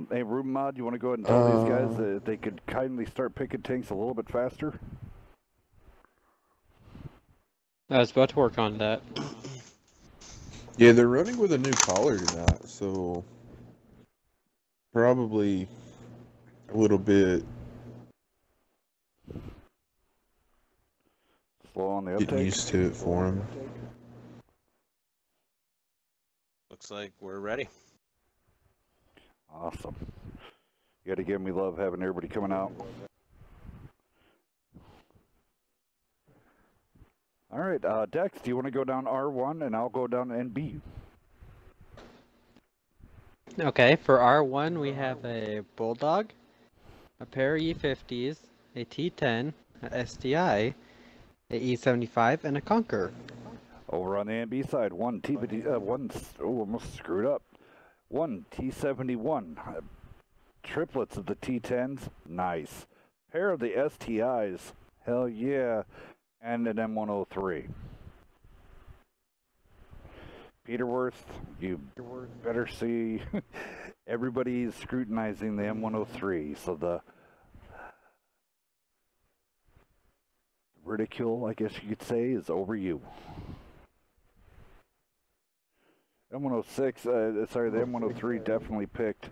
Hey, Ruben Mod, you want to go ahead and tell these guys that they could kindly start picking tanks a little bit faster? I was about to work on that. Yeah, they're running with a new collar tonight, so probably a little bit Slow on the uptake. getting used to it for them. Looks like we're ready. Awesome. You got to give me love having everybody coming out. All right, Dex, do you want to go down R1 and I'll go down NB? Okay, for R1 we have a Bulldog, a pair of E50s, a T10, a STI, a E75, and a Conqueror. Over on the NB side, one almost screwed up. One T71, triplets of the T10s, nice. Pair of the STIs, hell yeah, and an M103. Peterworth, you better see everybody's scrutinizing the M103, so the ridicule, I guess you could say, is over you. M106, the M103 definitely picked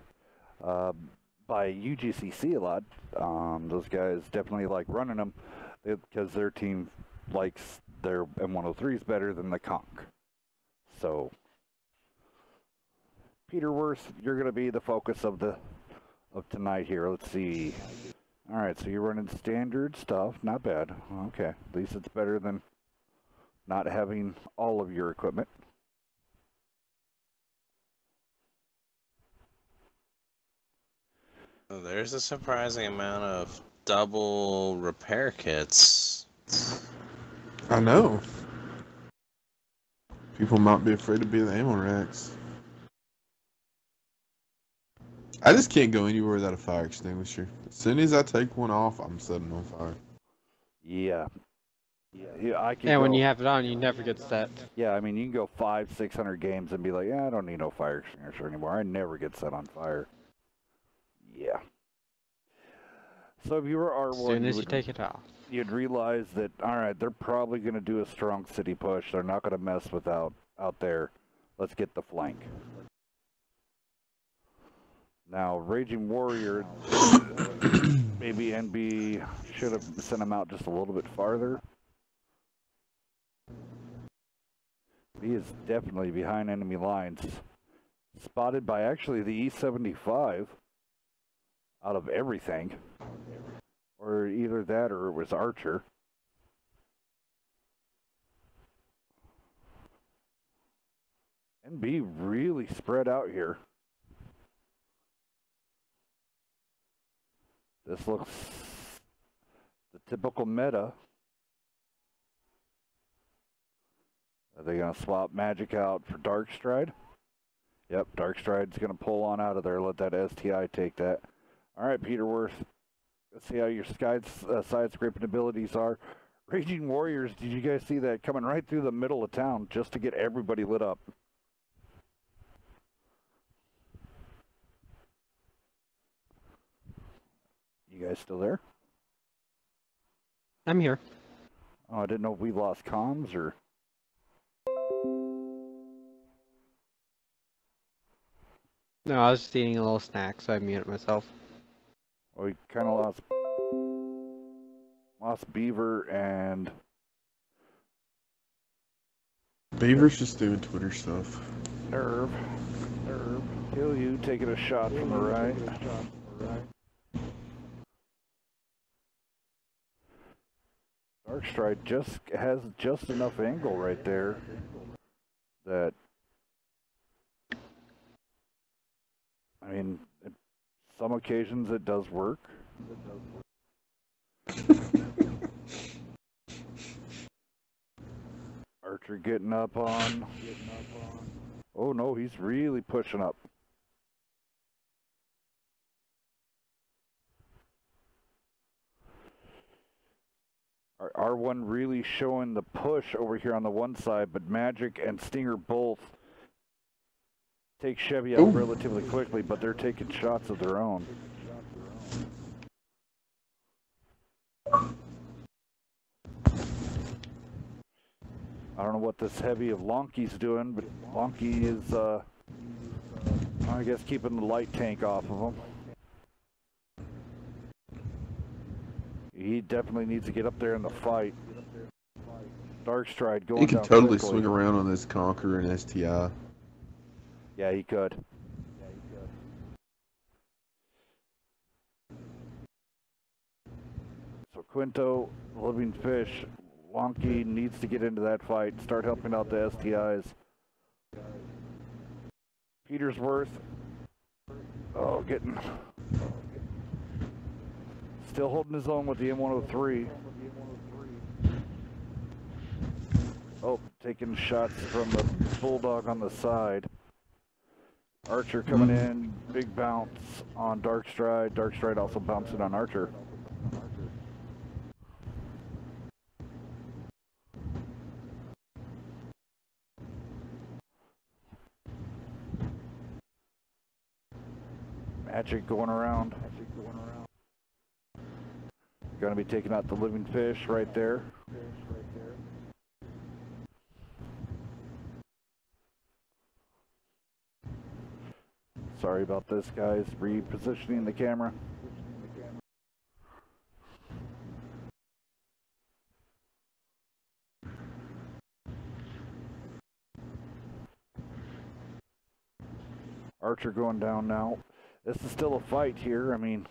by UGCC a lot. Those guys definitely like running them because their team likes their M103s better than the Conch. So, Peterworth, you're going to be the focus of tonight here. Let's see. All right, so you're running standard stuff. Not bad. Okay, at least it's better than not having all of your equipment. There's a surprising amount of double repair kits. I know. People might be afraid to be in the ammo racks. I just can't go anywhere without a fire extinguisher. As soon as I take one off, I'm setting on fire. Yeah, I can. And when you have it on, you never get set. Yeah, I mean, you can go 500-600 games and be like, yeah, I don't need no fire extinguisher anymore. I never get set on fire. Yeah. So if you were R1, As soon as you take it off, you'd realize that, all right, they're probably going to do a strong city push. They're not going to mess with out there. Let's get the flank. Now, Raging Warrior, maybe NB should have sent him out just a little bit farther. He is definitely behind enemy lines. Spotted by actually the E75 out of everything. Or either that or it was Archer. NB really spread out here. This looks the typical meta. Are they going to swap Magic out for Darkstride? Yep, Darkstride's going to pull on out of there. Let that STI take that. All right, Peterworth. Let's see how your side scraping abilities are. Raging Warriors, did you guys see that coming right through the middle of town just to get everybody lit up? You guys still there? I'm here. Oh, I didn't know if we lost comms or... No, I was just eating a little snack, so I muted myself. Well, we kind of lost Beaver and Beaver's just doing Twitter stuff. Nerve. Kill you, taking a shot from the right. Darkstride has just enough angle right there that, I mean, some occasions it does work. Archer getting up on. Oh no, he's really pushing up. R1 really showing the push over here on the one side, but Magic and Stinger both take Chevy out relatively quickly, but they're taking shots of their own. I don't know what this heavy of Lonky's doing, but Lonky is, I guess, keeping the light tank off of him. He definitely needs to get up there in the fight. Darkstride going down. He can totally quickly. swing around on this Conqueror and STI. Yeah, he could. So Quinto, Living Fish, Wonky needs to get into that fight, start helping out the STIs. Petersworth, still holding his own with the M103. Oh, taking shots from the Bulldog on the side. Archer coming in, big bounce on Darkstride. Darkstride also bouncing on Archer. Magic going around. Gonna be taking out the Living Fish right there. Sorry about this, guys. Repositioning the camera. Archer going down now. This is still a fight here. I mean,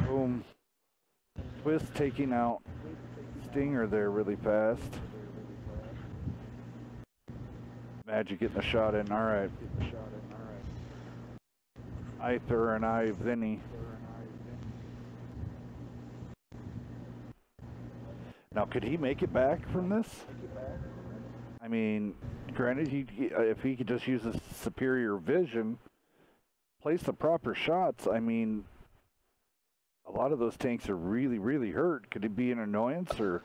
boom. Twist taking out Stinger there really fast. Magic getting a shot in. All right. Either and Vinny. Now, could he make it back from this? I mean, granted, if he could just use his superior vision, place the proper shots, I mean, a lot of those tanks are really, really hurt. Could it be an annoyance, or?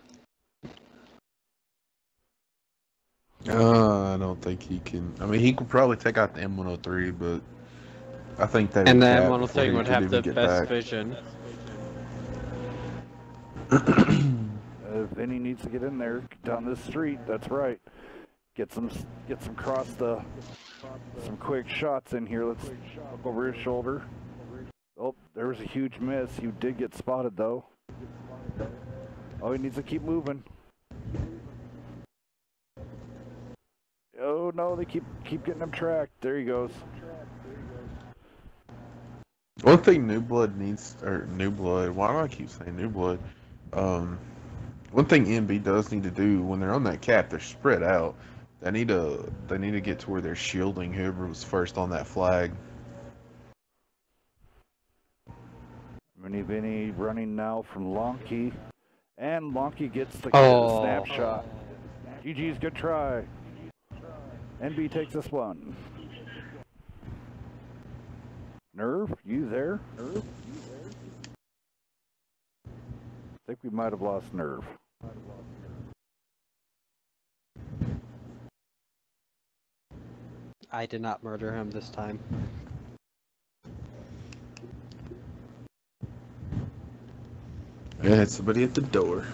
I don't think he can. I mean, he could probably take out the M103, but I think that. And the M103 would have the best vision. Vinny needs to get in there down this street. That's right. Get some some quick shots in here. Let's look over his shoulder. Oh, there was a huge miss. He did get spotted though. Oh, he needs to keep moving. Oh no, they keep getting him tracked. There he goes. One thing New Blood needs, or New Blood. Why do I keep saying New Blood? One thing NB does need to do when they're on that cap, they're spread out. They need to get to where they're shielding whoever was first on that flag. Vinny running now from Lonky, and Lonky gets the snapshot. GG's, good try. NB takes this one. Nerve, you there? Nerve, you there? I think we might have lost Nerve. I did not murder him this time. I had somebody at the door.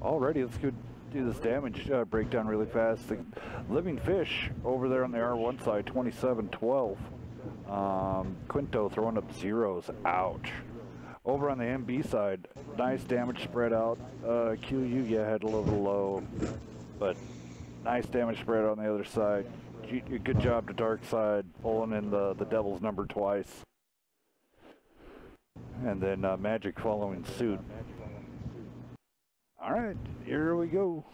Alrighty, let's go do this damage breakdown really fast. The living fish over there on the R1 side, 27-12. Quinto throwing up zeros. Ouch. Over on the MB side, nice damage spread out. QU, yeah, had a little low, but nice damage spread on the other side. Good job to Dark Side, pulling in the Devil's number twice. And then Magic following suit. Alright, here we go.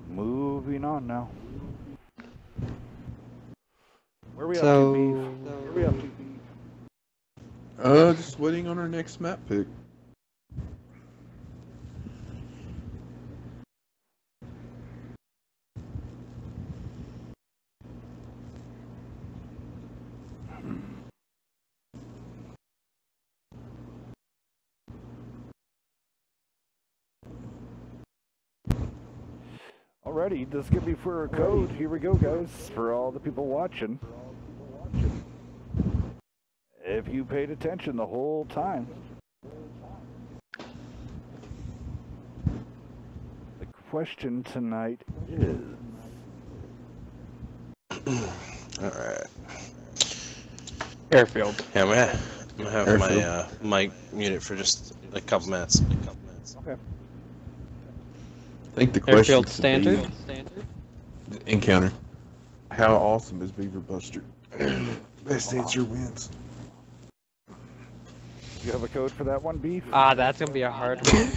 Moving on now. Where are we up to, Beef? Where are we up to, Beef? Just waiting on our next map pick. Alrighty, this is going to be for a code. Here we go, guys, for all the people watching. If you paid attention the whole time. The question tonight is... Alright. Airfield. Yeah, I'm gonna have my mic muted for just a couple minutes. Okay. I think the question Airfield should standard. be encounter. How awesome is Beaver Buster? Best answer wins. You have a code for that one, Beef? Ah, that's gonna be a hard one.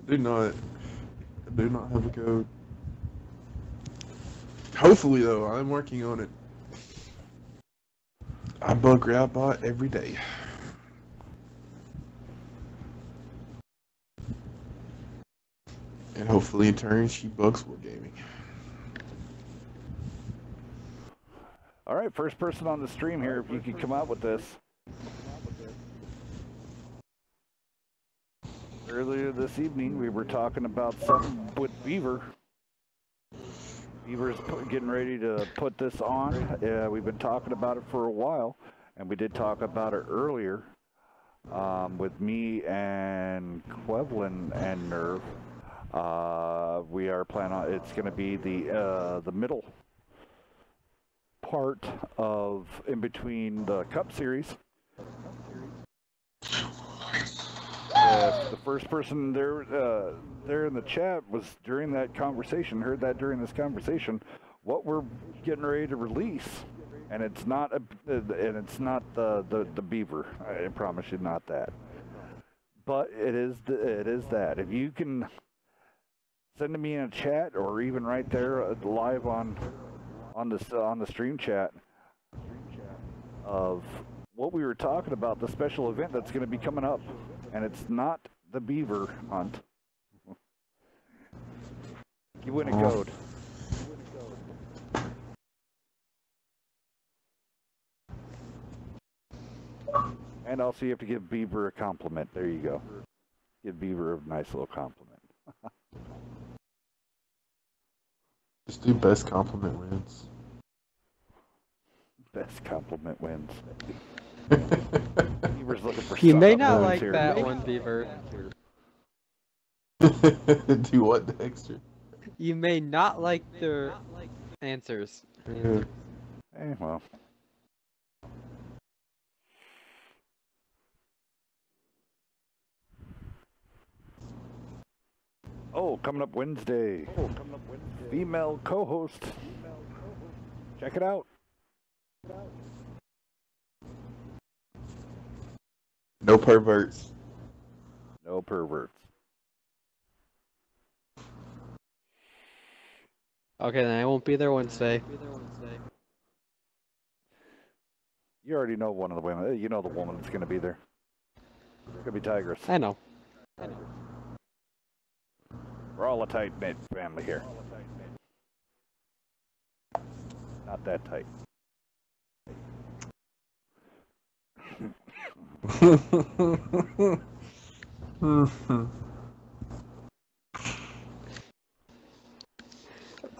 do not have a code. Hopefully, though, I'm working on it. I bug Rabbot every day. And hopefully, in turn, she bugs Wargaming. Alright, first person on the stream here, if you could come out with this. Earlier this evening, we were talking about something with Beaver. Beaver's getting ready to put this on. We've been talking about it for a while, and we did talk about it earlier with me and Quevlin and Nerve. We are planning on, it's going to be the middle part of in between the Cup Series. The first person there in the chat was during that conversation, heard that during this conversation, what we're getting ready to release, and it's not the Beaver. I promise you, not that. But it is that. If you can send me in a chat or even right there live on the stream chat of what we were talking about, the special event that's going to be coming up, and it's not the Beaver hunt. You win a code. And also you have to give Beaver a compliment. There you go. Give Beaver a nice little compliment. Just do best compliment wins. Best compliment wins. Beaver's looking for You may not wins like here. that one, Beaver. Do what, Dexter? You may not like their answers. Yeah. Well. Oh, coming up Wednesday. Female co-host. Check it out. No perverts. No perverts. Okay, then I won't be there Wednesday. You already know one of the women. You know the woman that's going to be there. It's going to be Tigress. I know. We're all a tight-knit family here. Not that tight.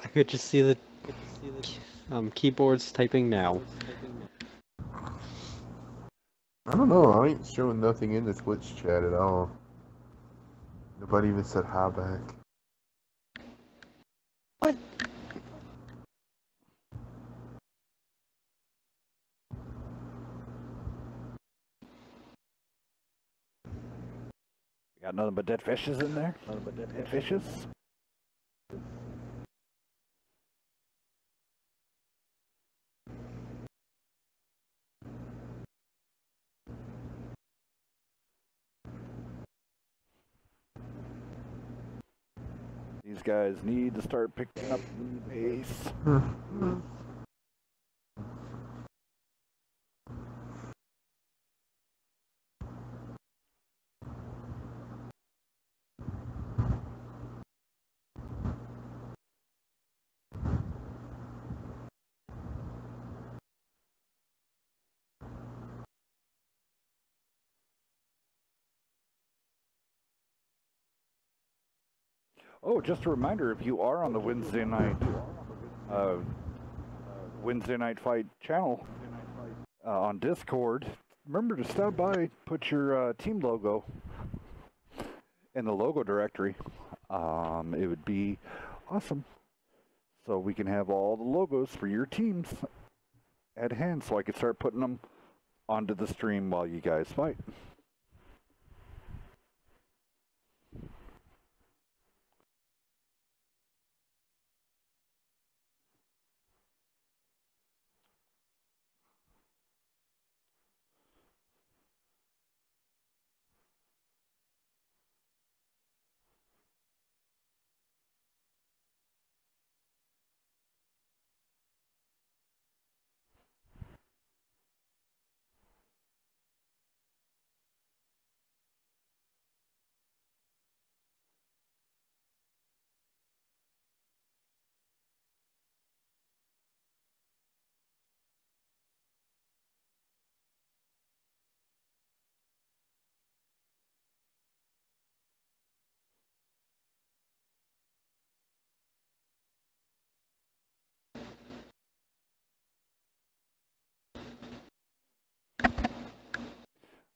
I could just see the keyboards typing now. I don't know. I ain't showing nothing in the Twitch chat at all. Nobody even said hi back. What? We got nothing but dead fishes in there? Nothing but dead fishes? These guys need to start picking up the pace. Oh, just a reminder, if you are on the Wednesday night fight channel on Discord, remember to stop by, put your team logo in the logo directory. It would be awesome. So we can have all the logos for your teams at hand, so I can start putting them onto the stream while you guys fight.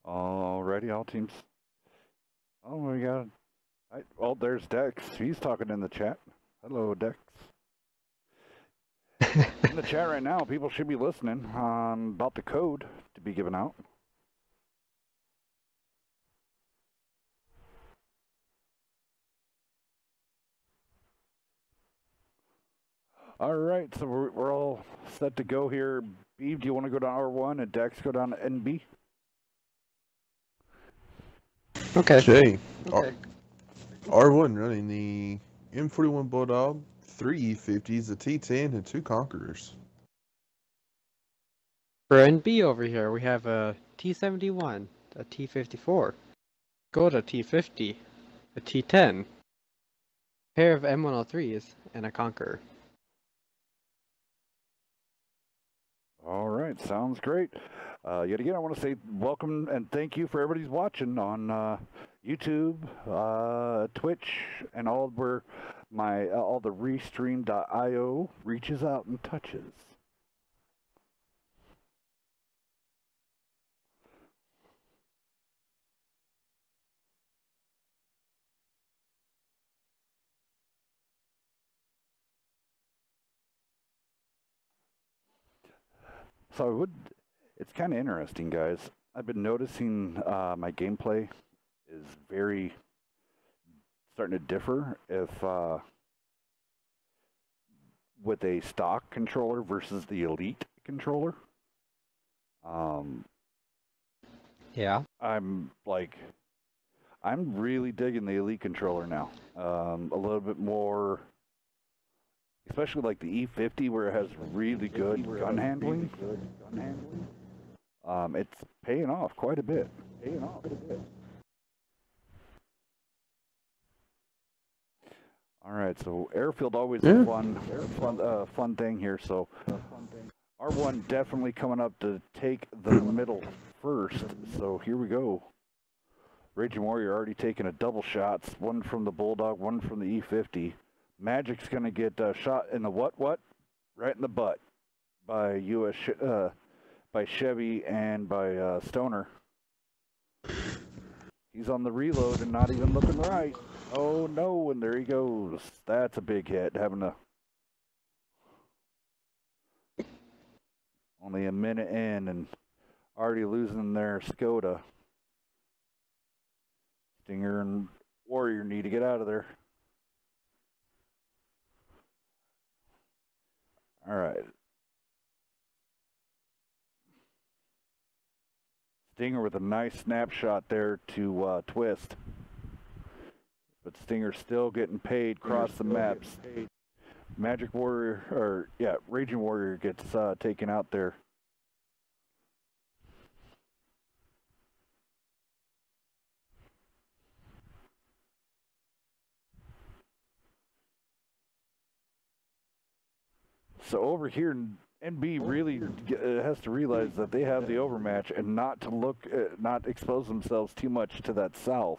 Alrighty, all teams. Oh, we got. Oh, there's Dex. He's talking in the chat. Hello, Dex. In the chat right now, people should be listening about the code to be given out. All right, so we're all set to go here. Beeve, do you want to go to R1 and Dex go down to NB? Okay. Jay, Okay. R1 running the M41 Bulldog, 3 E50s, a T10, and 2 Conquerors. For NB over here, we have a T71, a T54, Golda T50, a T10, pair of M103s, and a Conqueror. All right, sounds great. Yet again, I want to say welcome and thank you for everybody's watching on YouTube, Twitch, and all where all the Restream.io reaches out and touches. So it's kind of interesting, guys. I've been noticing my gameplay is very starting to differ with a stock controller versus the elite controller. Yeah. I'm really digging the elite controller now. A little bit more, especially like the E50 where it has really good gun handling. It's paying off quite a bit. All right, so airfield always a fun thing here. So R1 definitely coming up to take the middle first. So here we go. Raging Warrior already taking a double shots, one from the Bulldog, one from the E50. Magic's gonna get shot in the what? Right in the butt by by Chevy and by Stoner. He's on the reload and not even looking right. Oh no, and there he goes. That's a big hit. Only a minute in and already losing their Skoda. Stinger and Warrior need to get out of there. All right. Stinger with a nice snapshot there to twist. But Stinger's still getting paid across the maps. Magic Warrior, or yeah, Raging Warrior gets taken out there. So over here, NB really has to realize that they have the overmatch and not to not expose themselves too much to that south.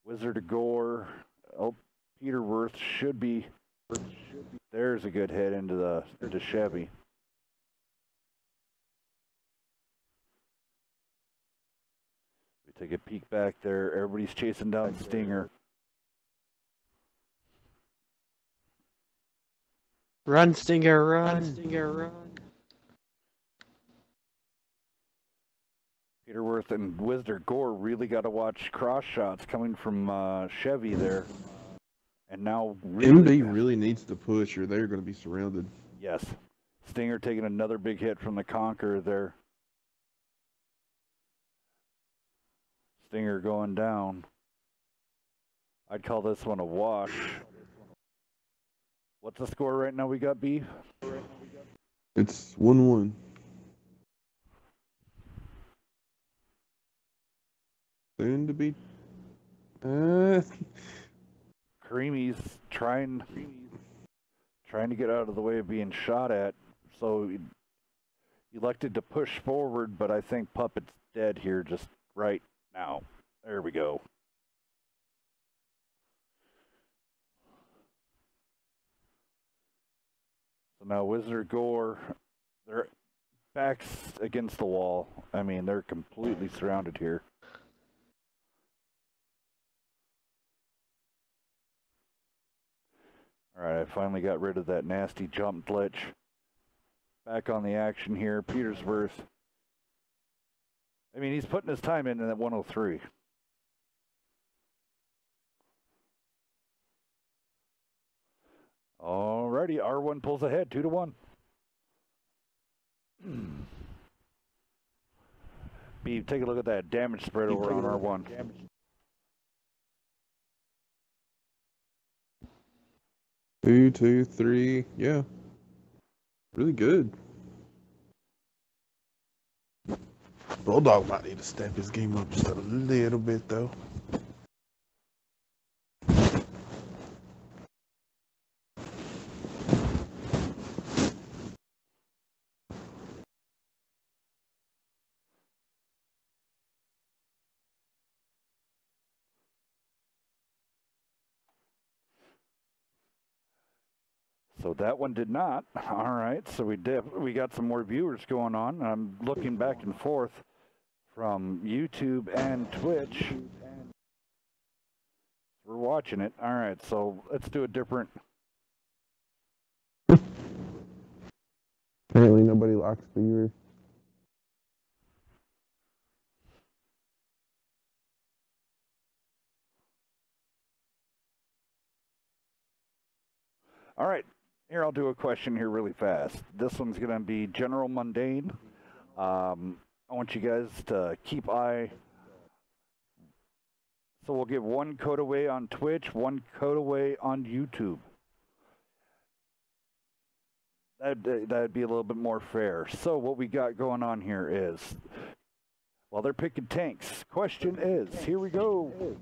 Wizard of Gore, oh, Peterworth should be. There's a good hit into Chevy. We take a peek back there. Everybody's chasing down Stinger. Run, Stinger, run, Stinger, run. Peterworth and Wizard Gore really got to watch cross shots coming from Chevy there. And now MB really needs to push or they're going to be surrounded. Yes. Stinger taking another big hit from the Conqueror there. Stinger going down. I'd call this one a wash. What's the score right now we got, B? It's 1-1. Soon to be... Creamy's trying to get out of the way of being shot at, so he elected to push forward, but I think Puppet's dead here just right now. There we go. So now Wizard Gore, their backs against the wall. I mean, they're completely surrounded here. All right, I finally got rid of that nasty jump glitch. Back on the action here, Petersworth. I mean, he's putting his time in at 103. Alrighty, R1 pulls ahead, 2-1. B, take a look at that damage spread over on R1. 2, 2, 3, yeah. Really good. Bulldog might need to step his game up just a little bit, though. So that one did not. All right, so we got some more viewers going on. I'm looking back and forth from YouTube and Twitch. We're watching it. All right, so let's do a different. Apparently nobody locks viewers. All right. Here, I'll do a question here really fast. This one's going to be general mundane. I want you guys to keep eye. So we'll give one code away on Twitch, one code away on YouTube. That'd be a little bit more fair. So what we got going on here is, well, they're picking tanks. Question is, here we go.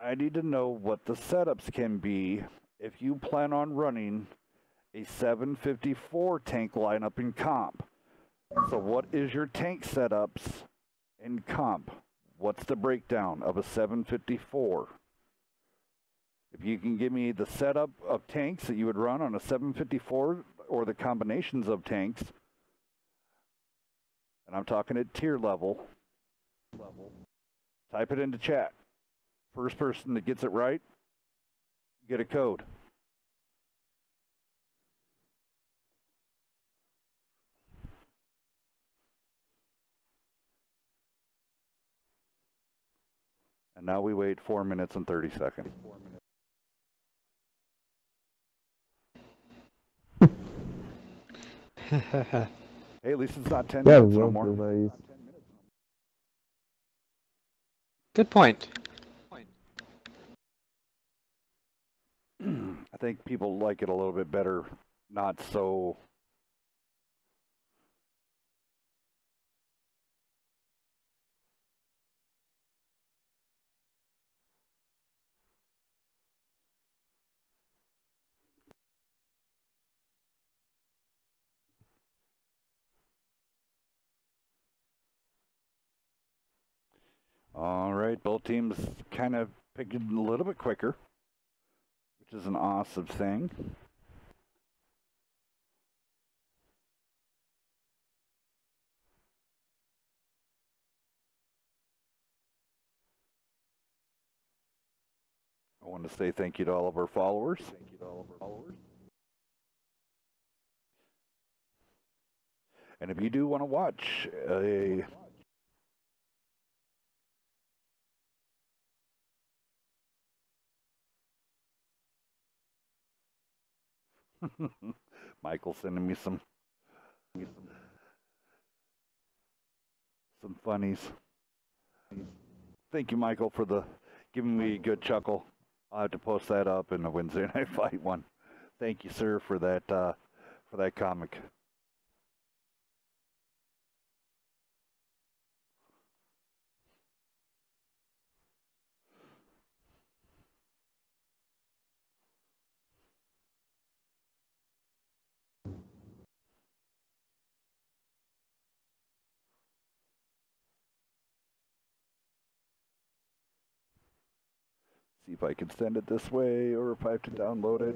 I need to know what the setups can be if you plan on running a 754 tank lineup in comp. So what is your tank setups in comp? What's the breakdown of a 754? If you can give me the setup of tanks that you would run on a 754 or the combinations of tanks, and I'm talking at tier level, type it into chat. First person that gets it right, get a code. And now we wait 4 minutes and 30 seconds. Hey, at least it's not 10 minutes no more. Delays. Good point. I think people like it a little bit better, not so... All right, both teams kind of picked it a little bit quicker, which is an awesome thing. I want to say thank you to all of our followers. And if you do want to watch a... Michael sending me some funnies. Thank you, Michael, for giving me a good chuckle. I'll have to post that up in the Wednesday Night Fight one. Thank you, sir, for that comic. See if I can send it this way or if I have to download it.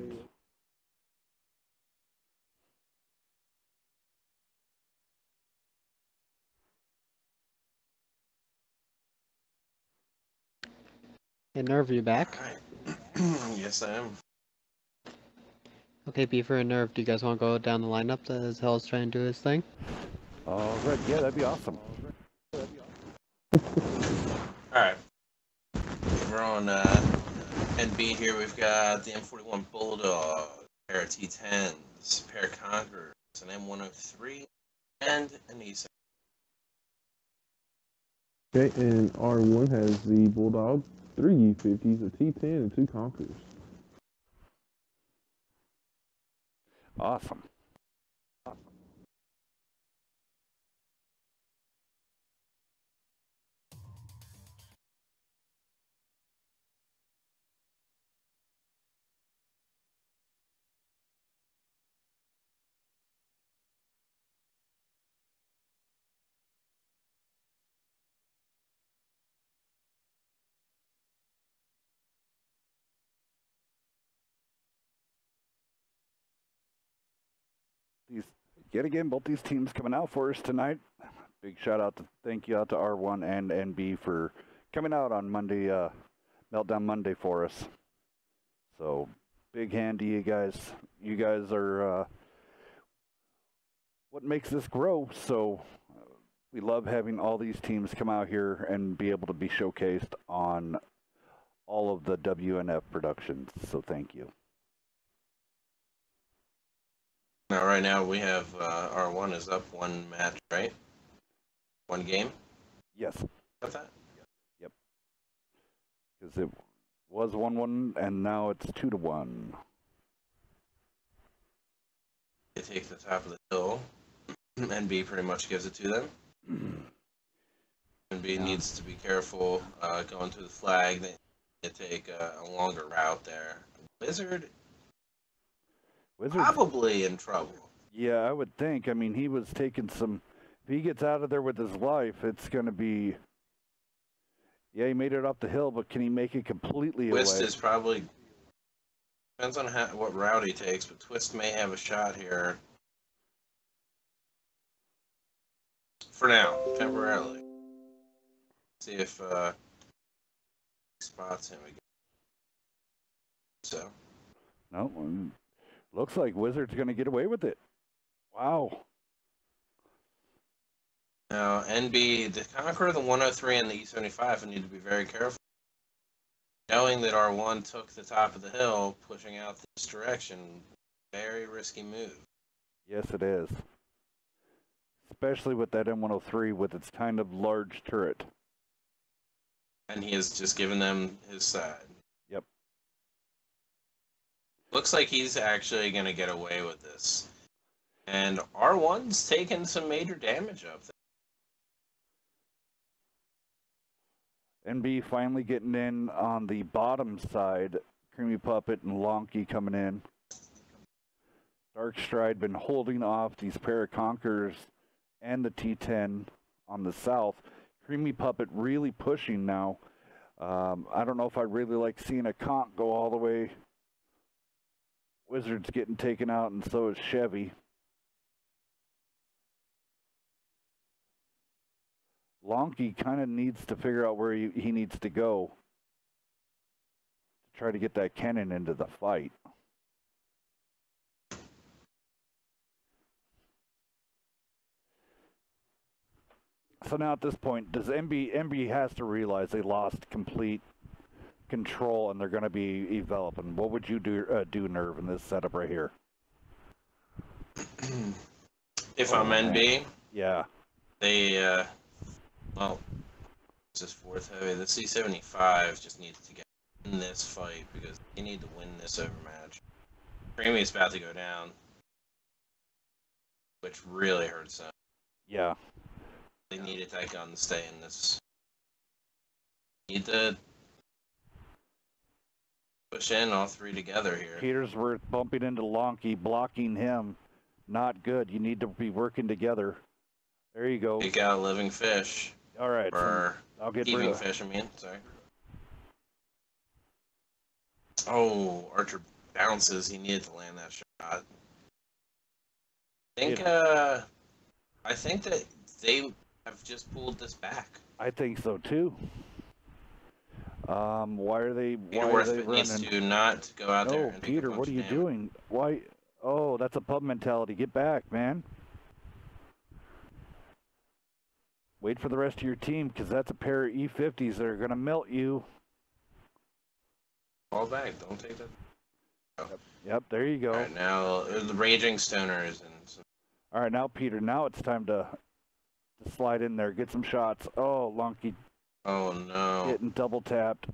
Hey, Nerve, you back? Yes, I am. Okay, Beaver and Nerve, do you guys want to go down the lineup as Hell's trying to do his thing? All right, yeah, that'd be awesome. Alright. We're on NB here. We've got the M41 Bulldog, a pair of T10s, a pair of Conquerors, an M103, and an E7. Okay, and R1 has the Bulldog, 3 U50s, a T10, and 2 Conquerors. Awesome. Yet again, both these teams coming out for us tonight. Big thank you out to R1 and NB for coming out on Monday, MeltDown Monday for us. So, big hand to you guys. You guys are what makes this grow. So, we love having all these teams come out here and be able to be showcased on all of the WNF productions. So, thank you. Now, right now we have R1 is up 1 match, right? 1 game? Yes. Got that? Yep. Because it was 1-1 and now it's 2-1. They take the top of the hill. NB pretty much gives it to them. NB needs to be careful going through the flag. They take a longer route there. Wizard probably in trouble. Yeah, I would think. I mean, he was taking some... If he gets out of there with his life, it's going to be... Yeah, he made it up the hill, but can he make it completely away? Twist is probably... Depends on what route he takes, but Twist may have a shot here for now, temporarily. See if spots him again. So. No, looks like Wizard's going to get away with it. Wow. Now, NB, the Conqueror, the 103, and the E75 need to be very careful. Knowing that R1 took the top of the hill, pushing out this direction, very risky move. Yes, it is. Especially with that M103 with its kind of large turret. And he has just given them his side. Yep. Looks like he's actually going to get away with this. And R1's taken some major damage up there. NB finally getting in on the bottom side. Creamy Puppet and Lonky coming in. Dark Stride been holding off these pair of Conquerors and the T10 on the south. Creamy Puppet really pushing now. I don't know if I really like seeing a Conch go all the way. Wizard's getting taken out, and so is Chevy. Lonky kind of needs to figure out where he needs to go to try to get that cannon into the fight. So now at this point, does MB has to realize they lost complete control and they're going to be enveloping. What would you do, Nerve, in this setup right here? If I'm NB, yeah, they well, this is fourth heavy. The C75 just needs to get in this fight because they need to win this overmatch. Creamy is about to go down, which really hurts them. Yeah. They needed that gun to stay in this. Need to push in all three together here. Petersworth bumping into Lonky, blocking him. Not good. You need to be working together. There you go. Take out living fish. All right. Or I'll get heaving fish, I mean. Sorry. Oh, Archer bounces. He needed to land that shot. I think that they have just pulled this back. I think so too. Why are they running? Needs to not go out there. No, Peter, what are you doing? Why? Oh, that's a pub mentality. Get back, man. Wait for the rest of your team, because that's a pair of E50s that are going to melt you. Fall back. Don't take that. Oh. Yep, there you go. All right, now the Raging Stoners. All right, now, Peter, now it's time to slide in there, get some shots. Oh, Lonky. Oh, no. Getting double tapped.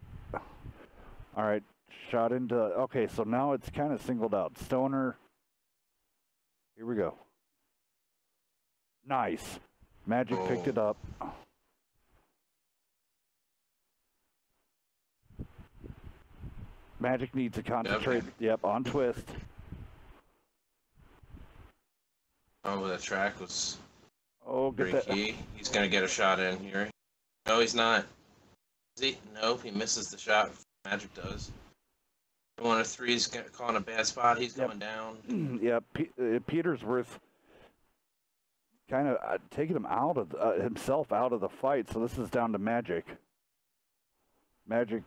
All right, shot into... Okay, so now it's kind of singled out. Stoner. Here we go. Nice. Magic picked it up. Magic needs to concentrate. Yep, on twist. Oh, that track was get that. Key. He's going to get a shot in here. No, he's not. Is he? Nope, he misses the shot. Magic does. 103's caught in a bad spot. He's going down. Yeah, Petersworth kind of taking him out of himself out of the fight. So this is down to Magic. Magic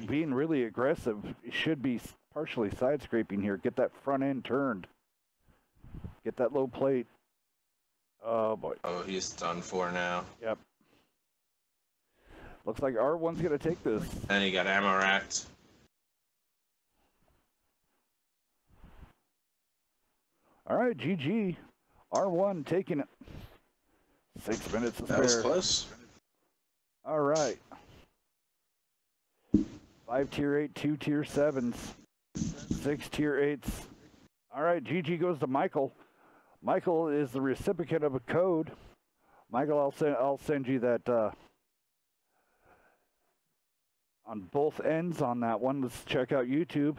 being really aggressive. Should be partially side scraping here. Get that front end turned. Get that low plate. Oh boy. Oh, he's done for now. Yep. Looks like R1's gonna take this. And he got ammo racked. All right, GG. R1 taking it. 6 minutes to spare. That was close. All right. 5 tier 8, 2 tier 7s, 6 tier 8s. All right, GG goes to Michael. Michael is the recipient of a code. Michael, I'll send you that on both ends on that one. Let's check out YouTube.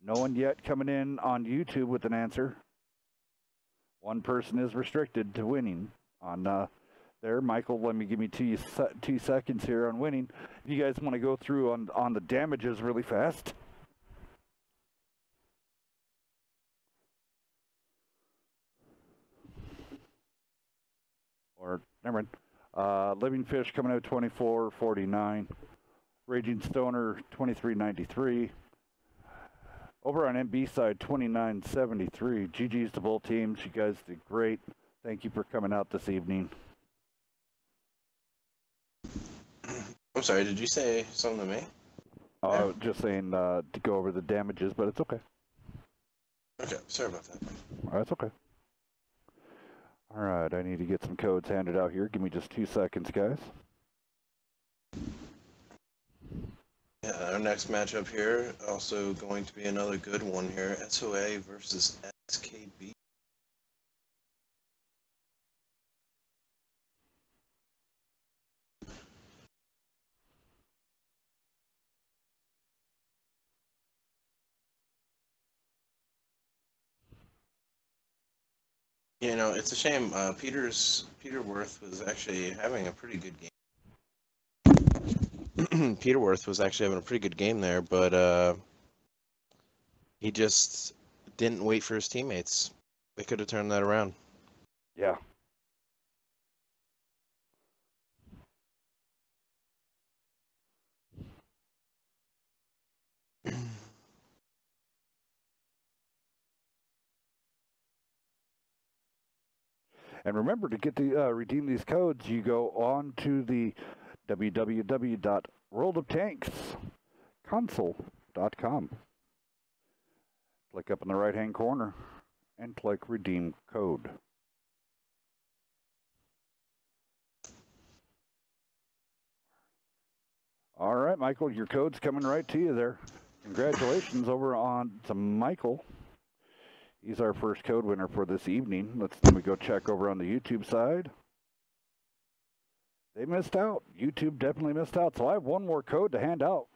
No one yet coming in on YouTube with an answer. One person is restricted to winning on there. Michael, let me give me 2 seconds here on winning. If you guys want to go through on the damages really fast. or never mind. Living Fish coming out 24.49. Raging Stoner 23.93. Over on MB side 29.73. GG's to both teams. You guys did great. Thank you for coming out this evening. I'm sorry, did you say something to me? Just saying to go over the damages, but it's okay. Okay, sorry about that. That's okay. All right, I need to get some codes handed out here. Give me just 2 seconds, guys. Yeah, our next matchup here, also going to be another good one here. SOA versus SKB. You know, it's a shame. Peter Worth was actually having a pretty good game. Peter Worth was actually having a pretty good game there, but he just didn't wait for his teammates. They could have turned that around. Yeah. And remember, to get to redeem these codes, you go on to the www.worldoftanksconsole.com. Click up in the right-hand corner and click Redeem Code. All right, Michael, your code's coming right to you there. Congratulations over on to Michael. He's our first code winner for this evening. Let me go check over on the YouTube side. They missed out. YouTube definitely missed out. So I have one more code to hand out.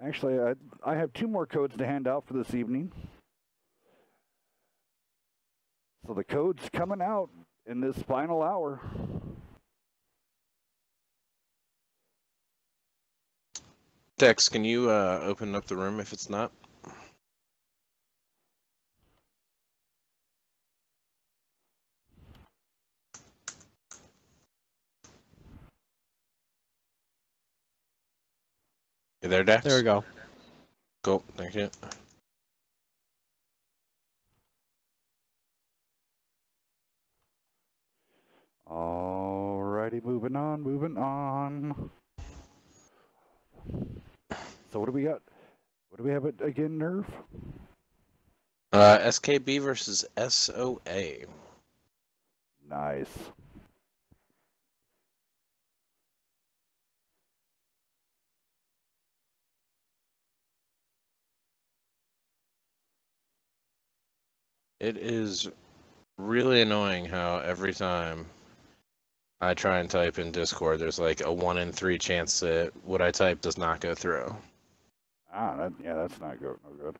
Actually, I have 2 more codes to hand out for this evening. So the code's coming out in this final hour. Dex, can you open up the room if it's not? You there, Dex? There we go. Cool, thank you. Alrighty, moving on. So what do we got? What do we have again, Nerve? SKB versus SOA. Nice. It is really annoying how every time I try and type in Discord, there's like a 1 in 3 chance that what I type does not go through. That's not good. No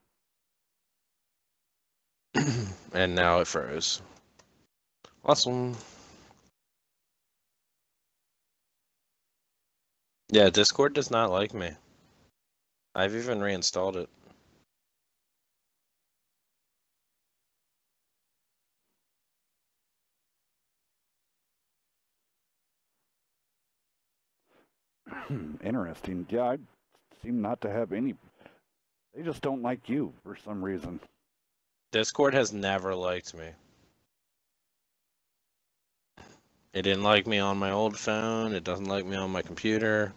good. And now it froze. Awesome. Yeah, Discord does not like me. I've even reinstalled it. Interesting. Yeah, I seem not to have any. They just don't like you for some reason. Discord has never liked me. It didn't like me on my old phone. It doesn't like me on my computer.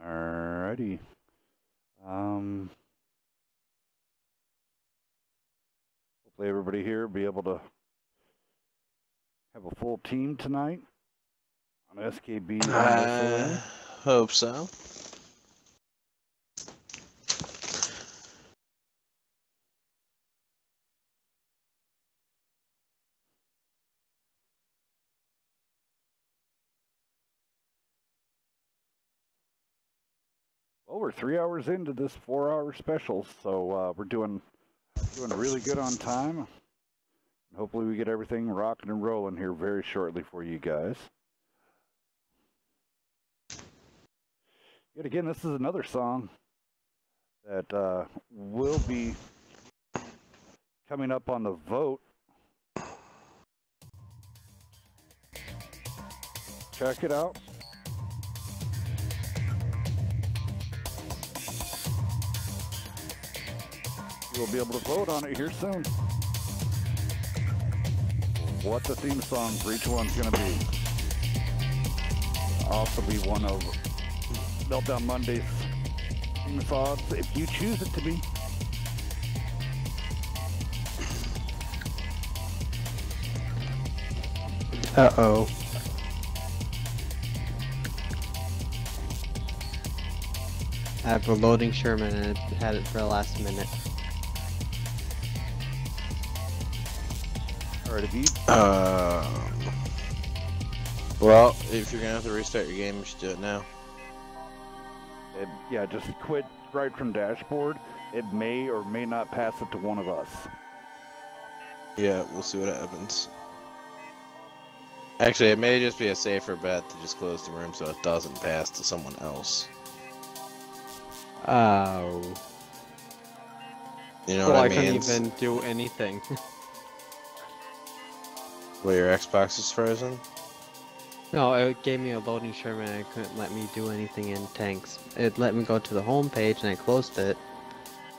Alrighty. Hopefully everybody here will be able to have a full team tonight on SKB. I hope so. Well, we're 3 hours into this 4-hour special, so we're doing really good on time. Hopefully we get everything rocking and rolling here very shortly for you guys. Yet again, this is another song that will be coming up on the vote. Check it out. You'll be able to vote on it here soon. What the theme song for each one's going to be. Also be one of MeltDown Monday's theme songs, if you choose it to be. Uh-oh. I have a loading Sherman and I had it for the last minute. Alright, have you? Well, if you're gonna have to restart your game, you should do it now. Yeah, just quit right from dashboard. It may or may not pass it to one of us. Yeah, we'll see what happens. Actually, it may just be a safer bet to just close the room so it doesn't pass to someone else. Oh. You know what I mean? I couldn't even do anything. Well, your Xbox is frozen? No, it gave me a loading Sherman and it couldn't let me do anything in tanks. It let me go to the home page and I closed it.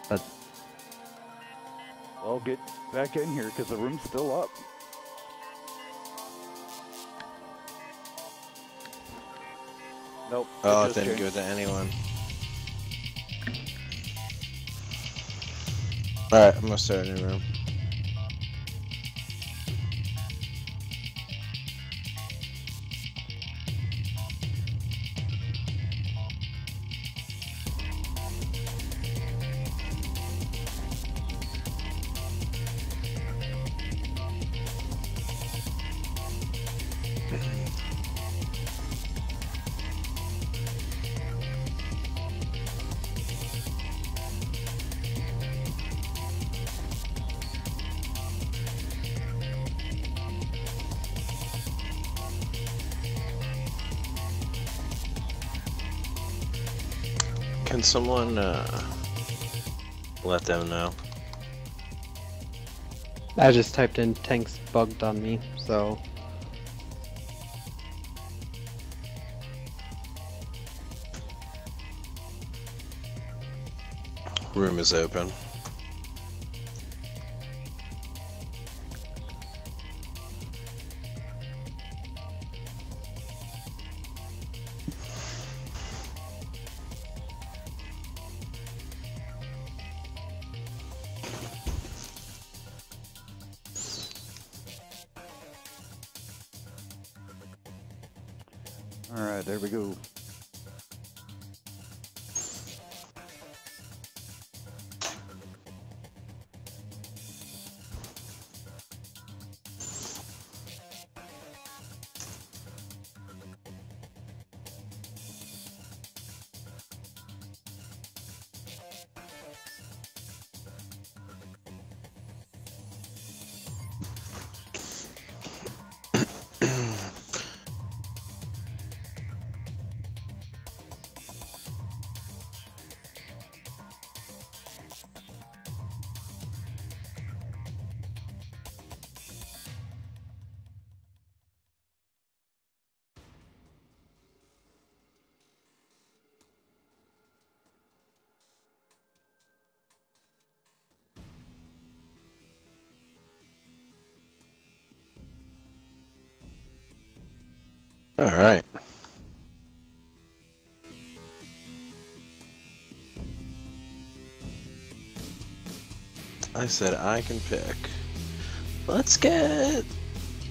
But Well, get back in here because the room's still up. Nope. Oh, it didn't go to anyone. Alright, I'm gonna start a new room. Can someone let them know? I just typed in tanks bugged on me, so Room is open. Alright, there we go. Alright. I said I can pick. Let's get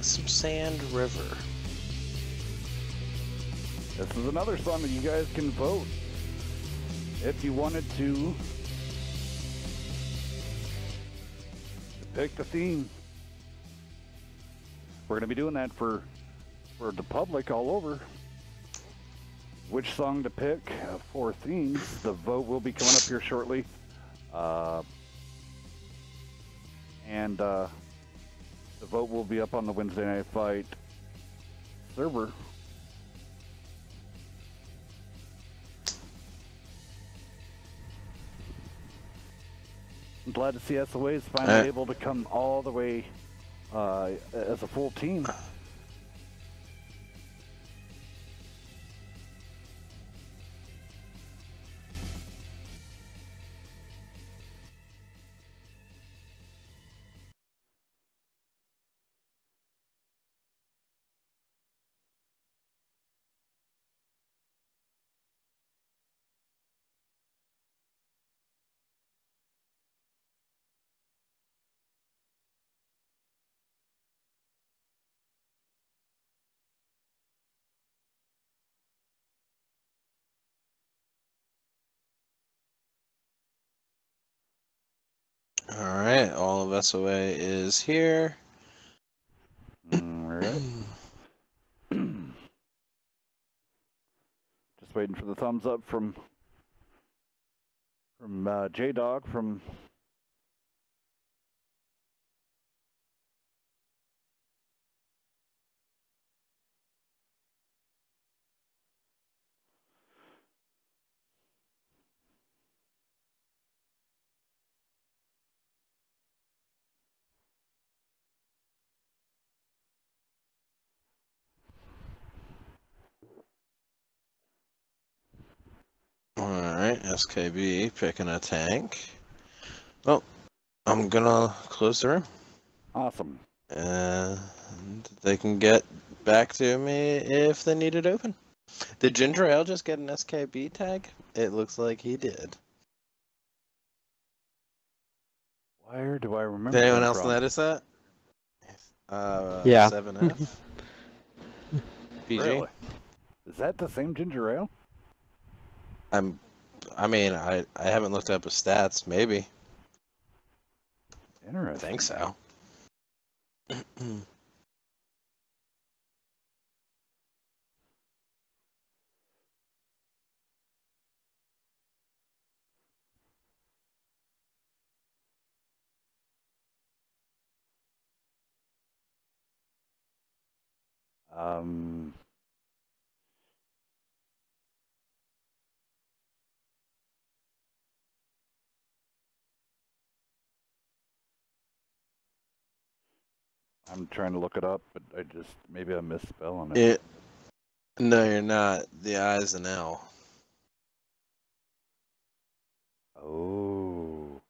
some Sand River. This is another song that you guys can vote if you wanted to pick the theme. We're going to be doing that for the public all over. which song to pick for themes. The vote will be coming up here shortly. And the vote will be up on the Wednesday Night Fight server. I'm glad to see SOA is finally able to come all the way as a full team. Alright, all of SOA is here. Alright. Just waiting for the thumbs up from J-Dog from Alright, SKB picking a tank. Well, I'm gonna close the room. Awesome. And they can get back to me if they need it open. Did Ginger Ale just get an SKB tag? It looks like he did. Where do I remember? Did anyone that else from? notice that? Yeah. 7F. PG. Really? Is that the same ginger ale? I haven't looked up his stats. Maybe. I Interesting. think so. I'm trying to look it up, but maybe I misspelling it. No, you're not. The I is an L. Oh.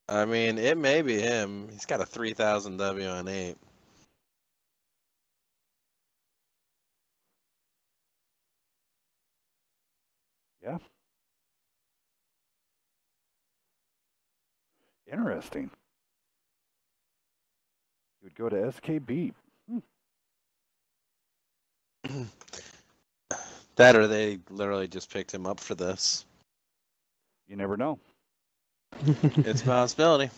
I mean, it may be him. He's got a 3,000 W on 8. Yeah. Interesting. You would go to SKB. That or they literally just picked him up for this. You never know. It's a possibility.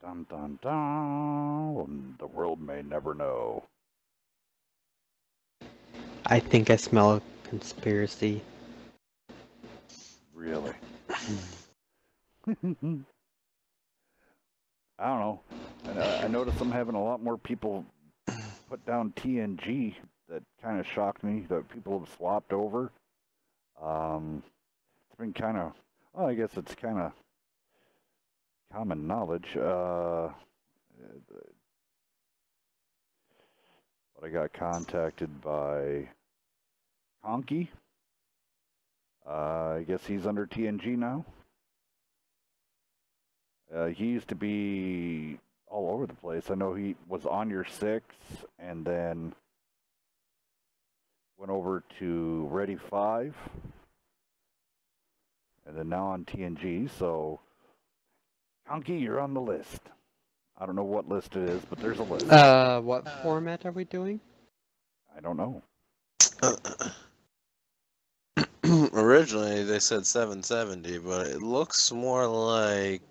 Dun dun dun. The world may never know. I think I smell a conspiracy. Really? I don't know. I noticed I'm having a lot more people put down TNG. That kind of shocked me that people have swapped over. It's been kind of, well, I guess it's kind of common knowledge. But I got contacted by Honky. I guess he's under TNG now. He used to be all over the place. I know he was on your 6 and then went over to Ready 5 and then now on TNG. So, Honky, you're on the list. I don't know what list it is, but there's a list. What format are we doing? I don't know. Originally, they said 770, but it looks more like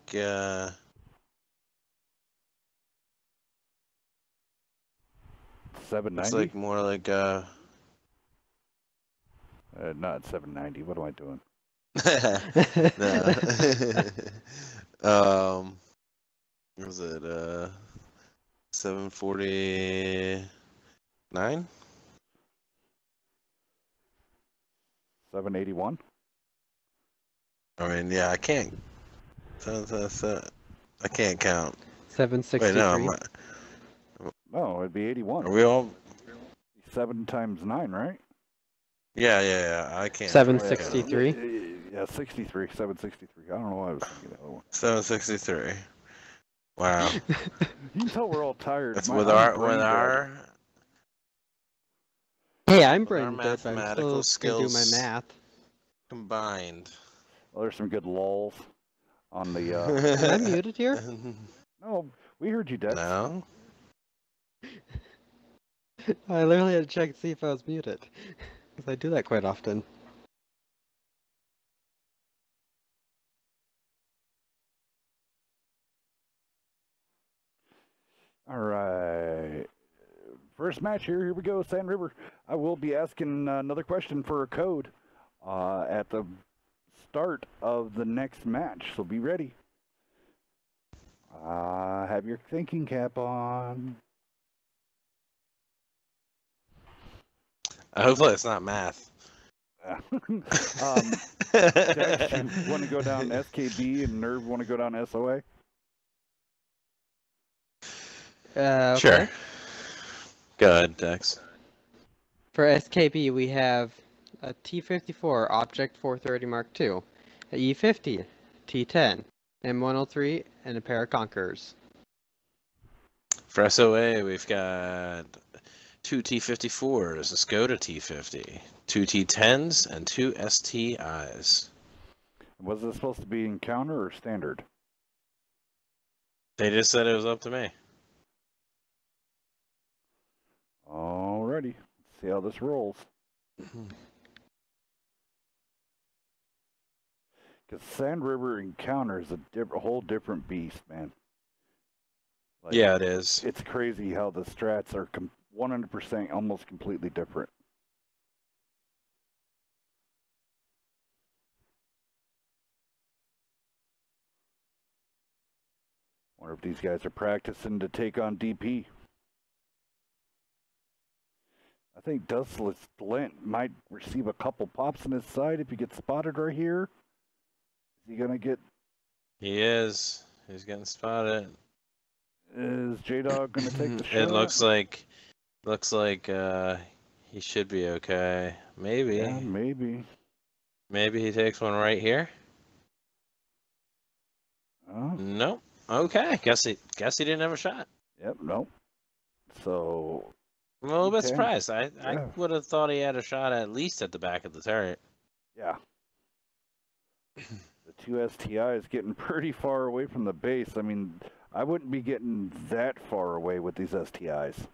790? It's like more like Not 790. What am I doing? no. Was it 749? 781? I mean, yeah, I can't. I can't count. 763. Wait, no, No, it'd be 81. are we all? 7 times 9, right? Yeah. I can't. 763. Yeah, 63. 763. I don't know why I was thinking the other one. 763. Wow. You can tell we're all tired. That's I'm with brain dead. our Hey, I'm with our brain dead, but I'm mathematical still gonna do my skills math. combined. Well, there's some good lulls on the. Am I muted here? No, we heard you, Dex. No. I literally had to check to see if I was muted. Because I do that quite often. All right. First match here. Here we go, Sand River. I will be asking another question for a code at the start of the next match, so be ready. Have your thinking cap on. Hopefully it's not math. Dex, you want to go down SKB and Nerve want to go down SOA? Okay. Sure. Go ahead, Dex. For SKB, we have a T-54 Object 430 Mark II, a E-50, T-10, M103, and a pair of Conquerors. For SOA, we've got 2 T-54s, a Skoda T-50, 2 T-10s, and 2 STIs. Was this supposed to be encounter or standard? They just said it was up to me. Alrighty. Let's see how this rolls. Because Sand River Encounter is a whole different beast, man. Like, Yeah, it is. It's crazy how the strats are 100% almost completely different. Wonder if these guys are practicing to take on DP. I think Dustless Glint might receive a couple pops in his side if he gets spotted right here. Is he gonna get? He is. He's getting spotted. Is J-Dog gonna take the shot? It looks like he should be okay. Maybe. Yeah, maybe. Maybe he takes one right here. Oh. Nope. Okay. Guess he didn't have a shot. Yep. Nope. So. I'm a little bit Okay. surprised. I Yeah. would have thought he had a shot at least at the back of the turret. Yeah. The 2 STIs getting pretty far away from the base. I mean, I wouldn't be getting that far away with these STIs.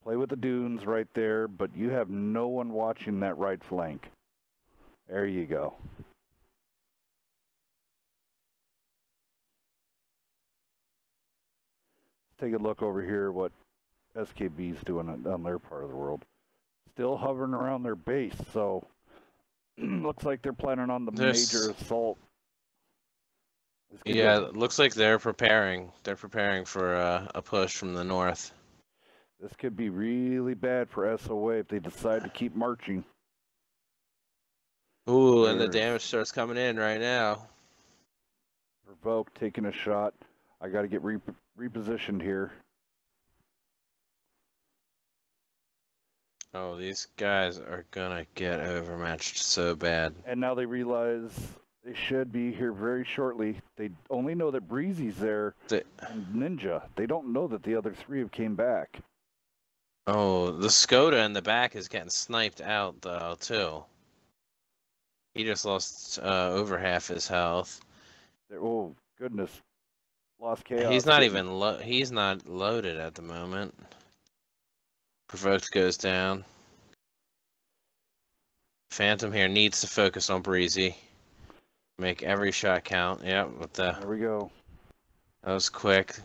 Play with the dunes right there, but you have no one watching that right flank. There you go. Take a look over here what SKB's doing on their part of the world. Still hovering around their base, so looks like they're planning on the major assault. Yeah, it looks like they're preparing. They're preparing for a push from the north. This could be really bad for SOA if they decide to keep marching. Ooh, and the damage starts coming in right now. Provoke taking a shot. I got to get repositioned here. Oh, these guys are gonna get overmatched so bad. And now they realize they should be here very shortly. They only know that Breezy's there and Ninja. They don't know that the other 3 have came back. Oh, the Skoda in the back is getting sniped out though too. He just lost over half his health. Oh goodness, lost chaos. He's not even he's not loaded at the moment. Provoked goes down. Phantom here needs to focus on Breezy. Make every shot count. Yep, with the. There we go. That was quick.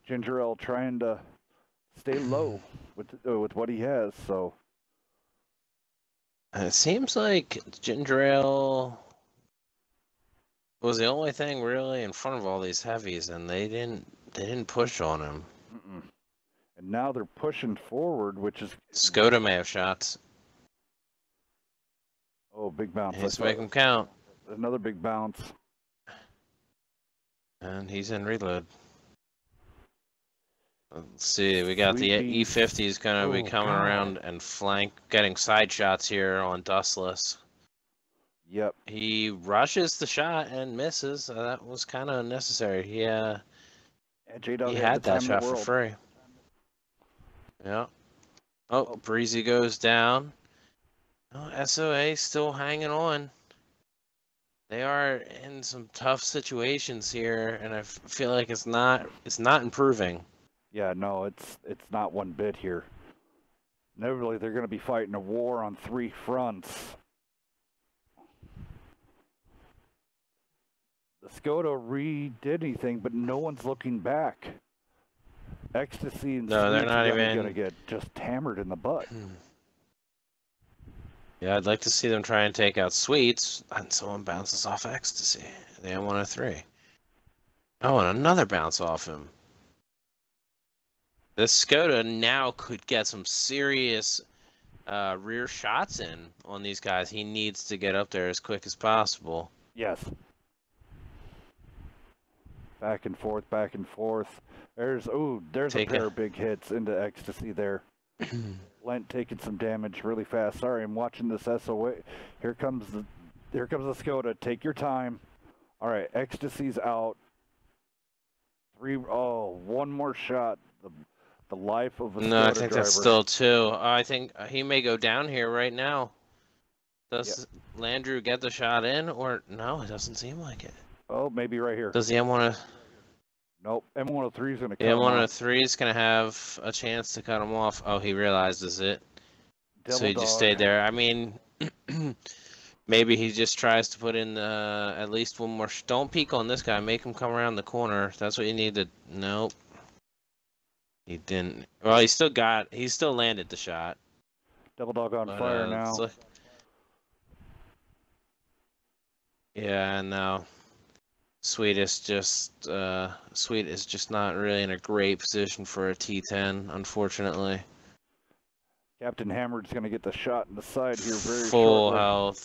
Ginger Ale trying to stay low. with what he has. So it seems like Ginger Ale was the only thing really in front of all these heavies, and they didn't push on him. And now they're pushing forward, which is Skoda may have shots. Oh, big bounce! He's make him count. Another big bounce. And he's in reload. Let's see, we got the E50's going to be coming around and getting side shots here on Dustless. Yep. He rushes the shot and misses. That was kind of unnecessary. He had that shot for free. Yeah. Oh, Breezy goes down. Oh, SOA still hanging on. They are in some tough situations here, and I feel like it's not improving. Yeah, no, it's not one bit here. Inevitably, they're going to be fighting a war on 3 fronts. The Skoda redid anything, but no one's looking back. Ecstasy and no, they're not even going to get just hammered in the butt. Yeah, I'd like to see them try and take out Sweets, and someone bounces off Ecstasy. The M103. Oh, and another bounce off him. This Skoda now could get some serious rear shots in on these guys. He needs to get up there as quick as possible. Yes. Back and forth, back and forth. There's a pair of big hits into Ecstasy there. Lent taking some damage really fast. Sorry, I'm watching this SOA. Here comes the Skoda. Take your time. All right, Ecstasy's out. One more shot. The life of a Skoda No, I think driver. that's still 2. I think he may go down here right now. Does Landrew get the shot in, or no? It doesn't seem like it. Oh, maybe right here. Does the M1? Nope, M103 is going to cut him off. M103 is going to have a chance to cut him off. Oh, he realizes it. So he just stayed there. I mean, maybe he just tries to put in at least one more. Don't peek on this guy. Make him come around the corner. That's what you need to. Nope. He didn't. Well, he still landed the shot. Double Dog on fire now. Yeah, no. Sweet is just not really in a great position for a T10, unfortunately. Captain Hammered's going to get the shot in the side here very full shortly.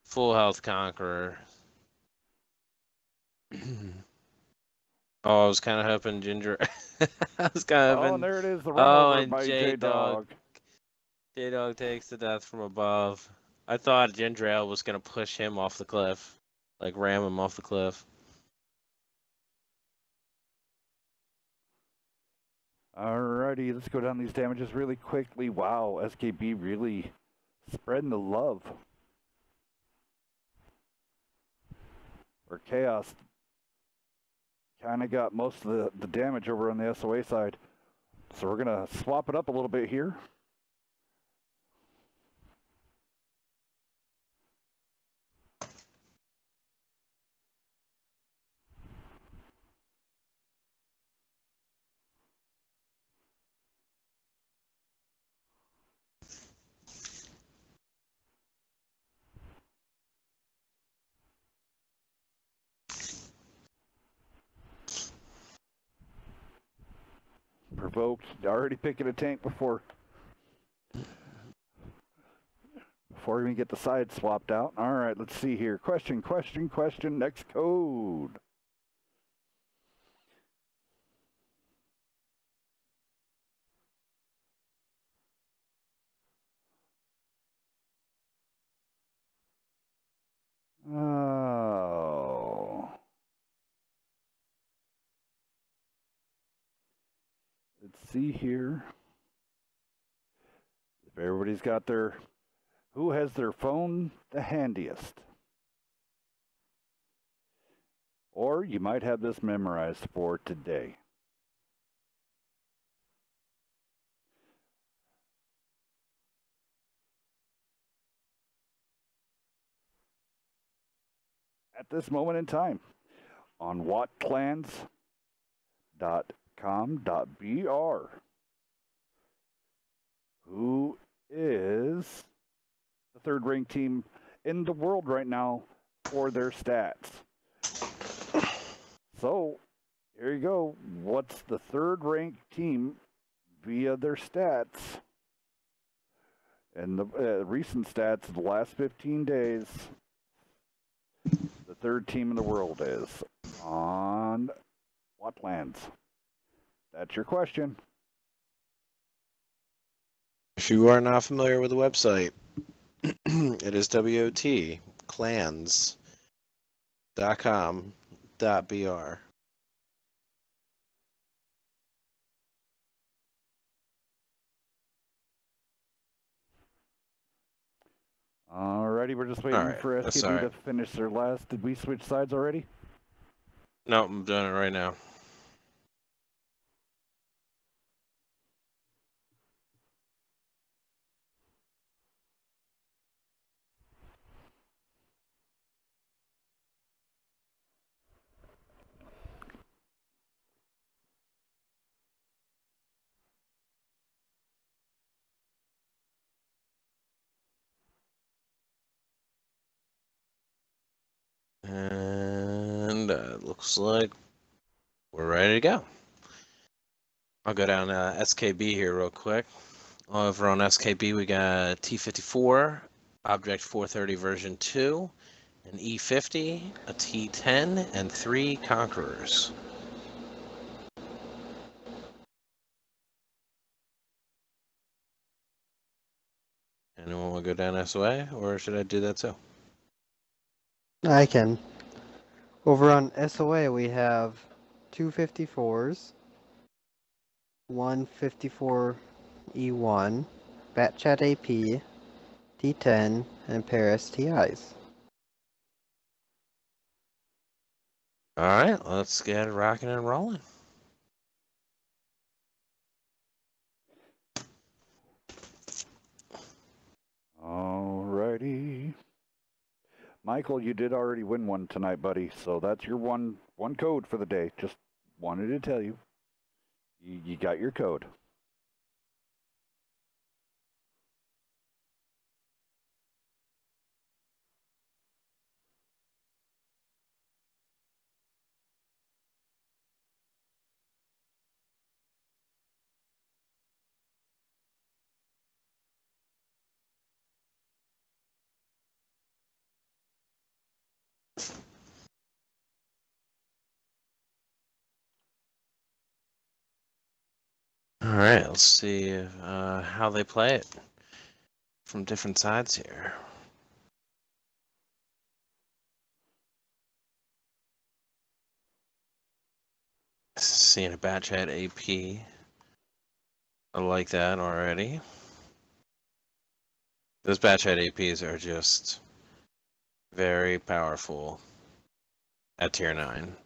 Full health Conqueror. Oh, I was kind of hoping Ginger. I was kind of hoping. Oh, and there it is. The run over by J-Dog. J-Dog takes the death from above. I thought Ginger Ale was going to push him off the cliff. Like ram him off the cliff. Alrighty, let's go down these damages really quickly. Wow, SKB really spreading the love. Or Chaos kind of got most of the damage over on the SOA side. So we're going to swap it up a little bit here. Provoked, already picking a tank before we even get the side swapped out. All right, let's see here. Question, next code. Oh. Let's see here. If everybody's got who has their phone the handiest? Or you might have this memorized for today. At this moment in time, on whatclans.com.br, who is the third-ranked team in the world right now for their stats. So, here you go. What's the third-ranked team via their stats? And the recent stats of the last 15 days, the third team in the world is on what lands? That's your question. If you are not familiar with the website, it is wotclans.com.br. Alrighty, we're just waiting for SKB to finish their last. Did we switch sides already? No, I'm doing it right now. And it looks like we're ready to go. I'll go down to SKB here real quick. Over on SKB, we got T54, Object 430 version 2, an E50, a T10, and 3 Conquerors. Anyone want to go down SOA, or should I do that too? I can. Over on SOA, we have 2 54s, 1 54E1, Batchat AP, T10, and pair STIs. Alright, let's get rocking and rolling. Alrighty. Michael, you did already win one tonight, buddy. So that's your one code for the day. Just wanted to tell you. You got your code. Alright, let's see how they play it from different sides here. Seeing a Batchat AP. I like that already. Those Batchat APs are just very powerful at tier 9.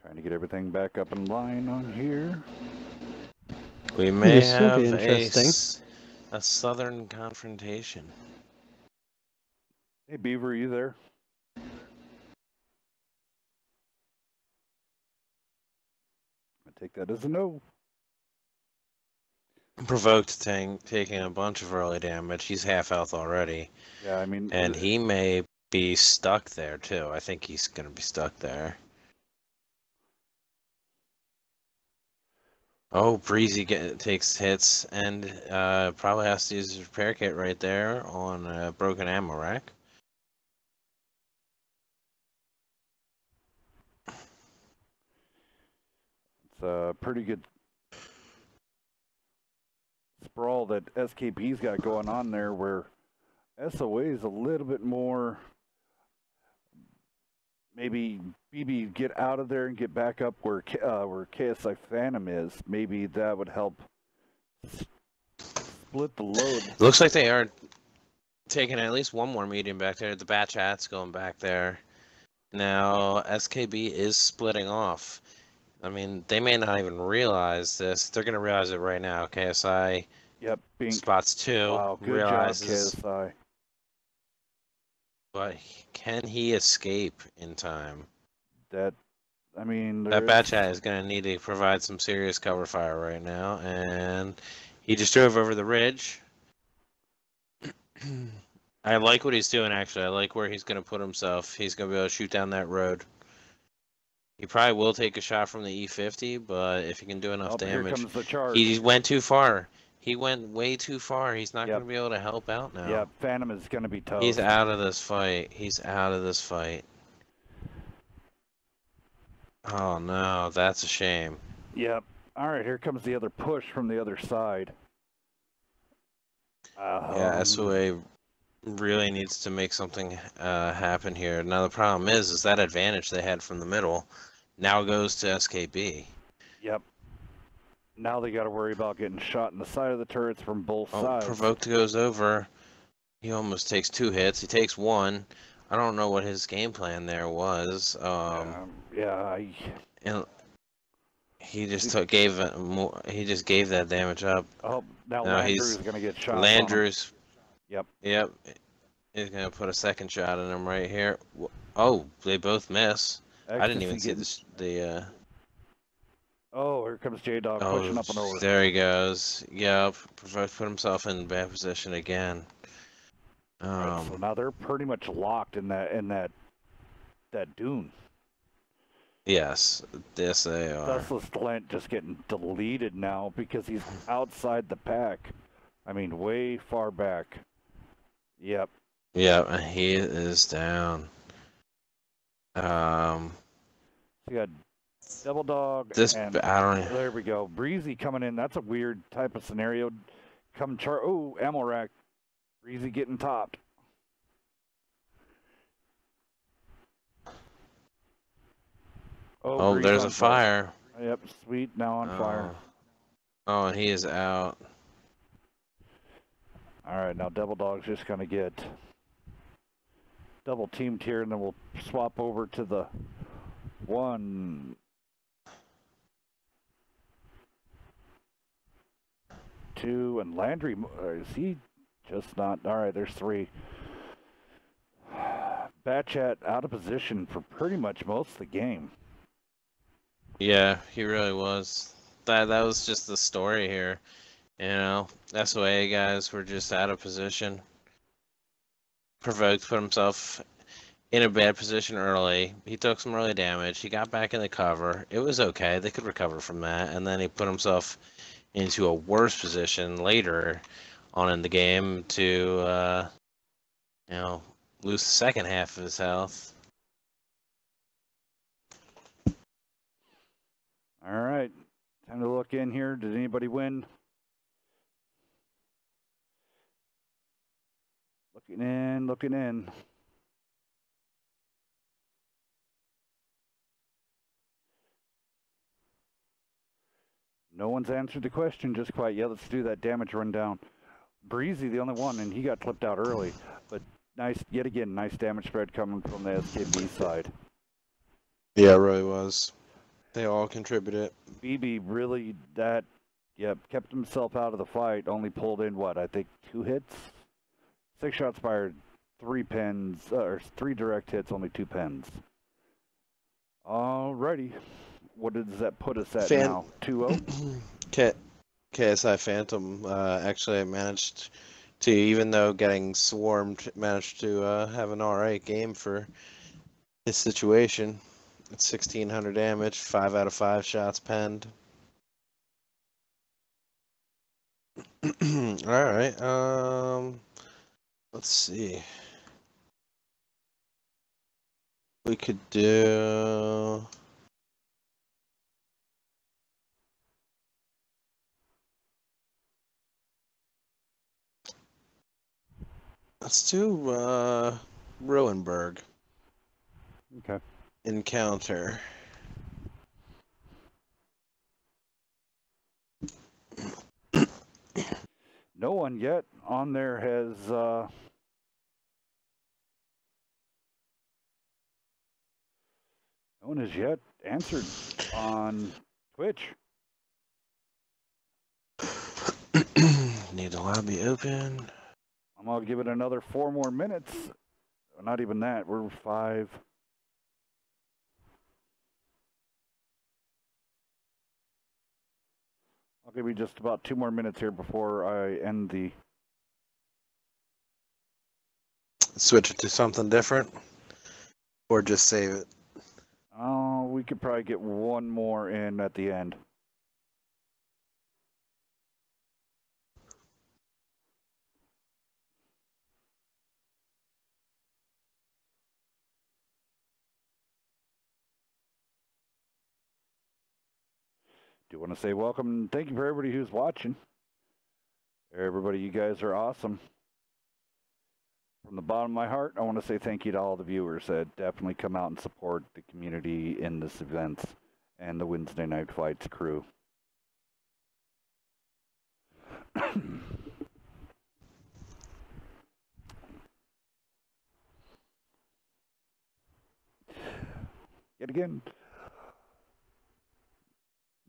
Trying to get everything back up in line on here. We may This will have be interesting. a southern confrontation. Hey, Beaver, are you there? I take that as a no. Provoked taking a bunch of early damage. He's half health already. Yeah, I mean... And he may be stuck there, too. I think he's going to be stuck there. Oh, Breezy takes hits and probably has to use his repair kit right there on a broken ammo rack. It's a pretty good sprawl that SKB's got going on there, where SOA is a little bit more... Maybe BB get out of there and get back up where KSI Phantom is. Maybe that would help split the load. It looks like they are taking at least one more medium back there. The Batchat's going back there. Now, SKB is splitting off. I mean, they may not even realize this. They're going to realize it right now. KSI Yep, Bink. spots 2. Wow, good realizes, job, KSI. But can he escape in time? That, I mean, That Bat Chat is going to need to provide some serious cover fire right now, and he just drove over the ridge. I like what he's doing, actually. I like where he's going to put himself. He's going to be able to shoot down that road. He probably will take a shot from the E50, but if he can do enough damage... Here comes the charge. He went too far. He went way too far. He's not Yep. going to be able to help out now. Yeah, Phantom is going to be tough. He's out of this fight. He's out of this fight. Oh, no. That's a shame. Yep. All right, here comes the other push from the other side. Yeah, SOA really needs to make something happen here. Now, the problem is that advantage they had from the middle now goes to SKB. Yep. Now they got to worry about getting shot in the side of the turrets from both sides. Provoked goes over. He almost takes 2 hits. He takes 1. I don't know what his game plan there was. And he just gave that damage up. Oh, now Landrew's going to get shot. Landrew's. Yep. Yep. He's going to put a second shot in him right here. Oh, they both miss. I didn't even see the Oh, here comes J-Dog pushing up and over. There he goes. Yep. Provoked put himself in bad position again. Right, so now they're pretty much locked in that dune. Yes, yes they are. Dustless Glint just getting deleted now because he's outside the pack. I mean, way far back. Yep. Yep, he is down. So you got Double Dog. There we go. Breezy coming in. That's a weird type of scenario. Oh, ammo rack. Breezy getting topped. Oh, there's a fire. Yep, sweet. Now on fire. Oh, and he is out. All right, now Double Dog's just going to get double teamed here, and then we'll swap over to the 1, 2, and Landry. Is he just not? All right, there's 3. Batchat out of position for pretty much most of the game. Yeah, he really was. That was just the story here. You know, SOA guys were just out of position. Provoked put himself in a bad position early. He took some early damage. He got back in the cover. It was okay. They could recover from that. And then he put himself into a worse position later on in the game to, you know, lose the second half of his health. All right, time to look in here. Did anybody win? Looking in. No one's answered the question just quite yet. Let's do that damage rundown. Breezy, the only one, and he got clipped out early. But yet again, nice damage spread coming from the SKB side. Yeah, it really was. They all contributed. BB really, kept himself out of the fight. Only pulled in, I think 2 hits? 6 shots fired, 3 pens, or 3 direct hits, only 2 pens. Alrighty. What does that put us at now? 2-0? KSI Phantom actually managed to, even though getting swarmed, managed to have an alright game for his situation. It's 1,600 damage, 5 out of 5 shots penned. Alright, let's see. We could do... Let's do Rowenberg. Okay. Encounter. No one yet on there has no one has yet answered on Twitch. Need the lobby open. I'm gonna give it another 4 more minutes. But not even that. We're 5. I'll give you just about 2 more minutes here before I end the... Switch it to something different? Or just save it? Oh, we could probably get one more in at the end. Do want to say welcome and thank you for everybody who's watching. Everybody, you guys are awesome. From the bottom of my heart, I want to say thank you to all the viewers that definitely come out and support the community in this event and the Wednesday Night Fights crew. Yet again,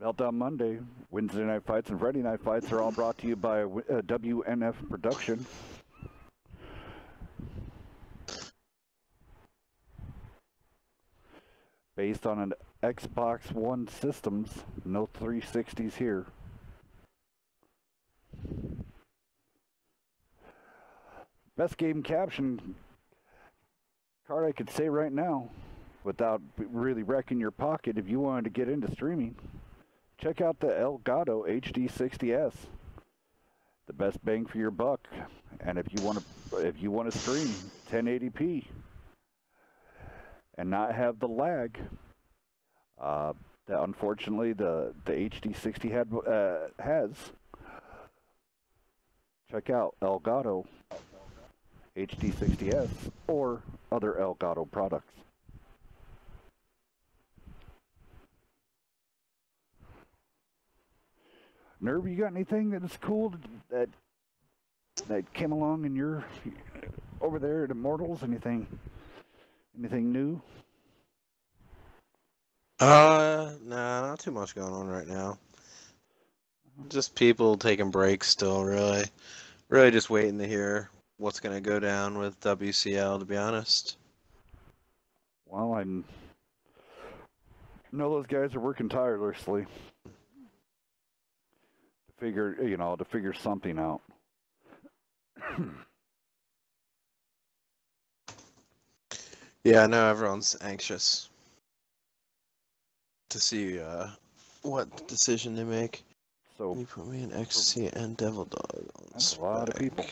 MeltDown Monday, Wednesday Night Fights, and Friday Night Fights are all brought to you by WNF Production. Based on an Xbox One systems, no 360s here. Best game caption card I could say right now, without really wrecking your pocket if you wanted to get into streaming. Check out the Elgato HD60S. The best bang for your buck. And if you want to stream 1080p and not have the lag that unfortunately the HD60 has, check out Elgato HD60S or other Elgato products. Nerve, you got anything that is cool that came along in your over there at Immortals? Anything new? Nah, not too much going on right now. Just people taking breaks still, really. Really just waiting to hear what's going to go down with WCL, to be honest. Well, I know those guys are working tirelessly to figure something out. Yeah, I know everyone's anxious to see what decision they make. So You put me in Ecstasy and Devil Dog on that's a lot of spec. people.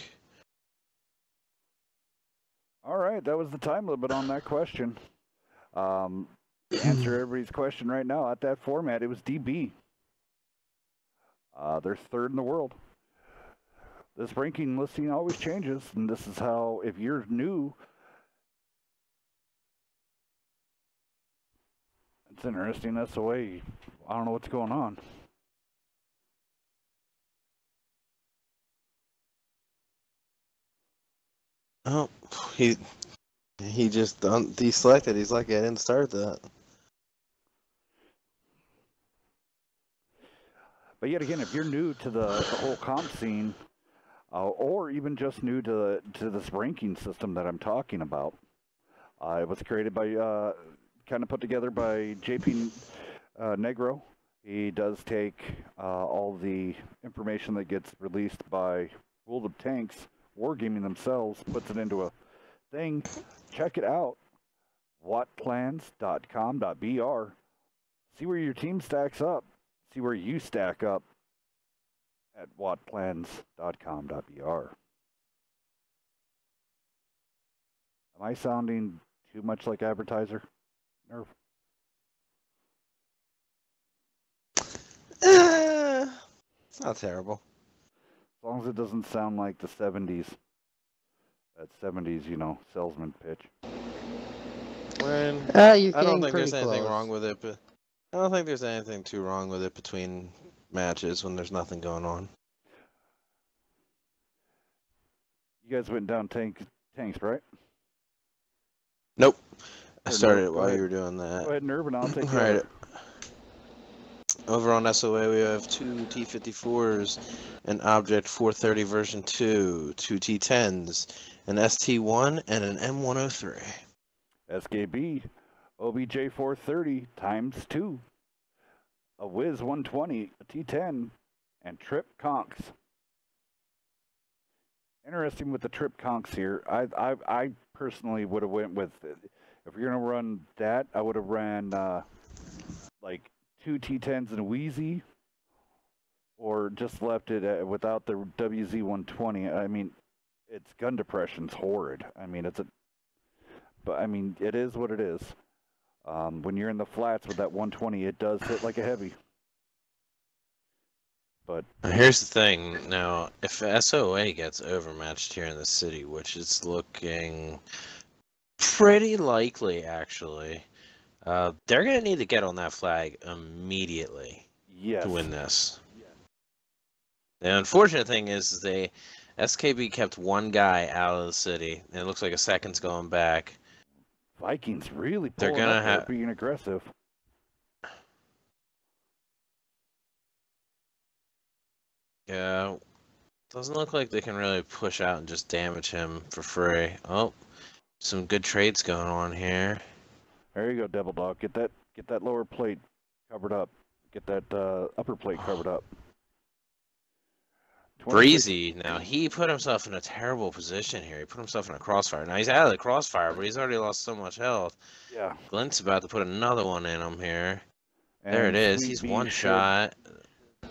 All right, that was the time limit on that question. To answer everybody's question right now at that format, it was DB. They're third in the world. This ranking listing always changes, and this is how, if you're new, it's interesting. That's the way. I don't know what's going on. Oh, he just deselected. He's like, I didn't start that. But yet again, if you're new to the whole comp scene, or even just new to this ranking system that I'm talking about, it was created by, kind of put together by JP Negro. He does take all the information that gets released by World of Tanks, Wargaming themselves, puts it into a thing. Check it out, wattplans.com.br. See where your team stacks up. See where you stack up at wattplans.com.br. Am I sounding too much like advertiser? Nerve? It's not terrible. As long as it doesn't sound like the 70s. That 70s, salesman pitch. When You I don't came think there's pretty anything close. wrong with it, but I don't think there's anything too wrong with it between matches when there's nothing going on. You guys went down tanks, right? Nope. I Or started no, it go while ahead. you were doing that. Go ahead, Nerve, and I'll take All right. Over on SOA, we have 2 T-54s, an Object 430 version 2, 2 T-10s, an ST-1, and an M103. SKB, OBJ 430 times 2, a Wiz 120, a T10, and Trip Conks. Interesting with the Trip Conks here. I personally would have went with, if you're gonna run that, I would have ran like 2 T10s and a Wheezy, or just left it without the WZ-120. I mean, its gun depression's horrid. I mean, but I mean, it is what it is. When you're in the flats with that 120, it does hit like a heavy. But here's the thing. Now, if SOA gets overmatched here in the city, which is looking pretty likely, actually, they're going to need to get on that flag immediately to win this. The unfortunate thing is SKB kept one guy out of the city, and it looks like a second's going back. Vikings really pulling up there, being aggressive. Yeah, doesn't look like they can really push out and just damage him for free. Oh, some good trades going on here. There you go, Devil Dog. Get that lower plate covered up. Get that upper plate covered up. Breezy, now he put himself in a terrible position here. He put himself in a crossfire. Now he's out of the crossfire, but he's already lost so much health. Yeah. Glint's about to put another one in him here. And there it is. He's one shot.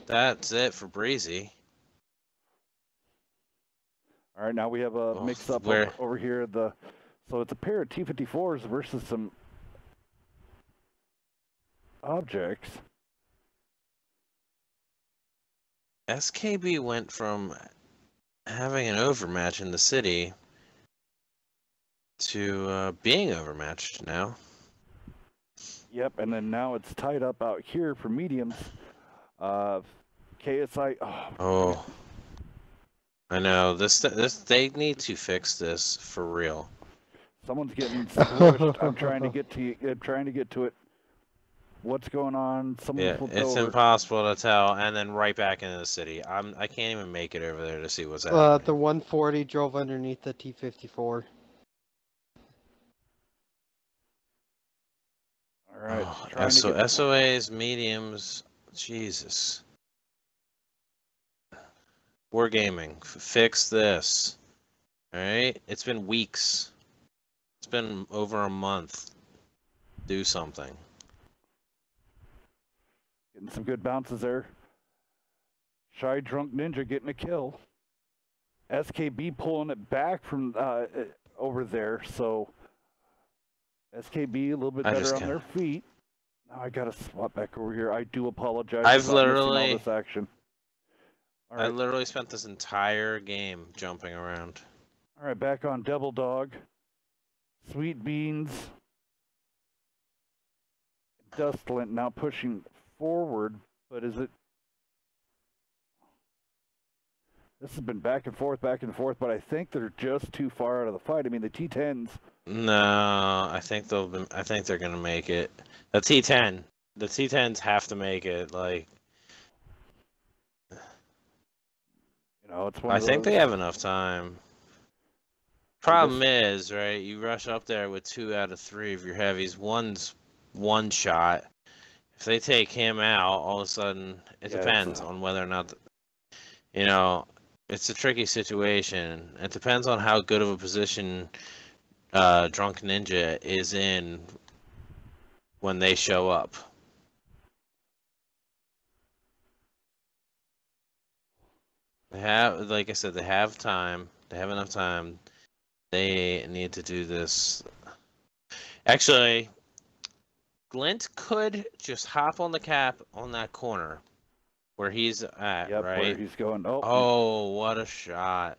That's it for Breezy. All right, now we have a mix-up over here. So it's a pair of T-54s versus some objects. SKB went from having an overmatch in the city to being overmatched now. Yep, and then now it's tied up out here for mediums. KSI. Oh, I know this. They need to fix this for real. Someone's getting squished. I'm trying to get to you. I'm trying to get to it. What's going on? It's impossible to tell. And then right back into the city. I can't even make it over there to see what's happening. The 140 drove underneath the T-54. All right. Oh, SOA's mediums. Jesus. Wargaming. Fix this. Alright? It's been weeks. It's been over a month. Do something. Getting some good bounces there. Shy Drunk Ninja getting a kill. SKB pulling it back from over there, so SKB a little bit better on their feet. Now I gotta swap back over here. I do apologize. I've literally all this action. All right. I literally spent this entire game jumping around. All right, back on Devil Dog. Sweet Beans. Dustlint now pushing forward, but is it? This has been back and forth, but I think they're just too far out of the fight. I mean, the T10s. No, I think they're gonna make it. The T10s have to make it. Like, you know, it's one. I think they have enough time. Problem is, right? You rush up there with 2 out of 3 of your heavies. One's one shot. If they take him out, all of a sudden, it depends on whether or not, you know, it's a tricky situation. It depends on how good of a position Drunk Ninja is in when they show up. They have, like I said, they have time. They have enough time. They need to do this. Actually, Glint could just hop on the cap on that corner where he's at, right? Where he's going. Oh, what a shot.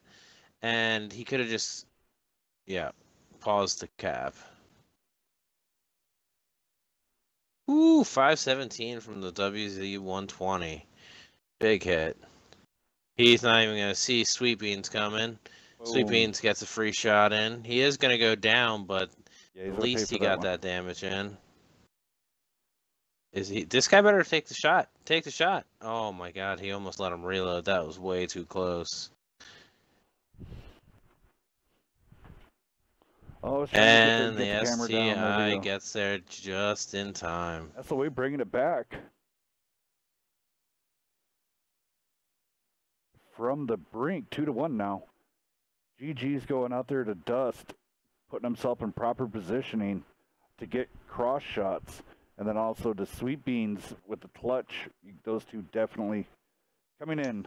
And he could have just, paused the cap. Ooh, 517 from the WZ-120. Big hit. He's not even going to see Sweet Beans coming. Sweet Beans gets a free shot in. He is going to go down, but at least he got that damage in. This guy better take the shot. Take the shot. Oh my god, he almost let him reload. That was way too close. Oh, I was trying to And get the camera down. There STI we go. gets there just in time. That's the way, bringing it back. From the brink, 2-1 now. GG's going out there to dust, putting himself in proper positioning to get cross shots. And then also the Sweet Beans with the clutch. Those two definitely coming in.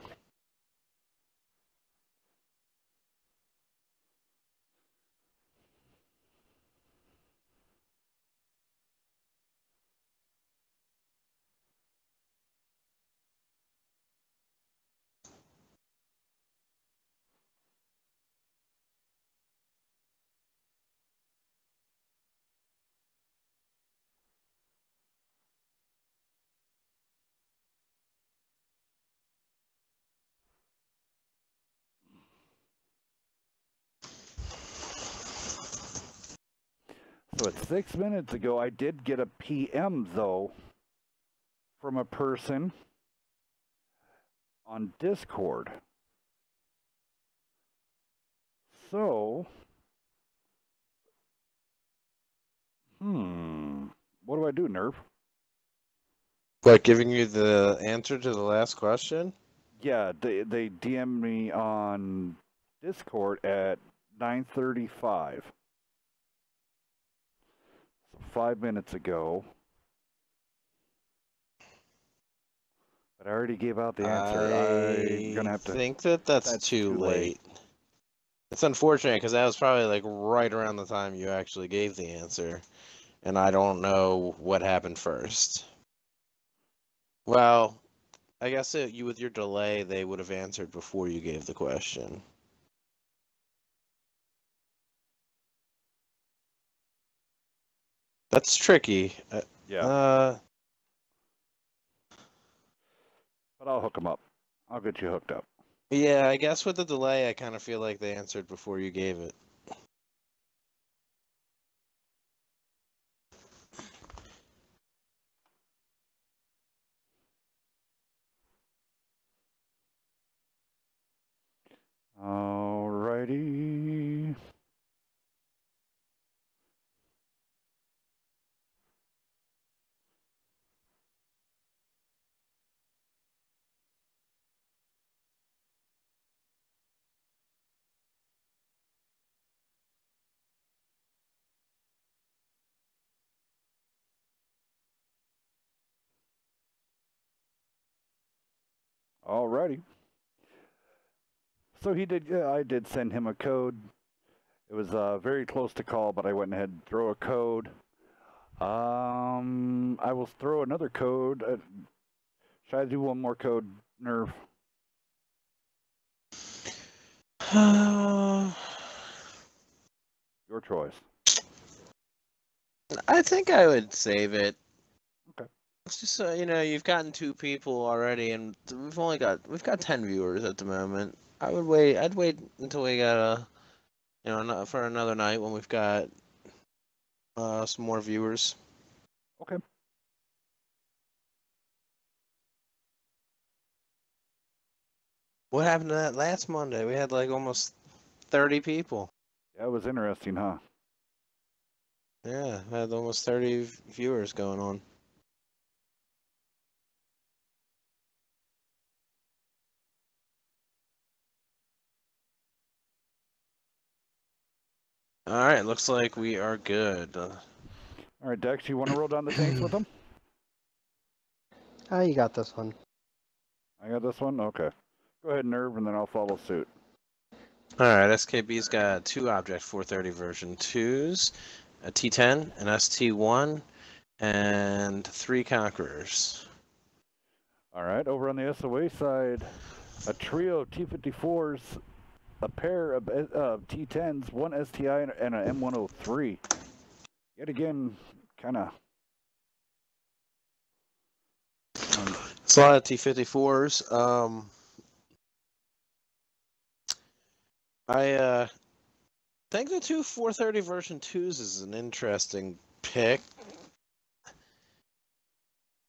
So at 6 minutes ago, I did get a PM, though, from a person on Discord. So, what do I do, Nerf? What, giving you the answer to the last question? Yeah, they DM'd me on Discord at 9:35. 5 minutes ago. But I already gave out the answer. I'm gonna have to. I think that's too late. It's unfortunate because that was probably like right around the time you actually gave the answer, and I don't know what happened first. Well, I guess you with your delay, they would have answered before you gave the question. That's tricky. Yeah. But I'll hook them up. I'll get you hooked up. Yeah, I guess with the delay, I kind of feel like they answered before you gave it. Alrighty. Alrighty. So he did. I did send him a code. It was very close to call, but I went ahead and threw a code. I will throw another code. Should I do one more code, Nerve? Your choice. I think I would save it. Okay. It's just you've gotten 2 people already, and we've got 10 viewers at the moment. I'd wait until we got for another night when we've got some more viewers. Okay. What happened to that last Monday? We had like almost 30 people. Yeah, it was interesting, huh? Yeah, I had almost 30 viewers going on. All right, looks like we are good. All right, Dex, you want to roll down the tanks with them? You got this one. I got this one? Okay. Go ahead, Nerve, and then I'll follow suit. All right, SKB's got 2 Object 430 version 2s, a T10, an ST1, and 3 Conquerors. All right, over on the SOA side, a trio of T-54s, a pair of T-10s, 1 STI, and an M103. Yet again, kind of... It's a lot of T-54s. I think the 2 430 version 2s is an interesting pick.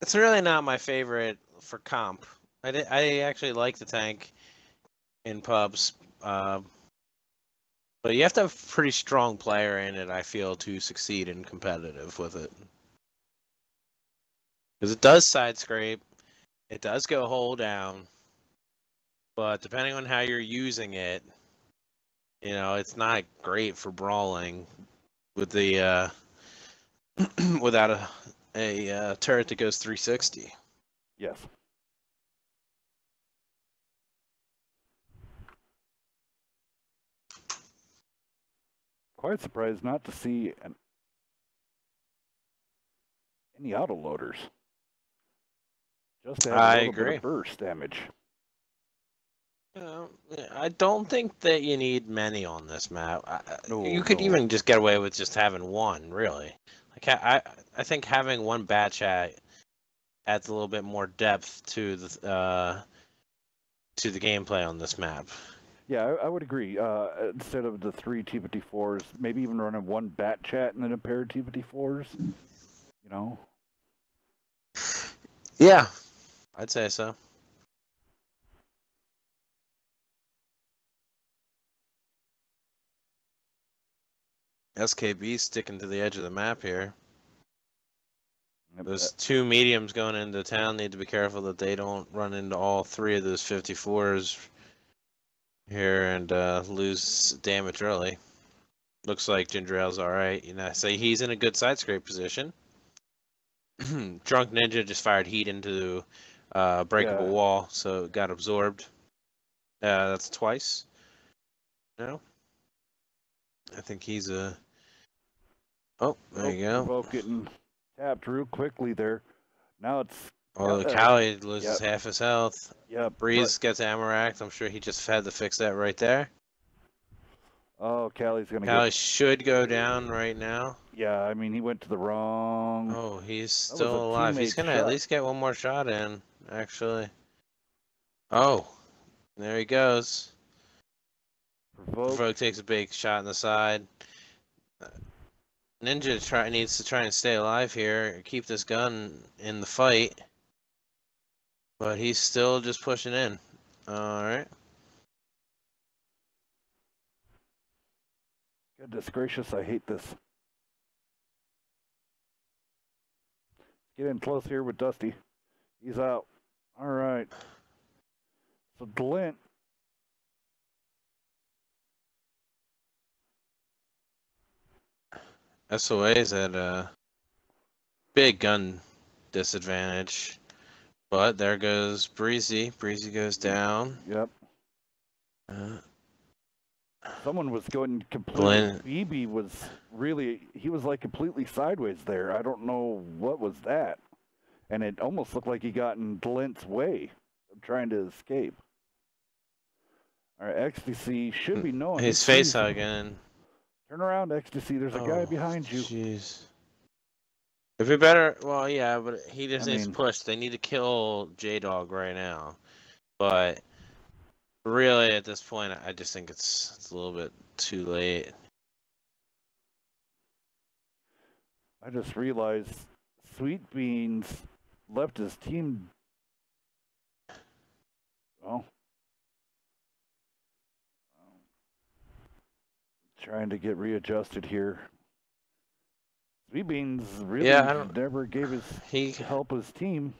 It's really not my favorite for comp. I actually like the tank in pubs, but you have to have a pretty strong player in it, I feel, to succeed in competitive with it. Because it does side scrape, it does go hole down, but depending on how you're using it, it's not great for brawling with the without a turret that goes 360. Yes. Quite surprised not to see any autoloaders. Just to have a little bit of burst damage. I don't think that you need many on this map. You could No. even just get away with just having one, really. Like I think having one batch adds a little bit more depth to the gameplay on this map. Yeah, I would agree. Instead of the 3 T-54s, maybe even running one bat chat and then a pair of T-54s. Yeah, I'd say so. SKB sticking to the edge of the map here. Those 2 mediums going into town need to be careful that they don't run into all 3 of those 54s here and lose damage early. Looks like Ginger Ale's alright. Say he's in a good side scrape position. Drunk Ninja just fired heat into breakable wall, so it got absorbed. That's twice. No? I think he's a... Oh, there you go. Both getting tapped real quickly there. Now it's... Oh, Callie loses half his health. Yep. Breeze gets Amaract. I'm sure he just had to fix that right there. Oh, Callie's going to Callie should go down right now. Yeah, I mean, he went to the wrong... Oh, he's still alive. He's going to at least get one more shot in, actually. Oh, there he goes. Provoke takes a big shot in the side. Ninja needs to try and stay alive here, keep this gun in the fight. But he's still just pushing in. Alright. Goodness gracious, I hate this. Get in close here with Dusty. He's out. Alright. So Glint. SOA's at a big gun disadvantage. But there goes Breezy. Breezy goes down. Yep. Someone was going completely... BB was really... He was like completely sideways there. I don't know what was that. And it almost looked like he got in Glint's way of trying to escape. Alright, Ecstasy should be knowing. He's face hugging. Turn around, Ecstasy. There's a guy behind you. Jeez. If we better... Well, yeah, but he just needs to push. They need to kill J-Dog right now. But... really, at this point, I just think it's a little bit too late. I just realized Sweet Beans left his team. Well, trying to get readjusted here. Sweet Beans really never gave his help his team.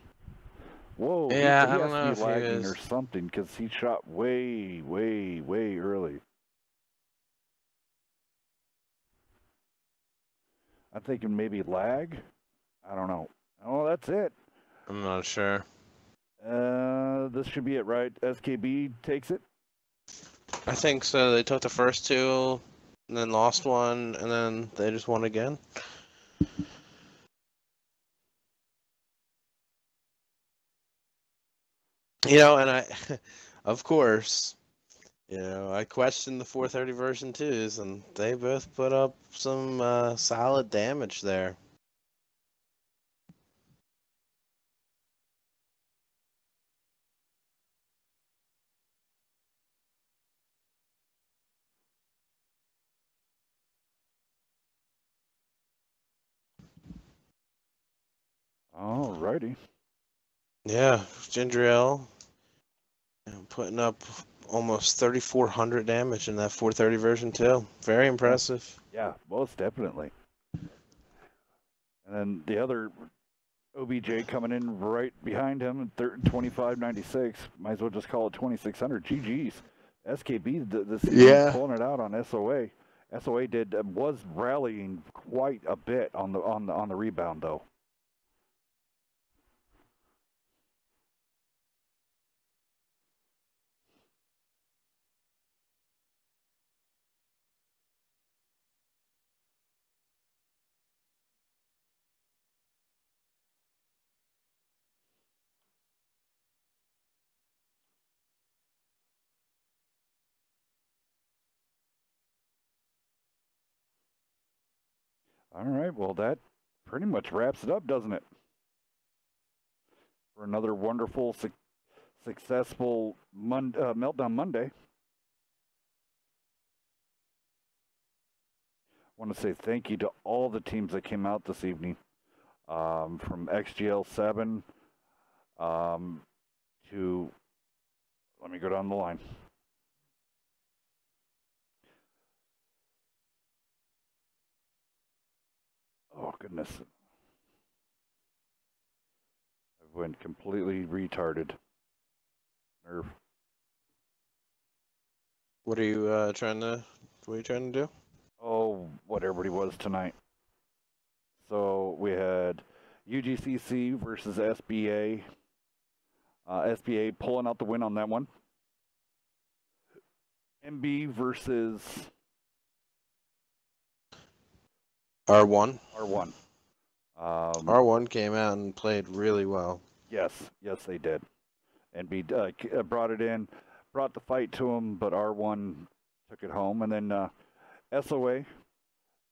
Whoa, yeah, he I don't know has to be if lagging or something because he shot way, way, way early. I'm thinking maybe lag. I don't know. Oh, that's it. I'm not sure. This should be it, right? SKB takes it? I think so. They took the first 2, and then lost 1, and then they just won again. And I, of course, I questioned the 430 version 2s, and they both put up some solid damage there. Alrighty. Yeah, Ginger Ale, putting up almost 3,400 damage in that 430 version too. Very impressive. Yeah, most definitely. And then the other OBJ coming in right behind him at 2596. Might as well just call it 2600. GG's. SKB this season pulling it out on SOA. SOA was rallying quite a bit on the rebound though. All right, well that pretty much wraps it up, doesn't it? For another wonderful, successful Meltdown Monday. I want to say thank you to all the teams that came out this evening, from XGL7 to, let me go down the line. Oh, goodness. I went completely retarded. Nerve. What are you trying to do? Oh, what everybody was tonight. So we had UGCC versus SBA. SBA pulling out the win on that one. MB versus R1. R1. R1 came out and played really well. Yes, they did. NB brought it in, brought the fight to him, but R1 took it home. And then SOA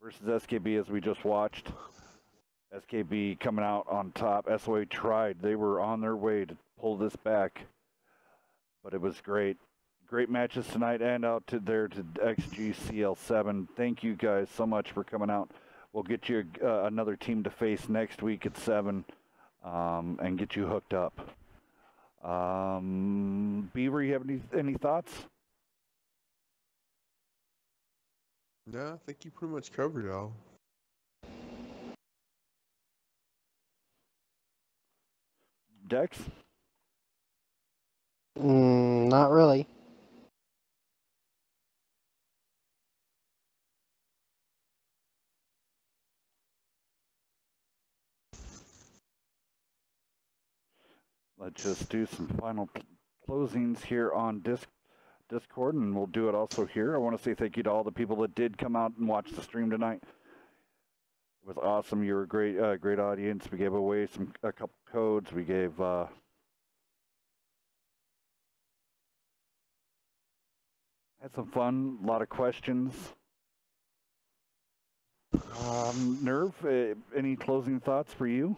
versus SKB, as we just watched. SKB coming out on top. SOA tried. They were on their way to pull this back, but it was great. Great matches tonight, and out to XGCL7. Thank you guys so much for coming out. We'll get you another team to face next week at 7 and get you hooked up. Beaver, you have any thoughts? No, I think you pretty much covered it all. Dex? Not really. Let's just do some final closings here on Discord, and we'll do it also here. I want to say thank you to all the people that did come out and watch the stream tonight. It was awesome. You were a great audience. We gave away a couple codes. We gave had some fun. A lot of questions. Nerve, any closing thoughts for you?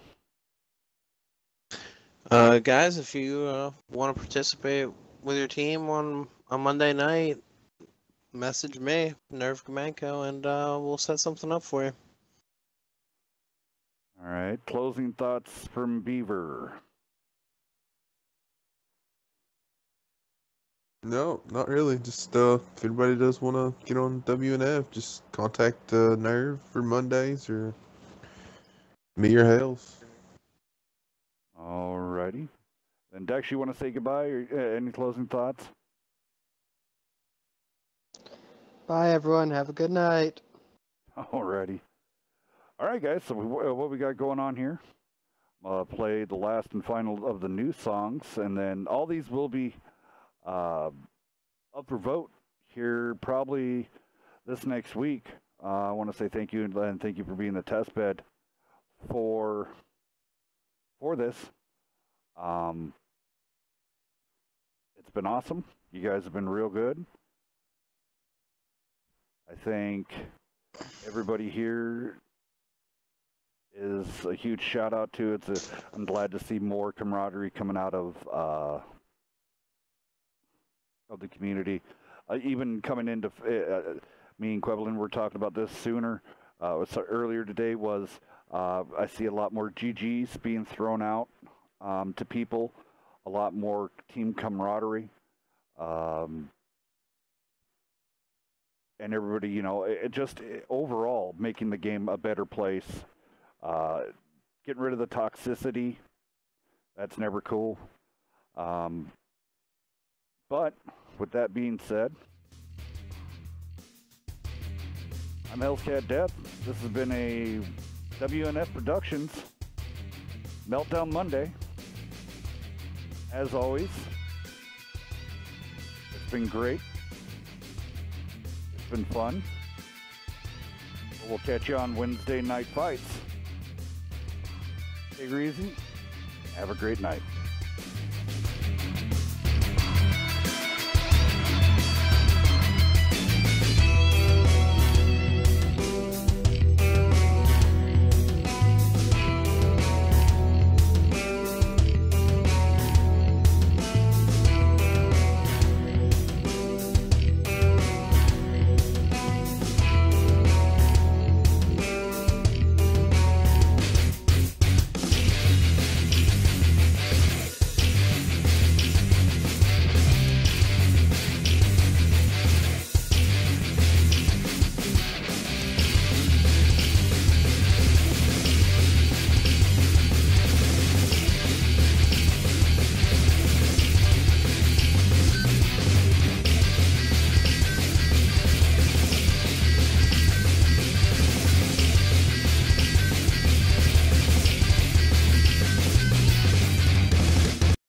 Guys, if you want to participate with your team on Monday night, message me, Nerve Kamenko, and we'll set something up for you. All right. Closing thoughts from Beaver. No, not really. Just if anybody does want to get on WNF, just contact Nerve for Mondays or me or Hales. Alrighty. Then Dex, you want to say goodbye or any closing thoughts? Bye, everyone. Have a good night. Alrighty. All right, guys. So what we got going on here? Play the last and final of the new songs, and then all these will be up for vote here probably this next week. I want to say thank you and thank you for being the test bed for this. It's been awesome. You guys have been real good. I think everybody here is a huge shout out to. I'm glad to see more camaraderie coming out of the community. Even coming into me and Quevelin were talking about this sooner. Earlier today was I see a lot more GGs being thrown out to people, a lot more team camaraderie. And everybody, you know, overall making the game a better place. Getting rid of the toxicity. That's never cool. But with that being said, I'm Hellscat Death. This has been a WNF Productions Meltdown Monday. As always, it's been great. It's been fun. We'll catch you on Wednesday night fights. Take her easy. Have a great night.